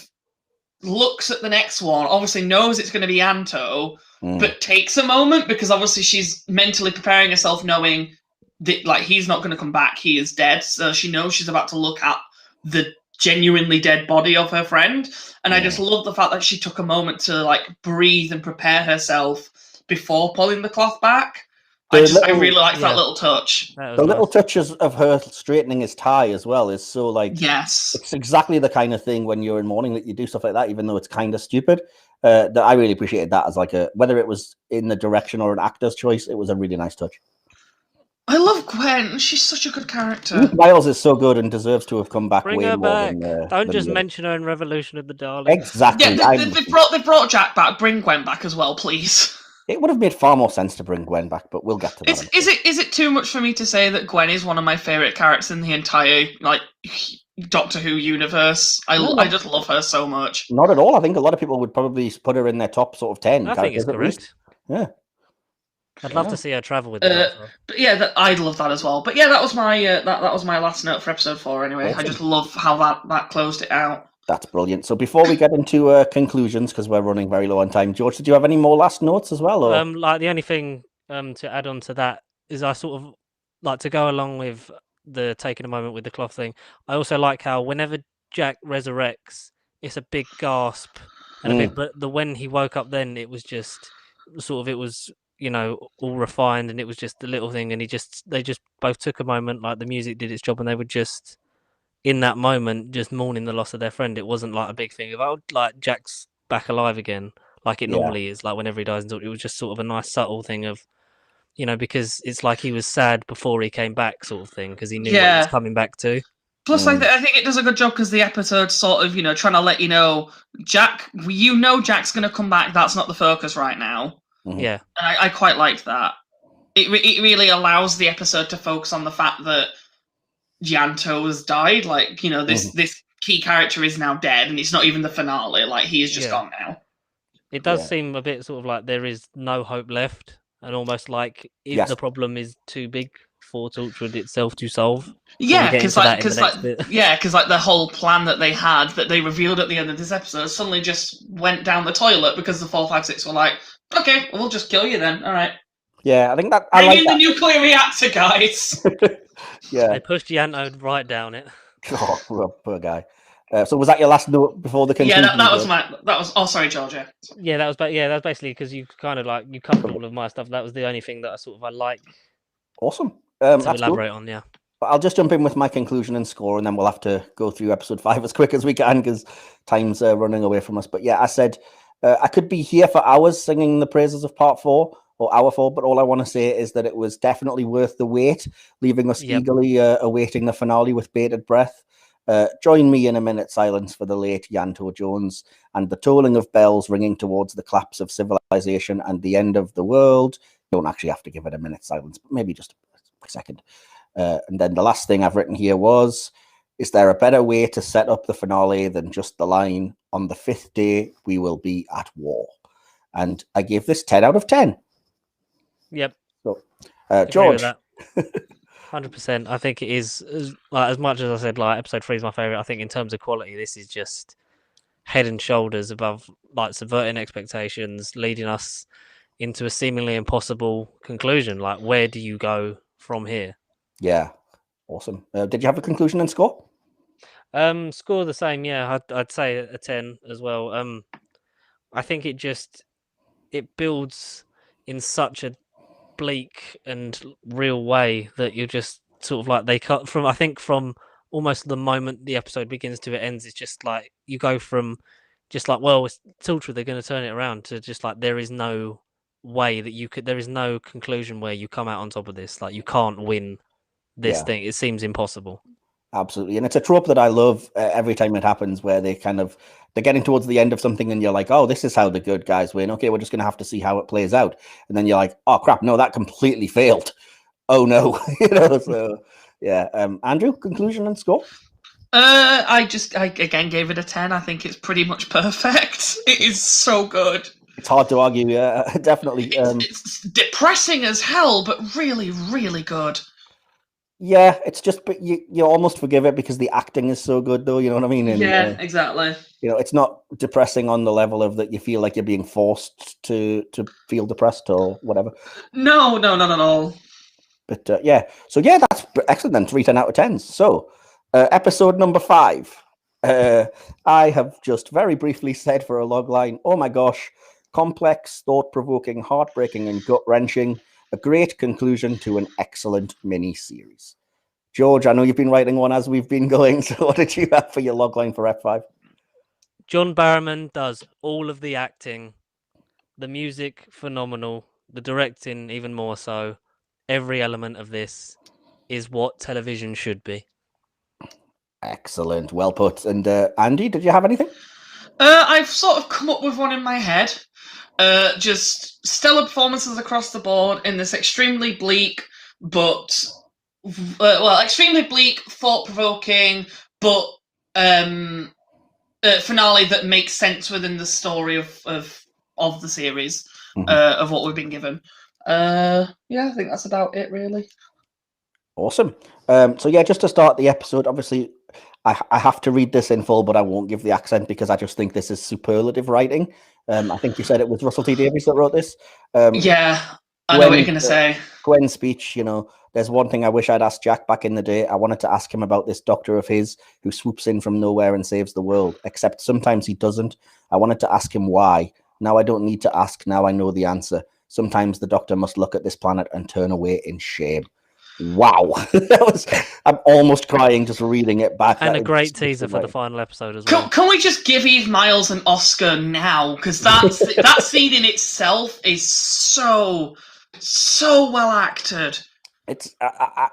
looks at the next one. Obviously knows it's going to be Anto, but takes a moment because obviously she's mentally preparing herself, knowing that like he's not going to come back. He is dead. So she knows she's about to look at the genuinely dead body of her friend. And I just love the fact that she took a moment to like breathe and prepare herself before pulling the cloth back. I really like that little touch. That was The nice. little touches of her straightening his tie as well is so like, Yes. it's exactly the kind of thing when you're in mourning that you do stuff like that, even though it's kind of stupid. That I really appreciated that as like whether it was in the direction or an actor's choice, it was a really nice touch. I love Gwen. She's such a good character. Ruth Miles is so good and deserves to have come back Bring way her more back. than, Don't than just the- mention her in Revolution of the Daleks. Exactly. Yeah, they brought Jack back. Bring Gwen back as well, please. It would have made far more sense to bring Gwen back, but we'll get to that. Is it too much for me to say that Gwen is one of my favorite characters in the entire Doctor Who universe? I just love her so much. Not at all. I think a lot of people would probably put her in their top sort of 10. I think it's correct. Yeah. I'd love to see her travel with the Doctor. But yeah, I'd love that as well. But yeah, that was my that was my last note for episode 4. Anyway, Awesome. I just love how that closed it out. That's brilliant. So before we get into conclusions, because we're running very low on time, George, did you have any more last notes as well? Or? Like the only thing to add on to that is I sort of like to go along with the taking a moment with the cloth thing. I also like how whenever Jack resurrects, it's a big gasp and a big. But when he woke up, then it was just sort of it was all refined and it was just the little thing, and they just both took a moment, like the music did its job, and they were just in that moment just mourning the loss of their friend. It wasn't like a big thing of like Jack's back alive again, like it normally is, like whenever he dies. It was just sort of a nice subtle thing of, because it's like he was sad before he came back, sort of thing, because he knew what he was coming back to. Plus, I think it does a good job because the episode sort of, trying to let you know, Jack, Jack's going to come back. That's not the focus right now. Mm-hmm. Yeah. And I quite liked that. It really allows the episode to focus on the fact that Yanto has died. Like, this key character is now dead, and it's not even the finale. Like, he is just gone now. It does seem a bit sort of like there is no hope left, and almost like if the problem is too big for Torchwood itself to solve. Yeah, because the whole plan that they had, that they revealed at the end of this episode, suddenly just went down the toilet because the 456 were like, okay, we'll just kill you then. All right. Yeah, I think that. Bring in the nuclear reactor, guys. Yeah. They pushed Yanto right down it. Oh, poor guy. So was that your last note before the conclusion? Yeah, that was. Oh, sorry, Georgia. Yeah, that was basically because you kind of like you covered all of my stuff. That was the only thing that I like. Awesome. To elaborate on, yeah. But I'll just jump in with my conclusion and score, and then we'll have to go through episode 5 as quick as we can because time's running away from us. But yeah, I said I could be here for hours singing the praises of part 4 or hour 4, but all I want to say is that it was definitely worth the wait, leaving us eagerly awaiting the finale with bated breath. Join me in a minute's silence for the late Yanto Jones and the tolling of bells ringing towards the collapse of civilization and the end of the world. You don't actually have to give it a minute's silence, but maybe just a second. And then the last thing I've written here was, is there a better way to set up the finale than just the line, on the 5th day, we will be at war? And I gave this 10 out of 10. Yep. So, George. 100%. I think it is, as much as I said, like episode 3 is my favorite. I think in terms of quality, this is just head and shoulders above, like subverting expectations, leading us into a seemingly impossible conclusion. Like, where do you go from here? Yeah, awesome. Did you have a conclusion and score? Score the same. Yeah, I'd say a 10 as well. I think it builds in such a bleak and real way that you're just sort of like they cut from. I think from almost the moment the episode begins to it ends, it's just like you go from just like, well, it's Torchwood, they're going to turn it around, to just like there is no way that you could. There is no conclusion where you come out on top of this. Like you can't win this thing. It seems impossible. Absolutely. And it's a trope that I love every time it happens, where they're getting towards the end of something and you're like, oh, this is how the good guys win. Okay, we're just going to have to see how it plays out. And then you're like, oh, crap, no, that completely failed. Oh, no. So, yeah. Andrew, conclusion and score? I again gave it a 10. I think it's pretty much perfect. It is so good. It's hard to argue. Yeah, definitely. It's depressing as hell, but really, really good. Yeah, it's just, but you almost forgive it because the acting is so good, though. You know what I mean? And, yeah, exactly. It's not depressing on the level of that you feel like you're being forced to feel depressed or whatever. No, not at all. But yeah, so yeah, that's excellent then. 3 10 out of 10s. So episode number 5. I have just very briefly said for a log line, oh my gosh, complex, thought-provoking, heartbreaking, and gut-wrenching. A great conclusion to an excellent mini-series. George, I know you've been writing one as we've been going, so what did you have for your logline for F5? John Barrowman does all of the acting, the music phenomenal, the directing even more so. Every element of this is what television should be. Excellent, well put. And Andy, did you have anything? I've sort of come up with one in my head. Just stellar performances across the board in this extremely bleak, but extremely bleak, thought-provoking, but finale that makes sense within the story of the series, of what we've been given. I think that's about it, really. Awesome. So yeah, just to start the episode, obviously, I have to read this in full, but I won't give the accent because I just think this is superlative writing. I think you said it was Russell T Davies that wrote this. Yeah, I know what you're going to say. Gwen's speech, there's one thing I wish I'd asked Jack back in the day. I wanted to ask him about this doctor of his who swoops in from nowhere and saves the world, except sometimes he doesn't. I wanted to ask him why. Now I don't need to ask. Now I know the answer. Sometimes the doctor must look at this planet and turn away in shame. Wow. I'm almost crying just reading it back. And a great teaser for the final episode as well. Can we just give Eve Miles an Oscar now? Because that scene in itself is so well acted. It's I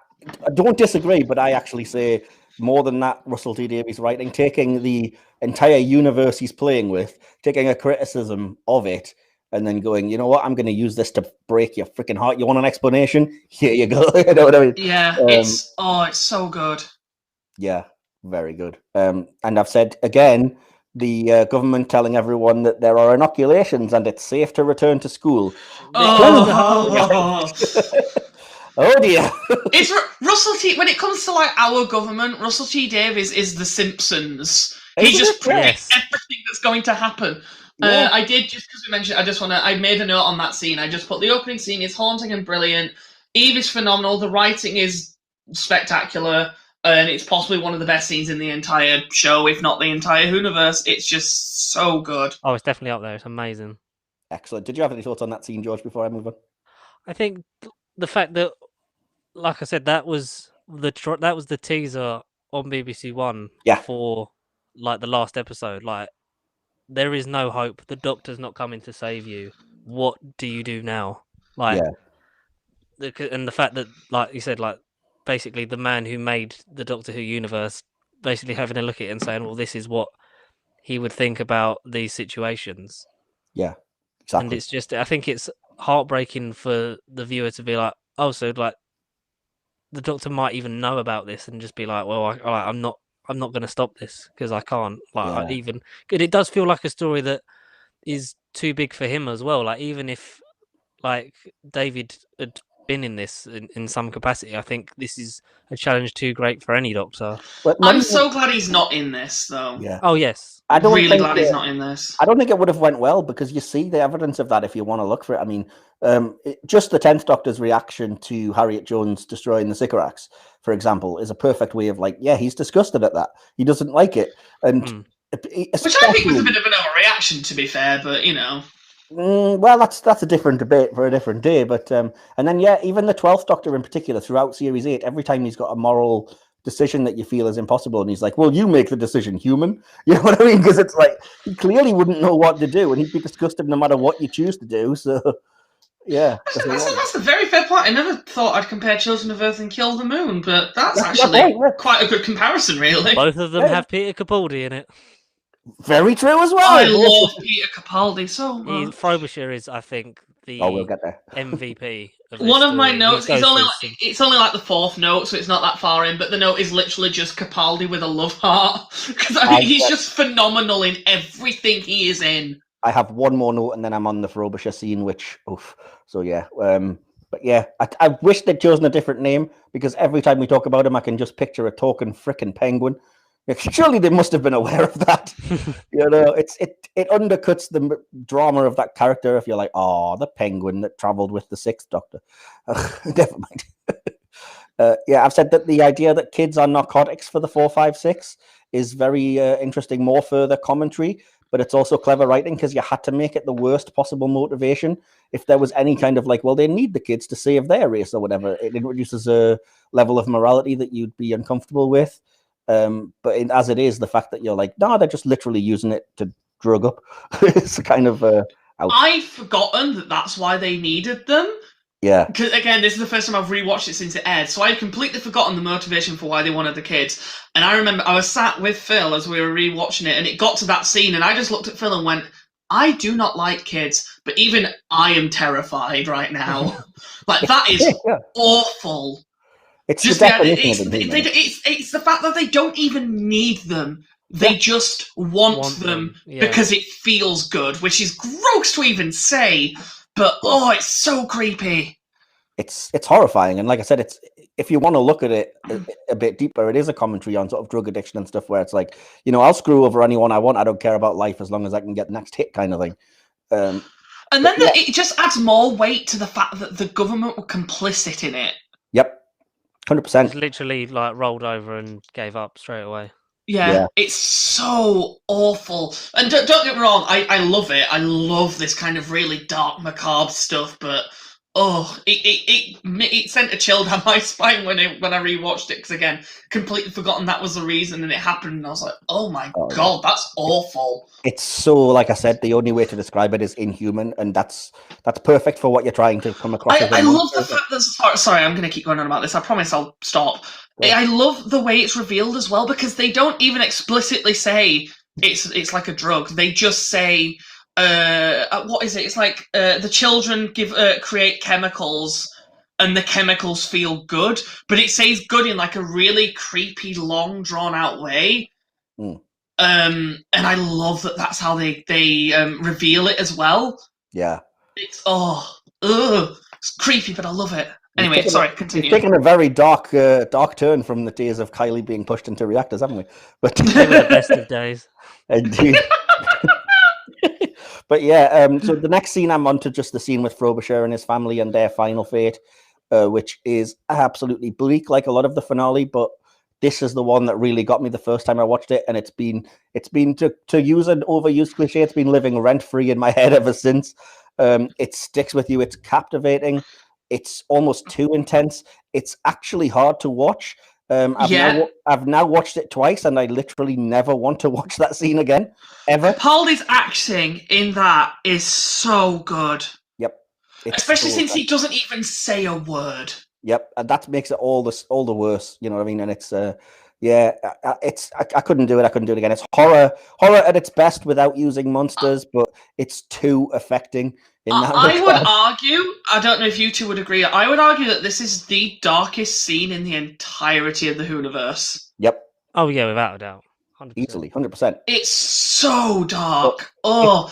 don't disagree, but I actually say more than that. Russell T Davies writing, taking the entire universe he's playing with, taking a criticism of it, and then going, you know what, I'm going to use this to break your freaking heart. You want an explanation? Here you go. You know what I mean? Yeah, it's so good. Yeah, very good. And I've said again, the government telling everyone that there are inoculations and it's safe to return to school. Oh Dear. It's Russell T. When it comes to like our government, Russell T Davies is the Simpsons. He just predicts everything that's going to happen. Yeah. I did, just because we mentioned it, I made a note on that scene. I just put the opening scene is haunting and brilliant. Eve is phenomenal. The writing is spectacular. And it's possibly one of the best scenes in the entire show, if not the entire universe. It's just so good. Oh, it's definitely up there. It's amazing. Excellent. Did you have any thoughts on that scene, George, before I move on? I think the fact that, like I said, that was the teaser on BBC One for like the last episode. Like, there is no hope. The doctor's not coming to save you. What do you do now? Like, and the fact that, like you said, like basically the man who made the Doctor Who universe basically having a look at it and saying, well, this is what he would think about these situations. Yeah, exactly. And it's just, I think it's heartbreaking for the viewer to be like, oh, so like the Doctor might even know about this and just be like, well, I'm not going to stop this because I can't. Like, it does feel like a story that is too big for him as well. Like, even if like David had been in this in some capacity, I think this is a challenge too great for any Doctor. I'm so glad he's not in this, though. Yeah. Oh yes. I'm really glad he's not in this. I don't think it would have went well because you see the evidence of that if you want to look for it. I mean, just the 10th Doctor's reaction to Harriet Jones destroying the Sycorax, for example, is a perfect way of like, yeah, he's disgusted at that. He doesn't like it. And which I think was a bit of an overreaction, to be fair, but you know. Well, that's a different debate for a different day. But and then even the 12th Doctor in particular throughout Series 8, every time he's got a moral decision that you feel is impossible, and he's like, well, you make the decision, human. You know what I mean? Because it's like he clearly wouldn't know what to do, and he'd be disgusted no matter what you choose to do. So yeah, that's a very fair point. I never thought I'd compare Children of Earth and Kill the Moon, but that's actually quite a good comparison, really. Both of them have Peter Capaldi in it. Very true as well. I love Peter Capaldi so much. Frobisher is, I think, the we'll get there. MVP. One of my notes, it's only like the fourth note, so it's not that far in, but the note is literally just Capaldi with a love heart. Because I mean, he's just phenomenal in everything he is in. I have one more note and then I'm on the Frobisher scene, which, so yeah. But yeah, I wish they'd chosen a different name because every time we talk about him, I can just picture a talking frickin' penguin. Surely they must have been aware of that. You know, it undercuts the drama of that character if you're like, the penguin that travelled with the 6th Doctor. Never mind. I've said that the idea that kids are narcotics for the 4, 5, 6 is very interesting, more further commentary, but it's also clever writing because you had to make it the worst possible motivation. If there was any kind of like, well, they need the kids to save their race or whatever, it introduces a level of morality that you'd be uncomfortable with. As it is, the fact that you're like, no, they're just literally using it to drug up. It's kind of I've forgotten that that's why they needed them. Yeah. Because again, this is the first time I've rewatched it since it aired, so I'd completely forgotten the motivation for why they wanted the kids. And I remember I was sat with Phil as we were rewatching it, and it got to that scene, and I just looked at Phil and went, I do not like kids, but even I am terrified right now. Like, that is awful. It's just the definition of it's the fact that they don't even need them. They just want them because it feels good, which is gross to even say. But it's so creepy. It's horrifying, and like I said, it's if you want to look at it a bit deeper, it is a commentary on sort of drug addiction and stuff. Where it's like, I'll screw over anyone I want. I don't care about life as long as I can get the next hit, kind of thing. And then it just adds more weight to the fact that the government were complicit in it. Yep, 100%. It's literally like rolled over and gave up straight away. Yeah, it's so awful. And don't get me wrong, I love it. I love this kind of really dark, macabre stuff, but it sent a chill down my spine when I rewatched it, because again, completely forgotten that was the reason, and it happened, and I was like, oh my god, that's awful. It's so, like I said, the only way to describe it is inhuman, and that's perfect for what you're trying to come across. I love the fact that, sorry, I'm going to keep going on about this, I promise I'll stop. I love the way it's revealed as well, because they don't even explicitly say it's like a drug. They just say, what is it? It's like the children create chemicals, and the chemicals feel good, but it says good in like a really creepy, long, drawn out way. And I love that that's how they reveal it as well. Yeah. It's it's creepy, but I love it. Anyway, sorry, continue. We've taken a very dark turn from the days of Kylie being pushed into reactors, haven't we? But they were the best of days. Indeed. But yeah, so the next scene I'm on to just the scene with Frobisher and his family and their final fate, which is absolutely bleak, like a lot of the finale. But this is the one that really got me the first time I watched it, and it's been to use an overused cliche, it's been living rent free in my head ever since. It sticks with you. It's captivating. It's almost too intense. It's actually hard to watch. I've now watched it twice, and I literally never want to watch that scene again, ever. Capaldi's acting in that is so good. Yep. Especially since he doesn't even say a word. Yep, and that makes it all the worse. You know what I mean? And it's I couldn't do it. I couldn't do it again. It's horror at its best without using monsters, but it's too affecting. I would argue, I don't know if you two would agree, I would argue that this is the darkest scene in the entirety of the Whoniverse. Yep. Oh yeah, without a doubt. 100%. Easily, 100%. It's so dark. I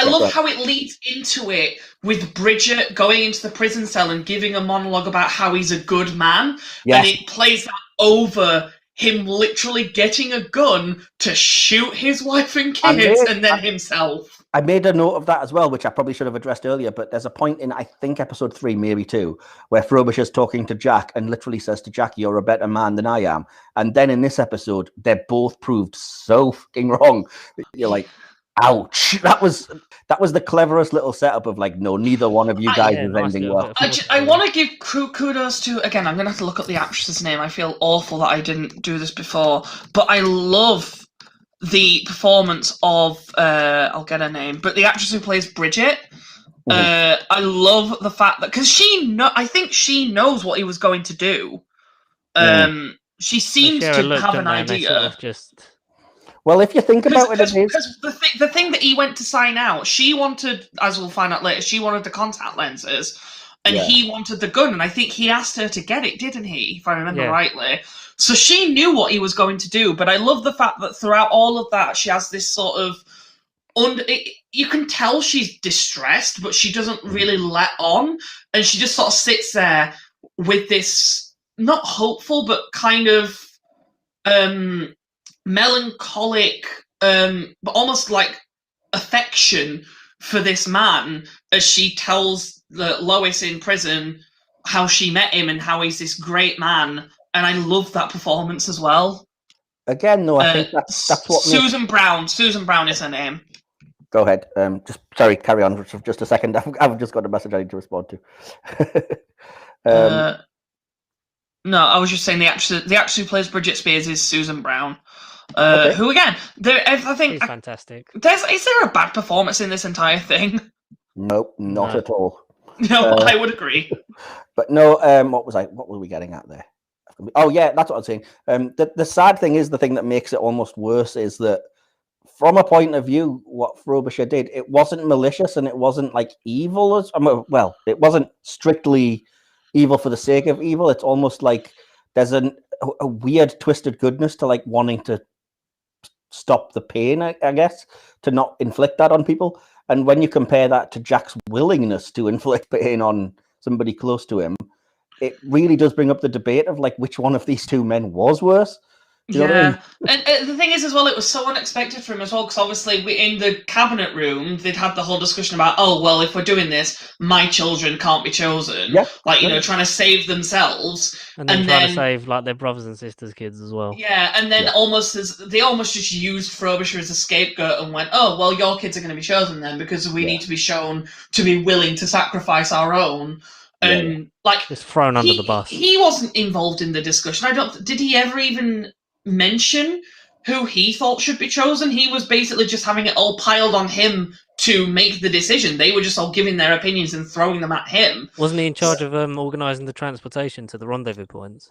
love how it leads into it with Bridget going into the prison cell and giving a monologue about how he's a good man. Yes. And it plays that over him literally getting a gun to shoot his wife and kids and then himself. I made a note of that as well, which I probably should have addressed earlier, but there's a point in, I think, episode 3, maybe 2, where Frobisher's talking to Jack and literally says to Jack, you're a better man than I am. And then in this episode, they're both proved so fucking wrong. You're like, ouch. That was the cleverest little setup of like, no, neither one of you guys is ending well. I want to give kudos to, again, I'm going to have to look up the actress's name. I feel awful that I didn't do this before, but I love the performance of, I'll get her name, but the actress who plays Bridget. I love the fact that, because I think she knows what he was going to do. She seems to have an idea. Well, if you think about it, because the thing that he went to sign out, she wanted, as we'll find out later, she wanted the contact lenses, and he wanted the gun, and I think he asked her to get it, didn't he? If I remember rightly. So she knew what he was going to do, but I love the fact that throughout all of that, she has this sort of you can tell she's distressed, but she doesn't really let on, and she just sort of sits there with this not hopeful, but kind of melancholic, but almost like affection for this man as she tells Lois in prison how she met him and how he's this great man. And I love that performance as well. Again, though, I think that's what makes... Susan Brown. Susan Brown is her name. Go ahead. Just sorry, carry on for just a second. I've just got a message I need to respond to. No, I was just saying the actress who plays Bridget Spears is Susan Brown. Okay. Who again? I think She's fantastic. Is there a bad performance in this entire thing? Nope, not at all. No, I would agree. But no, what were we getting at there? Oh yeah, that's what I was saying. The sad thing is, the thing that makes it almost worse is that from a point of view, what Frobisher did, it wasn't malicious and it wasn't like evil. It wasn't strictly evil for the sake of evil. It's almost like there's a weird twisted goodness to like wanting to stop the pain, I guess, to not inflict that on people. And when you compare that to Jack's willingness to inflict pain on somebody close to him, it really does bring up the debate of like which one of these two men was worse. Do you know what I mean? And the thing is as well, it was so unexpected for him as well, because obviously in the cabinet room they'd had the whole discussion about, oh well, if we're doing this, my children can't be chosen. Yeah, trying to save themselves, and then trying to save like their brothers and sisters' kids as well. Yeah, and then they almost just used Frobisher as a scapegoat and went, oh well, your kids are going to be chosen then because we need to be shown to be willing to sacrifice our own. And just thrown under the bus. He wasn't involved in the discussion. Did he ever even mention who he thought should be chosen? He was basically just having it all piled on him to make the decision. They were just all giving their opinions and throwing them at him. Wasn't he in charge of organising the transportation to the rendezvous points?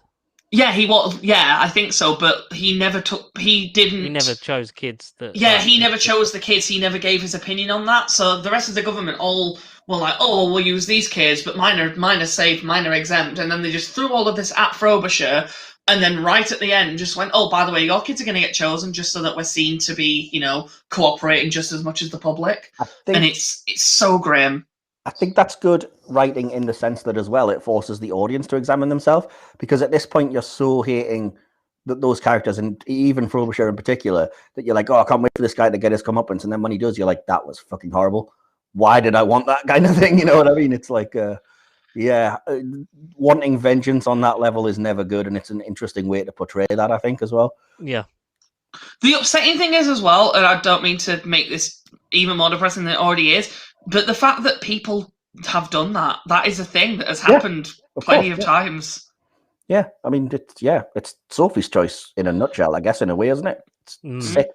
Yeah, he was. Yeah, I think so. But he never He never chose kids. He never chose the kids. He never gave his opinion on that. So the rest of the government all were like, "Oh, we'll use these kids, but mine are safe, mine are exempt." And then they just threw all of this at Frobisher, and then right at the end, just went, "Oh, by the way, your kids are going to get chosen, just so that we're seen to be, cooperating just as much as the public." And it's so grim. I think that's good writing in the sense that as well it forces the audience to examine themselves, because at this point you're so hating those characters, and even Frobisher in particular, that you're like, oh, I can't wait for this guy to get his comeuppance, and then when he does, you're like, that was fucking horrible. Why did I want that kind of thing? You know what I mean? It's like, wanting vengeance on that level is never good, and it's an interesting way to portray that, I think, as well. Yeah. The upsetting thing is as well, and I don't mean to make this even more depressing than it already is, but the fact that people have done that is a thing that has happened plenty of times. Yeah, I mean, it's Sophie's choice in a nutshell, I guess, in a way, isn't it? It's sick.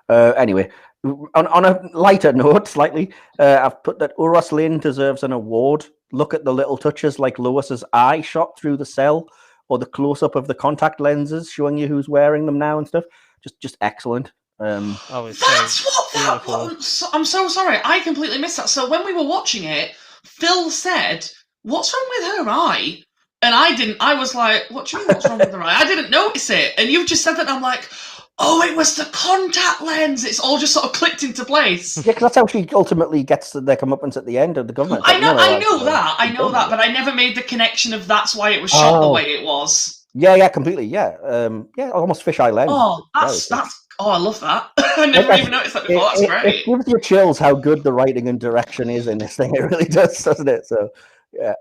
Anyway, on a lighter note, slightly, I've put that Uros Lane deserves an award. Look at the little touches like Lois's eye shot through the cell, or the close-up of the contact lenses showing you who's wearing them now and stuff. Just excellent. That's what that was. I'm so sorry. I completely missed that. So when we were watching it, Phil said, "What's wrong with her eye?" And I didn't. I was like, "What do you mean, what's wrong with her eye?" I didn't notice it. And you've just said that, and I'm like, "Oh, it was the contact lens." It's all just sort of clicked into place. Yeah, because that's how she ultimately gets their comeuppance at the end of the government. I know that, but I never made the connection of that's why it was shot the way it was. Yeah, completely. Yeah, almost fisheye lens. Oh, that's. Oh, I love that. I never even noticed that before. That's great. It gives you chills how good the writing and direction is in this thing. It really does, doesn't it? So, yeah.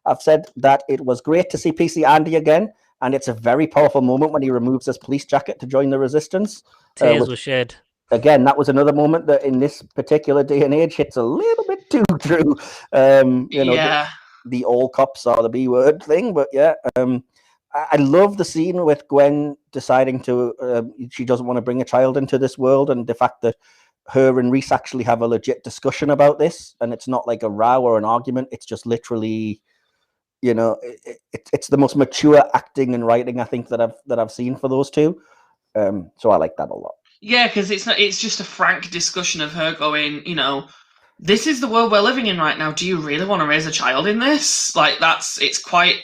I've said that it was great to see PC Andy again, and it's a very powerful moment when he removes his police jacket to join the resistance. Tears were shed. Again, that was another moment that in this particular day and age hits a little bit too true. The all cops are the B word thing, but yeah. I love the scene with Gwen deciding she doesn't want to bring a child into this world, and the fact that her and Reese actually have a legit discussion about this, and it's not like a row or an argument. It's just literally, it's the most mature acting and writing I think that I've seen for those two. So I like that a lot. Yeah, because it's just a frank discussion of her going, this is the world we're living in right now. Do you really want to raise a child in this? Like it's quite.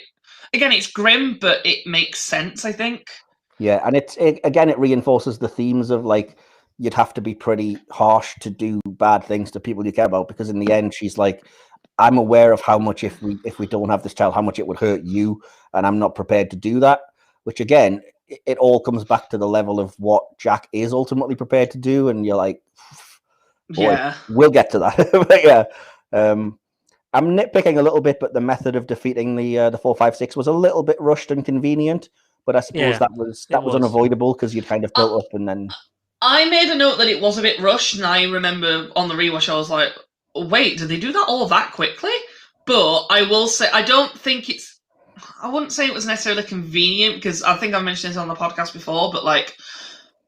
Again, it's grim, but it makes sense, I think. Yeah, and it reinforces the themes of like you'd have to be pretty harsh to do bad things to people you care about, because in the end, she's like, I'm aware of how much if we don't have this child, how much it would hurt you, and I'm not prepared to do that. Which again, it all comes back to the level of what Jack is ultimately prepared to do, and you're like, boy, we'll get to that. But yeah. I'm nitpicking a little bit, but the method of defeating the 456 was a little bit rushed and convenient. but I suppose Yeah, that was it was. unavoidable because you'd kind of built up and then. I made a note that it was a bit rushed, and I remember on the rewatch I was like, "Wait, did they do that all that quickly?" But I will say, I don't think it's. I wouldn't say it was necessarily convenient because I think I've mentioned this on the podcast before, but like,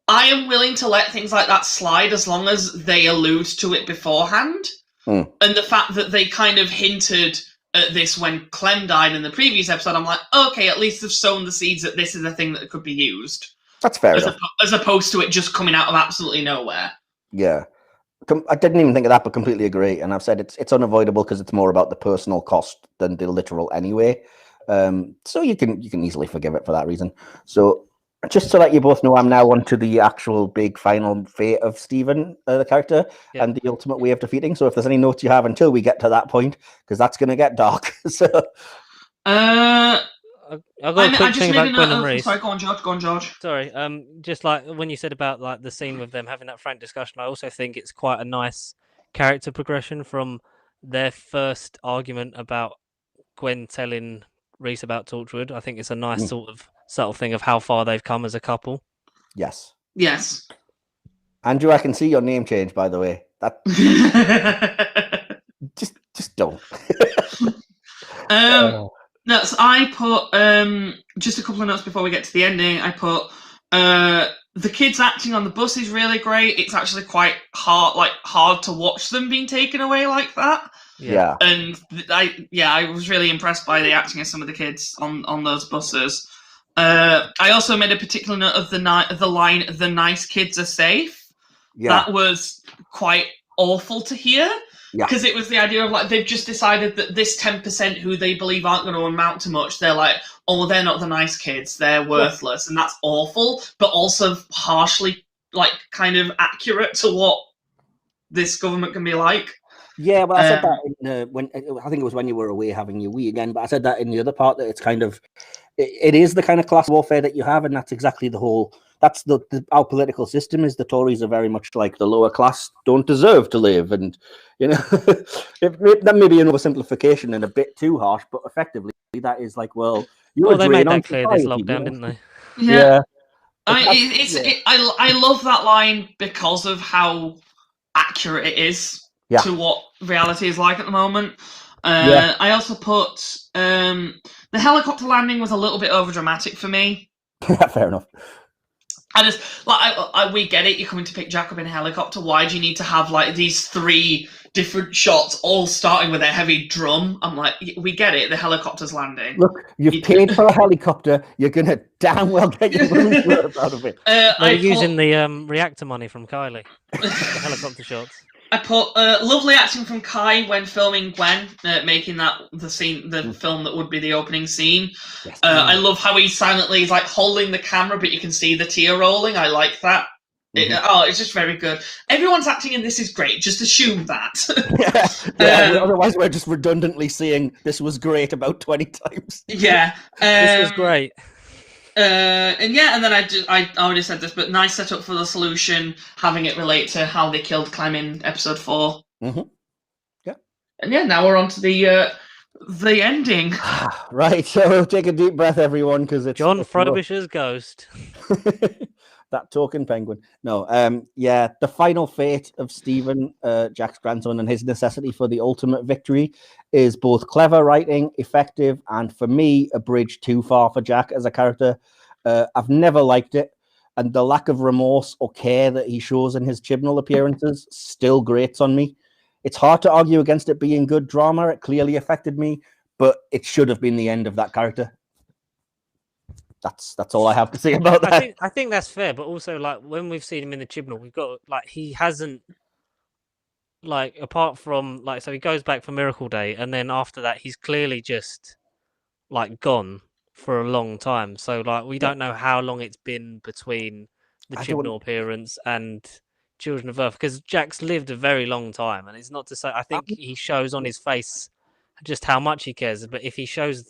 I am willing to let things like that slide as long as they allude to it beforehand. Mm. And the fact that they kind of hinted at this when Clem died in the previous episode, I'm like, okay, at least they've sown the seeds that this is a thing that could be used. That's fair enough. As opposed to it just coming out of absolutely nowhere. Yeah. I didn't even think of that, but completely agree. And I've said it's unavoidable because it's more about the personal cost than the literal anyway. So you can easily forgive it for that reason. So just to let you both know, I'm now on to the actual big final fate of Stephen, the character, and the ultimate way of defeating. So if there's any notes you have until we get to that point, because that's going to get dark. So I've got a quick thing about Gwen and Reese. Sorry, go on, George. Sorry, just like when you said about like the scene with them having that frank discussion, I also think it's quite a nice character progression from their first argument about Gwen telling Reese about Torchwood. I think it's a nice sort of subtle thing of how far they've come as a couple. Yes. Andrew, I can see your name change, by the way. That just don't. No, so I put just a couple of notes before we get to the ending. I put the kids acting on the bus is really great. It's actually quite hard to watch them being taken away like that. Yeah. And I was really impressed by the acting of some of the kids on those buses. I also made a particular note of the line, "The nice kids are safe." Yeah. That was quite awful to hear. Because it was the idea of like they've just decided that this 10% who they believe aren't going to amount to much, they're like, oh, well, they're not the nice kids, they're worthless, and that's awful, but also harshly like kind of accurate to what this government can be like. Yeah, well, I said that when I think it was when you were away having your wee again, but I said that in the other part that it's kind of it is the kind of class warfare that you have, and that's exactly the whole. That's our political system is the Tories are very much like the lower class don't deserve to live, and that may be an oversimplification and a bit too harsh, but effectively that is like, well, they made that clear this lockdown, didn't they? Yeah. I love that line because of how accurate it is to what reality is like at the moment. I also put the helicopter landing was a little bit overdramatic for me. Fair enough. I just we get it. You're coming to pick Jack up in a helicopter. Why do you need to have like these 3 different shots, all starting with a heavy drum? I'm like, we get it. The helicopter's landing. Look, you've paid for a helicopter. You're gonna damn well get your money's worth out of it. They're using the reactor money from Kylie. The helicopter shots. I put lovely acting from Kai when filming Gwen, making that the film that would be the opening scene. Yes, I love how he silently is like holding the camera, but you can see the tear rolling. I like that. It's just very good. Everyone's acting in this is great. Just assume that. Otherwise, we're just redundantly saying this was great about 20 times. Yeah, this was great. And then I already said this, but nice setup for the solution, having it relate to how they killed Clem in episode 4. Mm-hmm. Yeah. And now we're on to the ending. Right, so take a deep breath, everyone, because it's John Frobisher's ghost. That talking penguin. No, the final fate of Stephen, Jack's grandson, and his necessity for the ultimate victory is both clever writing, effective, and for me, a bridge too far for Jack as a character. I've never liked it, and the lack of remorse or care that he shows in his Chibnall appearances still grates on me. It's hard to argue against it being good drama. It clearly affected me, but it should have been the end of that character. That's all I have to say about that. I think that's fair, but also like when we've seen him in the Chibnall, we've got like he hasn't like apart from like so he goes back for Miracle Day, and then after that he's clearly just like gone for a long time. So like we don't know how long it's been between the Chibnall appearance and Children of Earth, because Jack's lived a very long time, and it's not to say I think he shows on his face just how much he cares. But if he shows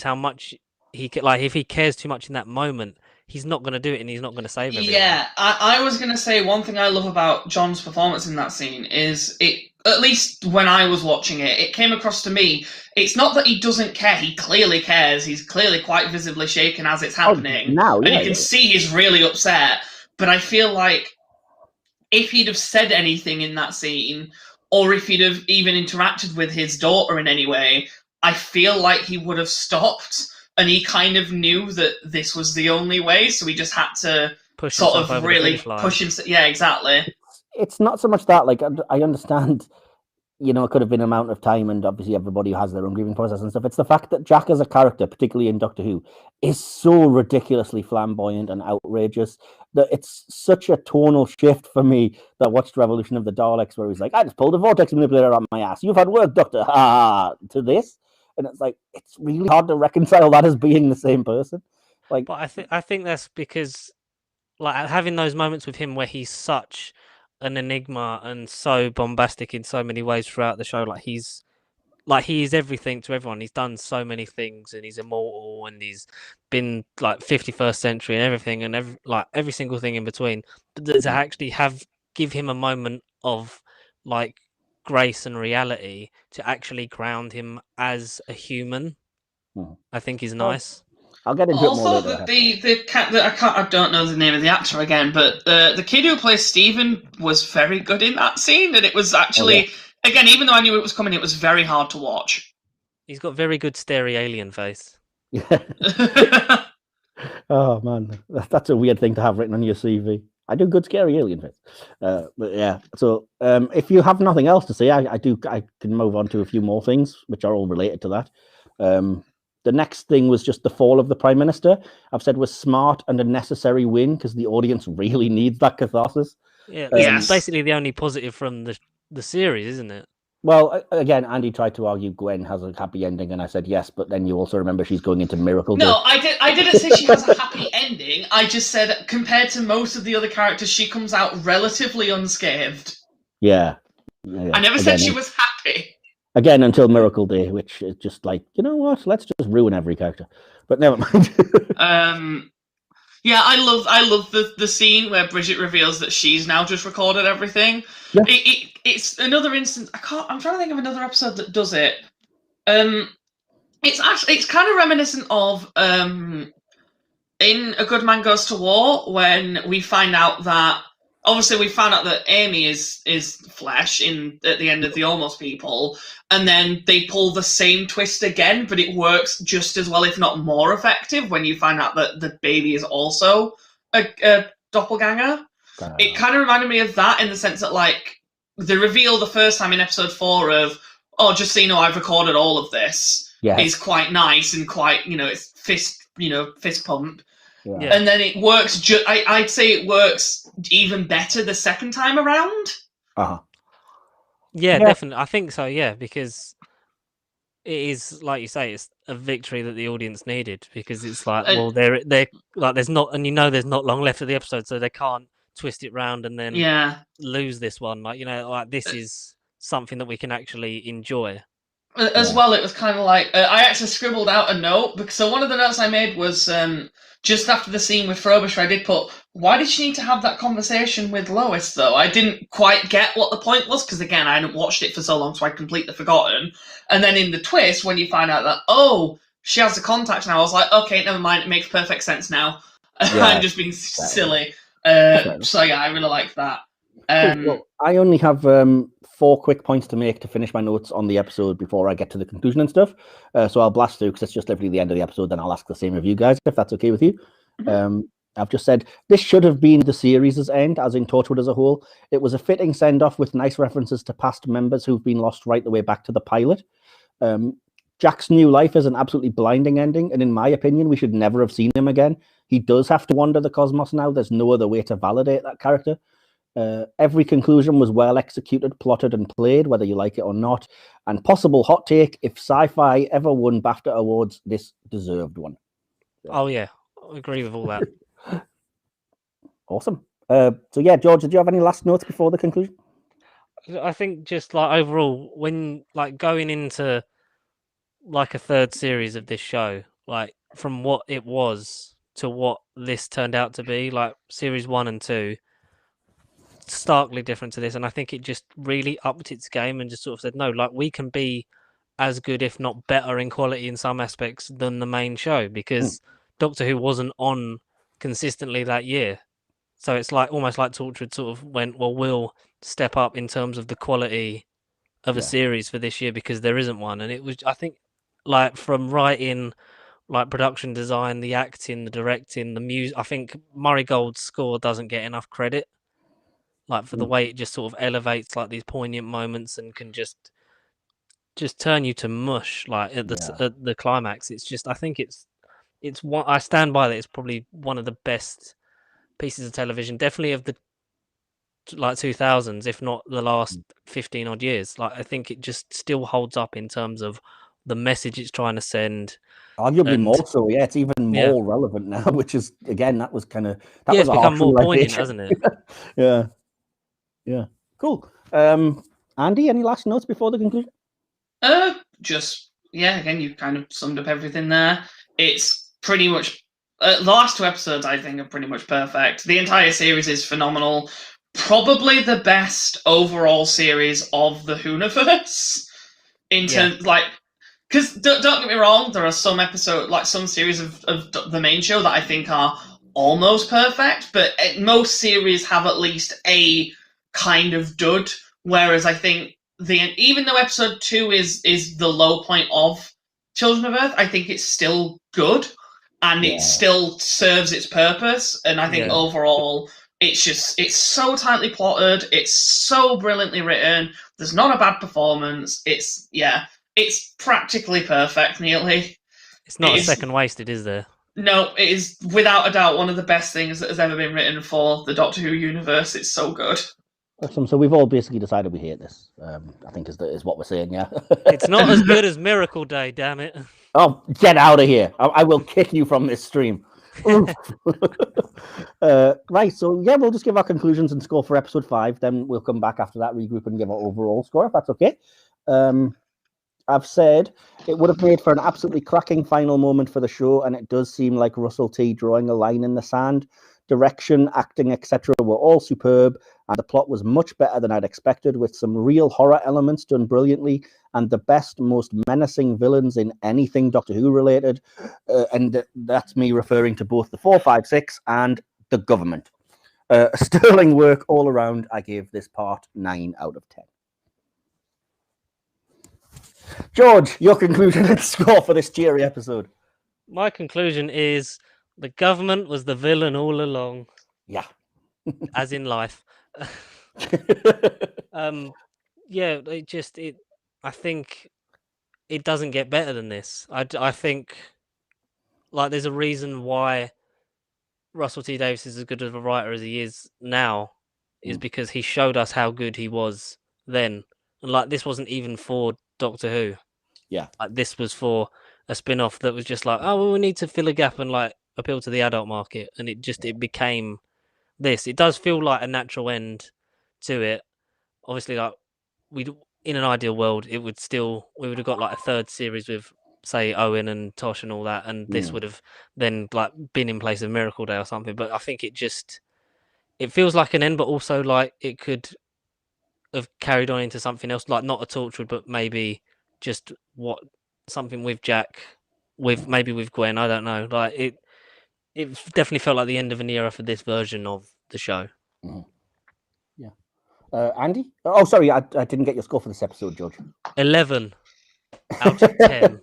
how much if he cares too much in that moment, he's not going to do it, and he's not going to save everyone. Yeah, I was going to say one thing I love about John's performance in that scene is it at least when I was watching it, it came across to me. It's not that he doesn't care. He clearly cares. He's clearly quite visibly shaken as it's happening. now, and yeah, you can see he's really upset. But I feel like if he'd have said anything in that scene, or if he'd have even interacted with his daughter in any way, I feel like he would have stopped. And he kind of knew that this was the only way, so he just had to Push sort himself of over the really finish line. push himself. Yeah, exactly. It's not so much that, like, I understand, you know, it could have been an amount of time, and obviously everybody has their own grieving process and stuff. It's the fact that Jack as a character, particularly in Doctor Who, is so ridiculously flamboyant and outrageous that it's such a tonal shift for me that I watched Revolution of the Daleks, where he's like, I just pulled a vortex manipulator on my ass. You've had work, Doctor. To this. And it's like, it's really hard to reconcile that as being the same person. Like, But I think that's because, like, having those moments with him where he's such an enigma and so bombastic in so many ways throughout the show, like he is everything to everyone. He's done so many things, and he's immortal, and he's been like 51st century and everything, and every single thing in between. But to actually give him a moment of like grace and reality to actually ground him as a human, I think is nice. I'll get into it more Also, later. I don't know the name of the actor again, but the kid who plays Stephen was very good in that scene, and it was actually, again, even though I knew it was coming, it was very hard to watch. He's got very good scary alien face. Oh man, that's a weird thing to have written on your CV. I do good scary alien face. But yeah, so if you have nothing else to say, I can move on to a few more things which are all related to that. The next thing was just the fall of the Prime Minister. I've said was smart and a necessary win because the audience really needs that catharsis. Yeah, Yes. it's basically the only positive from the series, isn't it? Well, again, Andy tried to argue Gwen has a happy ending, and I said yes, but then you also remember she's going into Miracle Day. No, I didn't say she has a happy ending. I just said compared to most of the other characters, she comes out relatively unscathed. Yeah. I never said she was happy. Again, until Miracle Day, which is just like, you know what? Let's just ruin every character. But never mind. Yeah, I love the scene where Bridget reveals that she's now just recorded everything. Yeah. It's another instance. I'm trying to think of another episode that does it. It's kind of reminiscent of in A Good Man Goes to War, when we find out that Amy is flesh at the end of the Almost People, and then they pull the same twist again, but it works just as well, if not more effective, when you find out that the baby is also a doppelganger. It kind of reminded me of that in the sense that, like, the reveal the first time in episode 4 of, oh, just so you know, I've recorded all of this, is quite nice and quite, it's fist pump. Yeah. And then it works. I'd say it works even better the second time around. Yeah, definitely. I think so. Yeah, because it is, like you say, it's a victory that the audience needed, because it's like, well, they're like, there's not long left of the episode, so they can't twist it round and then lose this one. Like, like this is something that we can actually enjoy. As well, it was kind of like I actually scribbled out a note, because so one of the notes I made was just after the scene with Frobisher, I did put, why did she need to have that conversation with Lois, though? I didn't quite get what the point was, because again, I hadn't watched it for so long, so I'd completely forgotten. And then in the twist, when you find out that, oh, she has the contact now, I was like, okay, never mind, it makes perfect sense now. I'm just being silly. So yeah, I really like that. Well, I only have 4 quick points to make to finish my notes on the episode before I get to the conclusion and stuff. So I'll blast through, because it's just literally the end of the episode. Then I'll ask the same of you guys, if that's okay with you. I've just said this should have been the series' end, as in Torchwood as a whole. It was a fitting send-off with nice references to past members who've been lost right the way back to the pilot. Jack's new life is an absolutely blinding ending, and in my opinion, we should never have seen him again. He does have to wander the cosmos now. There's no other way to validate that character. Every conclusion was well executed, plotted, and played, whether you like it or not. And possible hot take, if sci-fi ever won BAFTA awards, this deserved one. Oh yeah, I agree with all that. Awesome. So yeah, George, did you have any last notes before the conclusion? I think just like overall, when like going into like a third series of this show, like from what it was to what this turned out to be, like series 1 and 2, starkly different to this, and I think it just really upped its game and just sort of said, no, like we can be as good, if not better, in quality in some aspects than the main show, because Doctor Who wasn't on consistently that year. So it's like almost like Torchwood sort of went, well, we'll step up in terms of the quality of a series for this year because there isn't one. And it was, I think, like from writing, like production design, the acting, the directing, the music. I think Murray Gold's score doesn't get enough credit, like for the way it just sort of elevates like these poignant moments and can just turn you to mush like at the climax. It's just, I think it's one, I stand by that. It's probably one of the best pieces of television, definitely of the like 2000s, if not the last 15 odd years. Like I think it just still holds up in terms of the message it's trying to send. Arguably more so, yeah. It's even more relevant now, which is again that was it's become more poignant, hasn't it? yeah. Cool. Andy, any last notes before the conclusion? Again, you've kind of summed up everything there. It's pretty much the last 2 episodes, I think, are pretty much perfect. The entire series is phenomenal. Probably the best overall series of the Whoniverse in terms, like, because don't get me wrong, there are some episodes, like some series of the main show that I think are almost perfect, but most series have at least a kind of dud. Whereas I think even though episode 2 is the low point of Children of Earth, I think it's still good and it still serves its purpose. And I think overall, it's so tightly plotted. It's so brilliantly written. There's not a bad performance. It's practically perfect, nearly. It's not a second wasted, is there? No, it is without a doubt one of the best things that has ever been written for the Doctor Who universe. It's so good. Awesome. So we've all basically decided we hate this. I think is what we're saying. Yeah. It's not as good as Miracle Day. Damn it! Oh, get out of here! I will kick you from this stream. Right. So yeah, we'll just give our conclusions and score for episode 5. Then we'll come back after that, regroup, and give our overall score if that's okay. I've said it would have made for an absolutely cracking final moment for the show, and it does seem like Russell T drawing a line in the sand. Direction, acting, etc. were all superb, and the plot was much better than I'd expected, with some real horror elements done brilliantly, and the best, most menacing villains in anything Doctor Who related. And that's me referring to both the 4, 5, 6 and the government. Sterling work all around. I gave this part 9 out of 10. George, your conclusion and score for this cheery episode. My conclusion is the government was the villain all along. Yeah. As in life. I think it doesn't get better than this. I think like there's a reason why Russell T Davies is as good of a writer as he is now, is because he showed us how good he was then. And like this wasn't even for Doctor Who. Yeah. Like this was for a spin-off that was just like, oh, well, we need to fill a gap and like appeal to the adult market, and it became this. It does feel like a natural end to it. Obviously, like in an ideal world, we would have got like a 3rd series with, say, Owen and Tosh and all that, and this would have then like been in place of Miracle Day or something. But I think it feels like an end, but also like it could have carried on into something else, like not a Torchwood, but maybe just something with Jack, with Gwen. I don't know. Like it definitely felt like the end of an era for this version of the show. Yeah. Andy? Oh, sorry, I didn't get your score for this episode, George. 11 out of 10.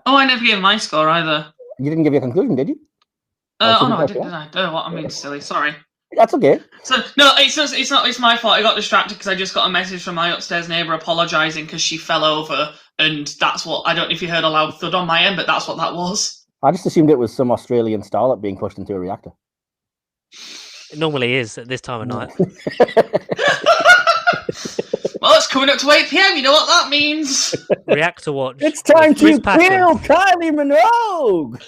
I never gave my score either. You didn't give your conclusion, did you? No, I didn't. I don't know what I mean. Silly. Sorry. That's okay. So no, it's not. It's my fault. I got distracted because I just got a message from my upstairs neighbour apologising because she fell over, and that's what. I don't know if you heard a loud thud on my end, but that's what that was. I just assumed it was some Australian starlet being pushed into a reactor. It normally is at this time of night. Well, it's coming up to 8 PM. You know what that means? Reactor watch. It's time to kill Kylie Minogue.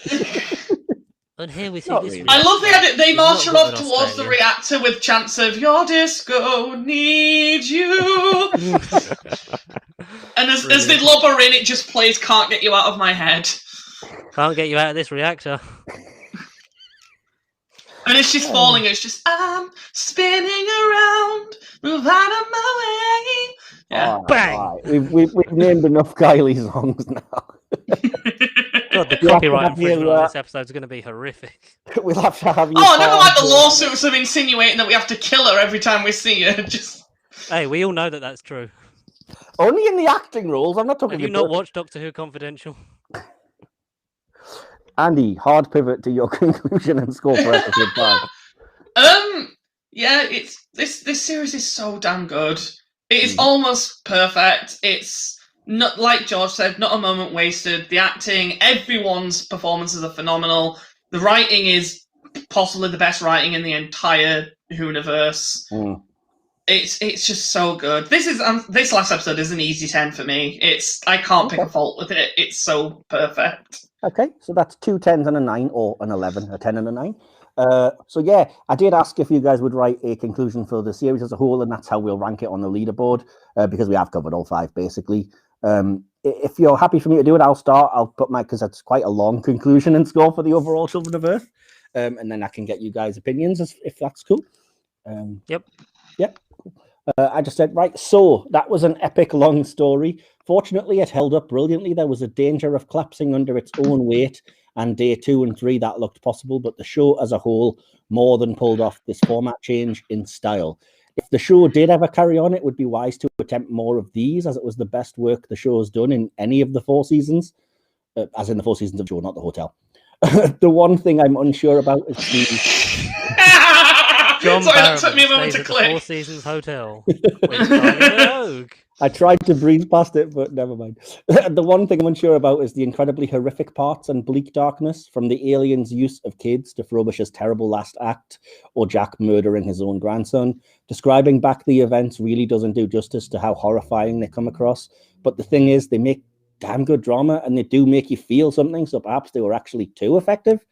And here we see this. I love the edit. They march her up towards the reactor with chants of "Your disco needs you," and as they lob her in, it just plays "Can't Get You Out of My Head." Can't get you out of this reactor. And as she's falling, it's just, I'm spinning around, move out of my way. Yeah. All right, Bang! all right. We've named enough Kylie songs now. God, the You'll have to copyright have your, infringement on this episode is going to be horrific. We'll have to have you. Oh, never mind the lawsuits of insinuating that we have to kill her every time we see her. Just Hey, we all know that that's true. Only in the acting roles. I'm not talking. Have you not watched Doctor Who Confidential? Andy, hard pivot to your conclusion and score for episode 5. Yeah, it's this series is so damn good. It is almost perfect. It's not, like George said, not a moment wasted. The acting, everyone's performances are phenomenal. The writing is possibly the best writing in the entire Whoniverse. It's just so good. This last episode is an easy 10 for me. I can't pick a fault with it. It's so perfect. Okay, so that's 2 10s and a 9, or an 11, a 10 and a 9. So yeah, I did ask if you guys would write a conclusion for the series as a whole, and that's how we'll rank it on the leaderboard, because we have covered all 5 basically. If you're happy for me to do it, I'll start. I'll put because that's quite a long conclusion and score for the overall Children of Earth, and then I can get you guys' opinions if that's cool. Yep. I just said, right, so that was an epic long story. Fortunately, it held up brilliantly. There was a danger of collapsing under its own weight, and day 2 and 3 that looked possible, but the show as a whole more than pulled off this format change in style. If the show did ever carry on, it would be wise to attempt more of these, as it was the best work the show has done in any of the 4 seasons, as in the 4 seasons of the show, not the hotel. The one thing I'm unsure about is the... John Sorry, that Barrowman took me a moment stays to at the click. Four Seasons Hotel. with Kylie Minogue. I tried to breeze past it, but never mind. The one thing I'm unsure about is the incredibly horrific parts and bleak darkness, from the aliens' use of kids to Frobish's terrible last act, or Jack murdering his own grandson. Describing back the events really doesn't do justice to how horrifying they come across. But the thing is, they make damn good drama, and they do make you feel something, so perhaps they were actually too effective.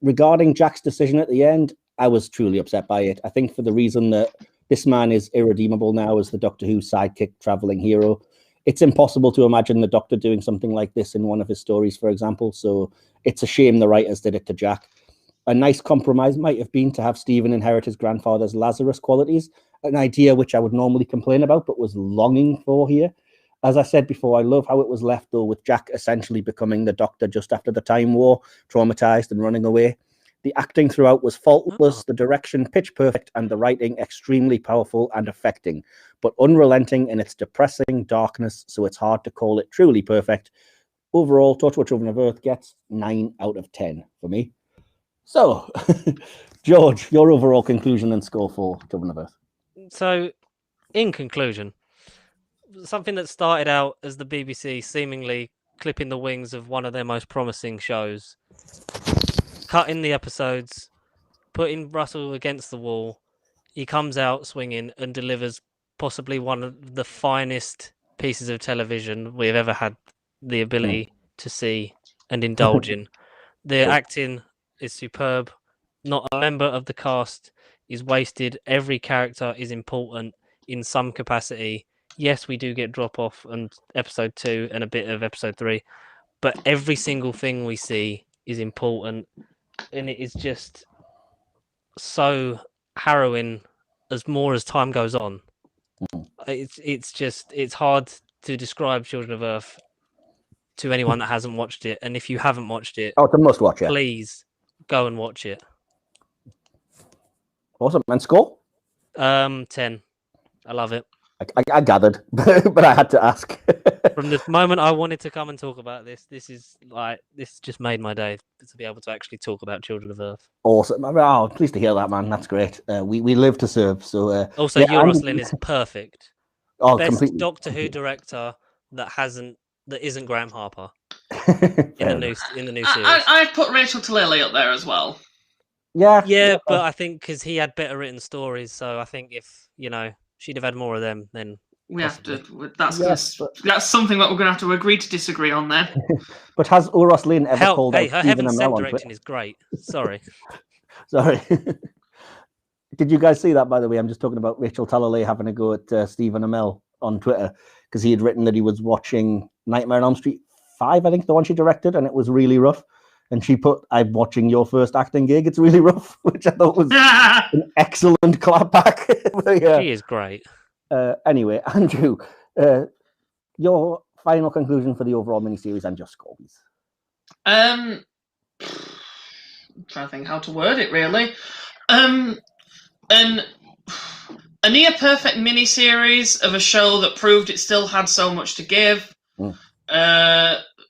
Regarding Jack's decision at the end, I was truly upset by it. I think for the reason that this man is irredeemable now as the Doctor Who sidekick traveling hero. It's impossible to imagine the Doctor doing something like this in one of his stories, for example. So it's a shame the writers did it to Jack. A nice compromise might have been to have Stephen inherit his grandfather's Lazarus qualities, an idea which I would normally complain about, but was longing for here. As I said before, I love how it was left, though, with Jack essentially becoming the Doctor just after the Time War, traumatized and running away. The acting throughout was faultless, the direction pitch perfect, and the writing extremely powerful and affecting, but unrelenting in its depressing darkness, so it's hard to call it truly perfect. Overall, Torchwood Children of Earth gets 9 out of 10 for me. So, George, your overall conclusion and score for Children of Earth. So, in conclusion, something that started out as the BBC seemingly clipping the wings of one of their most promising shows, cutting the episodes, putting Russell against the wall, he comes out swinging and delivers possibly one of the finest pieces of television we've ever had the ability to see and indulge in. The acting is superb. Not a member of the cast is wasted. Every character is important in some capacity. Yes, we do get drop off on episode 2 and a bit of episode 3, but every single thing we see is important. And it is just so harrowing as time goes on. It's hard to describe Children of Earth to anyone that hasn't watched it. And if you haven't watched it, it's a must watch it. Please go and watch it. Awesome. And score? 10. I love it. I gathered, but I had to ask. From the moment I wanted to come and talk about this just made my day to be able to actually talk about Children of Earth. Awesome. Oh, pleased to hear that, man. That's great. We live to serve. So also, Euros Lynn is perfect. Oh, best completely. Doctor Who director that isn't Graham Harper in the new series. I've put Rachel Talalay up there as well. Yeah, but I think because he had better written stories, so I think if she'd have had more of them, then we possibly. have to. That's something that we're going to have to agree to disagree on then. But has Euros Lynn ever called out her Stephen Heaven Sent Amell on directing Twitter? is great. Sorry. Did you guys see that, by the way? I'm just talking about Rachel Talalay having a go at Stephen Amell on Twitter because he had written that he was watching Nightmare on Elm Street 5, I think, the one she directed, and it was really rough. and she put, "I'm watching your first acting gig. It's really rough," which I thought was an excellent clapback. Yeah. She is great. Anyway, Andrew, your final conclusion for the overall miniseries and just scores. I'm trying to think how to word it really. A near perfect miniseries of a show that proved it still had so much to give.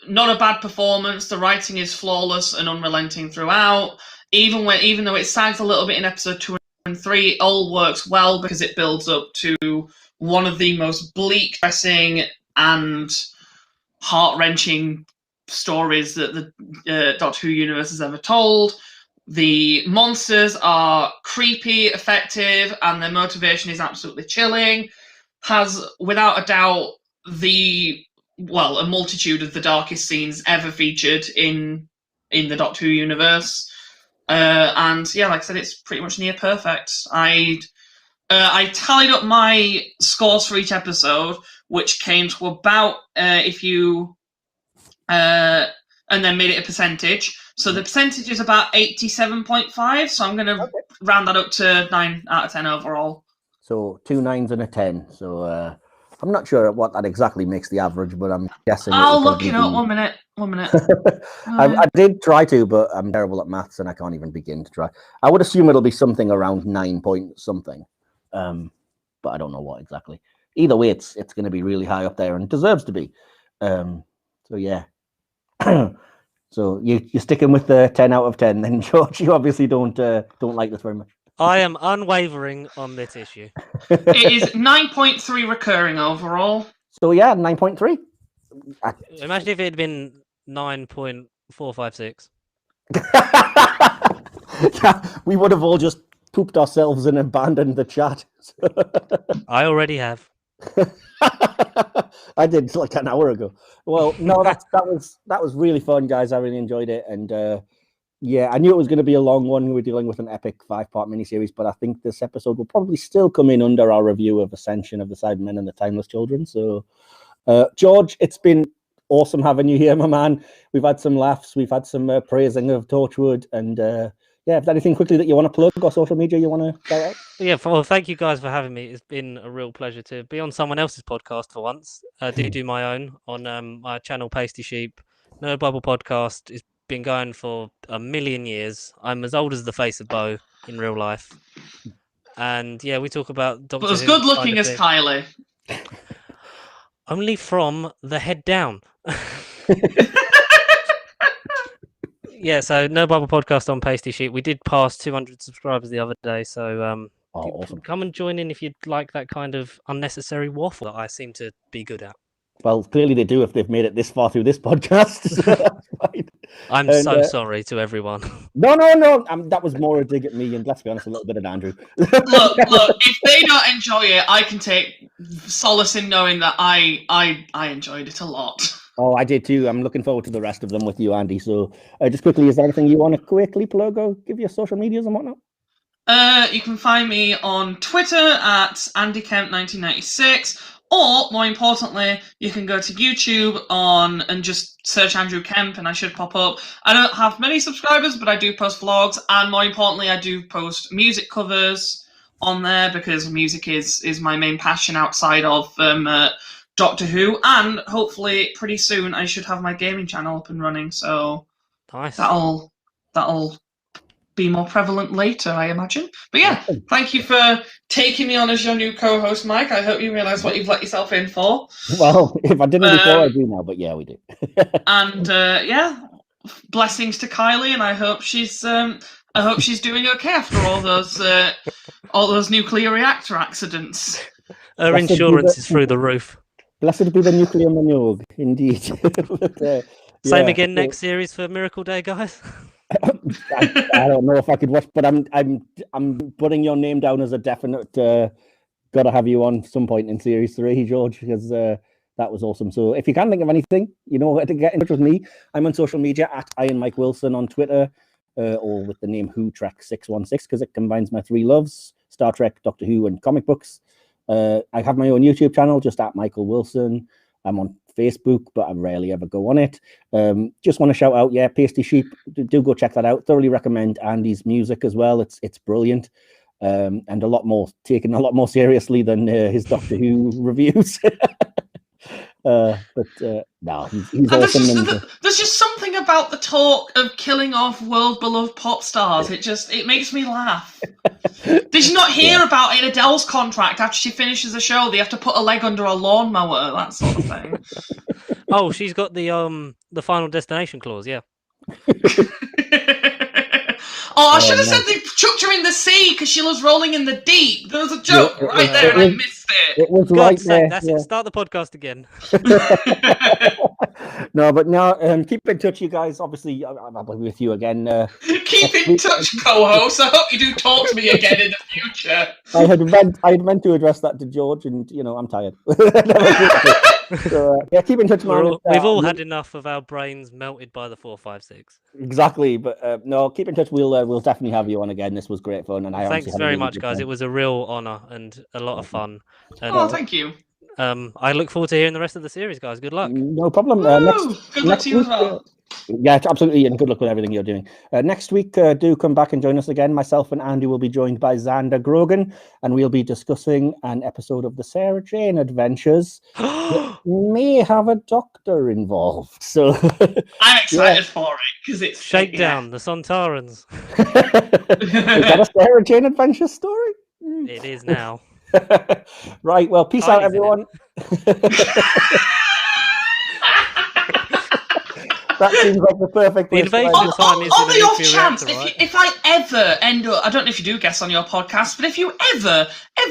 Not a bad performance. The writing is flawless and unrelenting throughout. Even though it sags a little bit in episode 2 and 3, it all works well because it builds up to one of the most bleak, pressing, and heart-wrenching stories that the Doctor Who universe has ever told. The monsters are creepy, effective, and their motivation is absolutely chilling. Has, without a doubt, a multitude of the darkest scenes ever featured in the Doctor Who universe. And yeah, like I said, it's pretty much near perfect. I tallied up my scores for each episode, which came to about and then made it a percentage. So the percentage is about 87.5. So I'm going to round that up to 9 out of 10 overall. So 2 9s and a 10. So I'm not sure what that exactly makes the average, but I'm guessing. I'll look it up. 1 minute. 1 minute. I did try to, but I'm terrible at maths and I can't even begin to try. I would assume it'll be something around 9 point something, but I don't know what exactly. Either way, it's going to be really high up there and deserves to be. So yeah. So you're sticking with the 10 out of 10 then, George. You obviously don't like this very much. I am unwavering on this issue. It is 9.3 recurring overall. So yeah, 9.3. Imagine if it had been 9.456. We would have all just pooped ourselves and abandoned the chat. I already have. I did like an hour ago. Well, no, that was really fun, guys. I really enjoyed it, and yeah, I knew it was going to be a long one. We were dealing with an epic 5-part miniseries, but I think this episode will probably still come in under our review of Ascension of the Cybermen and the Timeless Children. So, George, it's been awesome having you here, my man. We've had some laughs, we've had some praising of Torchwood, and yeah, if there's anything quickly that you want to plug or social media you want to shout out? Yeah, well, thank you guys for having me. It's been a real pleasure to be on someone else's podcast for once. I do my own on my channel, Pasty Sheep. No Bible Podcast has been going for 1,000,000 years. I'm as old as the face of Bo in real life. And yeah, we talk about Doctor But as Who good looking kind of as Kylie. Only from the head down. Yeah, so No Bible Podcast on Pasty Sheet. We did pass 200 subscribers the other day, so awesome. Come and join in if you'd like that kind of unnecessary waffle that I seem to be good at. Well, clearly they do if they've made it this far through this podcast. So that's fine. I'm so sorry to everyone. No. That was more a dig at me, and let's be honest, a little bit at Andrew. Look, if they don't enjoy it, I can take solace in knowing that I enjoyed it a lot. Oh, I did too. I'm looking forward to the rest of them with you, Andy. So just quickly, is there anything you want to quickly plug or give your social medias and whatnot? You can find me on Twitter at AndyKemp1996, or more importantly, you can go to YouTube and just search Andrew Kemp and I should pop up. I don't have many subscribers, but I do post vlogs, and more importantly, I do post music covers on there because music is my main passion outside of Doctor Who, and hopefully pretty soon I should have my gaming channel up and running, so nice. That'll be more prevalent later, I imagine. But yeah, thank you for taking me on as your new co-host, Mike. I hope you realise what you've let yourself in for. Well, if I didn't before, I do now, but yeah, we do. And yeah, blessings to Kylie, and I hope she's doing okay after all those nuclear reactor accidents. Her insurance is through the roof. Blessed be the nuclear manure, indeed. But, Same again next series for Miracle Day, guys. I don't know if I could watch, but I'm putting your name down as a definite. Got to have you on some point in series 3, George, because that was awesome. So if you can think of anything, you know where to get in touch with me. I'm on social media at Iron Mike Wilson on Twitter, or with the name Who Trek 616 because it combines my 3 loves: Star Trek, Doctor Who, and comic books. I have my own YouTube channel, just at Michael Wilson. I'm on Facebook, but I rarely ever go on it. Just want to shout out, Pasty Sheep, do go check that out. Thoroughly recommend Andy's music as well. It's brilliant, and taken a lot more seriously than his Doctor Who reviews. No, he's awesome. There's just something about the talk of killing off world beloved pop stars. It makes me laugh. Did you not hear about in Adele's contract after she finishes the show? They have to put a leg under a lawnmower, that sort of thing. Oh, she's got the Final Destination clause, yeah. I should have said they chucked her in the sea because she was rolling in the deep. There was a joke right there and I missed it. It was God's right sake, there. That's it. Start the podcast again. Keep in touch, you guys. Obviously, I'll be with you again. Keep in touch, co-host. I hope you do talk to me again in the future. I had meant to address that to George, and I'm tired. So, keep in touch, man. We've all had enough of our brains melted by the 456. Exactly, but no, keep in touch. We'll definitely have you on again. This was great fun, and thanks very much, guys. It was a real honor and a lot of fun. And, thank you. I look forward to hearing the rest of the series, guys. Good luck. No problem. Good luck to you as well. Yeah, absolutely, and good luck with everything you're doing. Next week, do come back and join us again. Myself and Andy will be joined by Xander Grogan, and we'll be discussing an episode of the Sarah Jane Adventures that may have a doctor involved. So I'm excited for it because it's Shakedown, the Sontarans. Is that a Sarah Jane Adventure story? It is now. Right, well, peace out, everyone. That seems like the perfect The invasion time is on the off chance, reactor, right? if I ever end up, I don't know if you do guests on your podcast, but if you ever,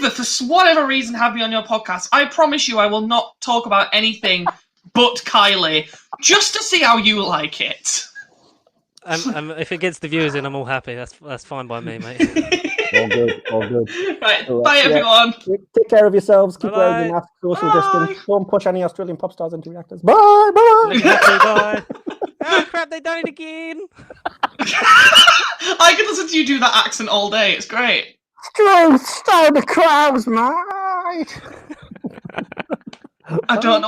for whatever reason, have me on your podcast, I promise you I will not talk about anything but Kylie, just to see how you like it. If it gets the viewers in, I'm all happy. That's fine by me, mate. All good. Right, bye everyone. Take care of yourselves. Keep wearing your mask, social distance. Don't push any Australian pop stars into reactors. Bye. Bye. Oh crap! They done it again. I could listen to you do that accent all day. It's great. Stow the crowds, mate. I don't know.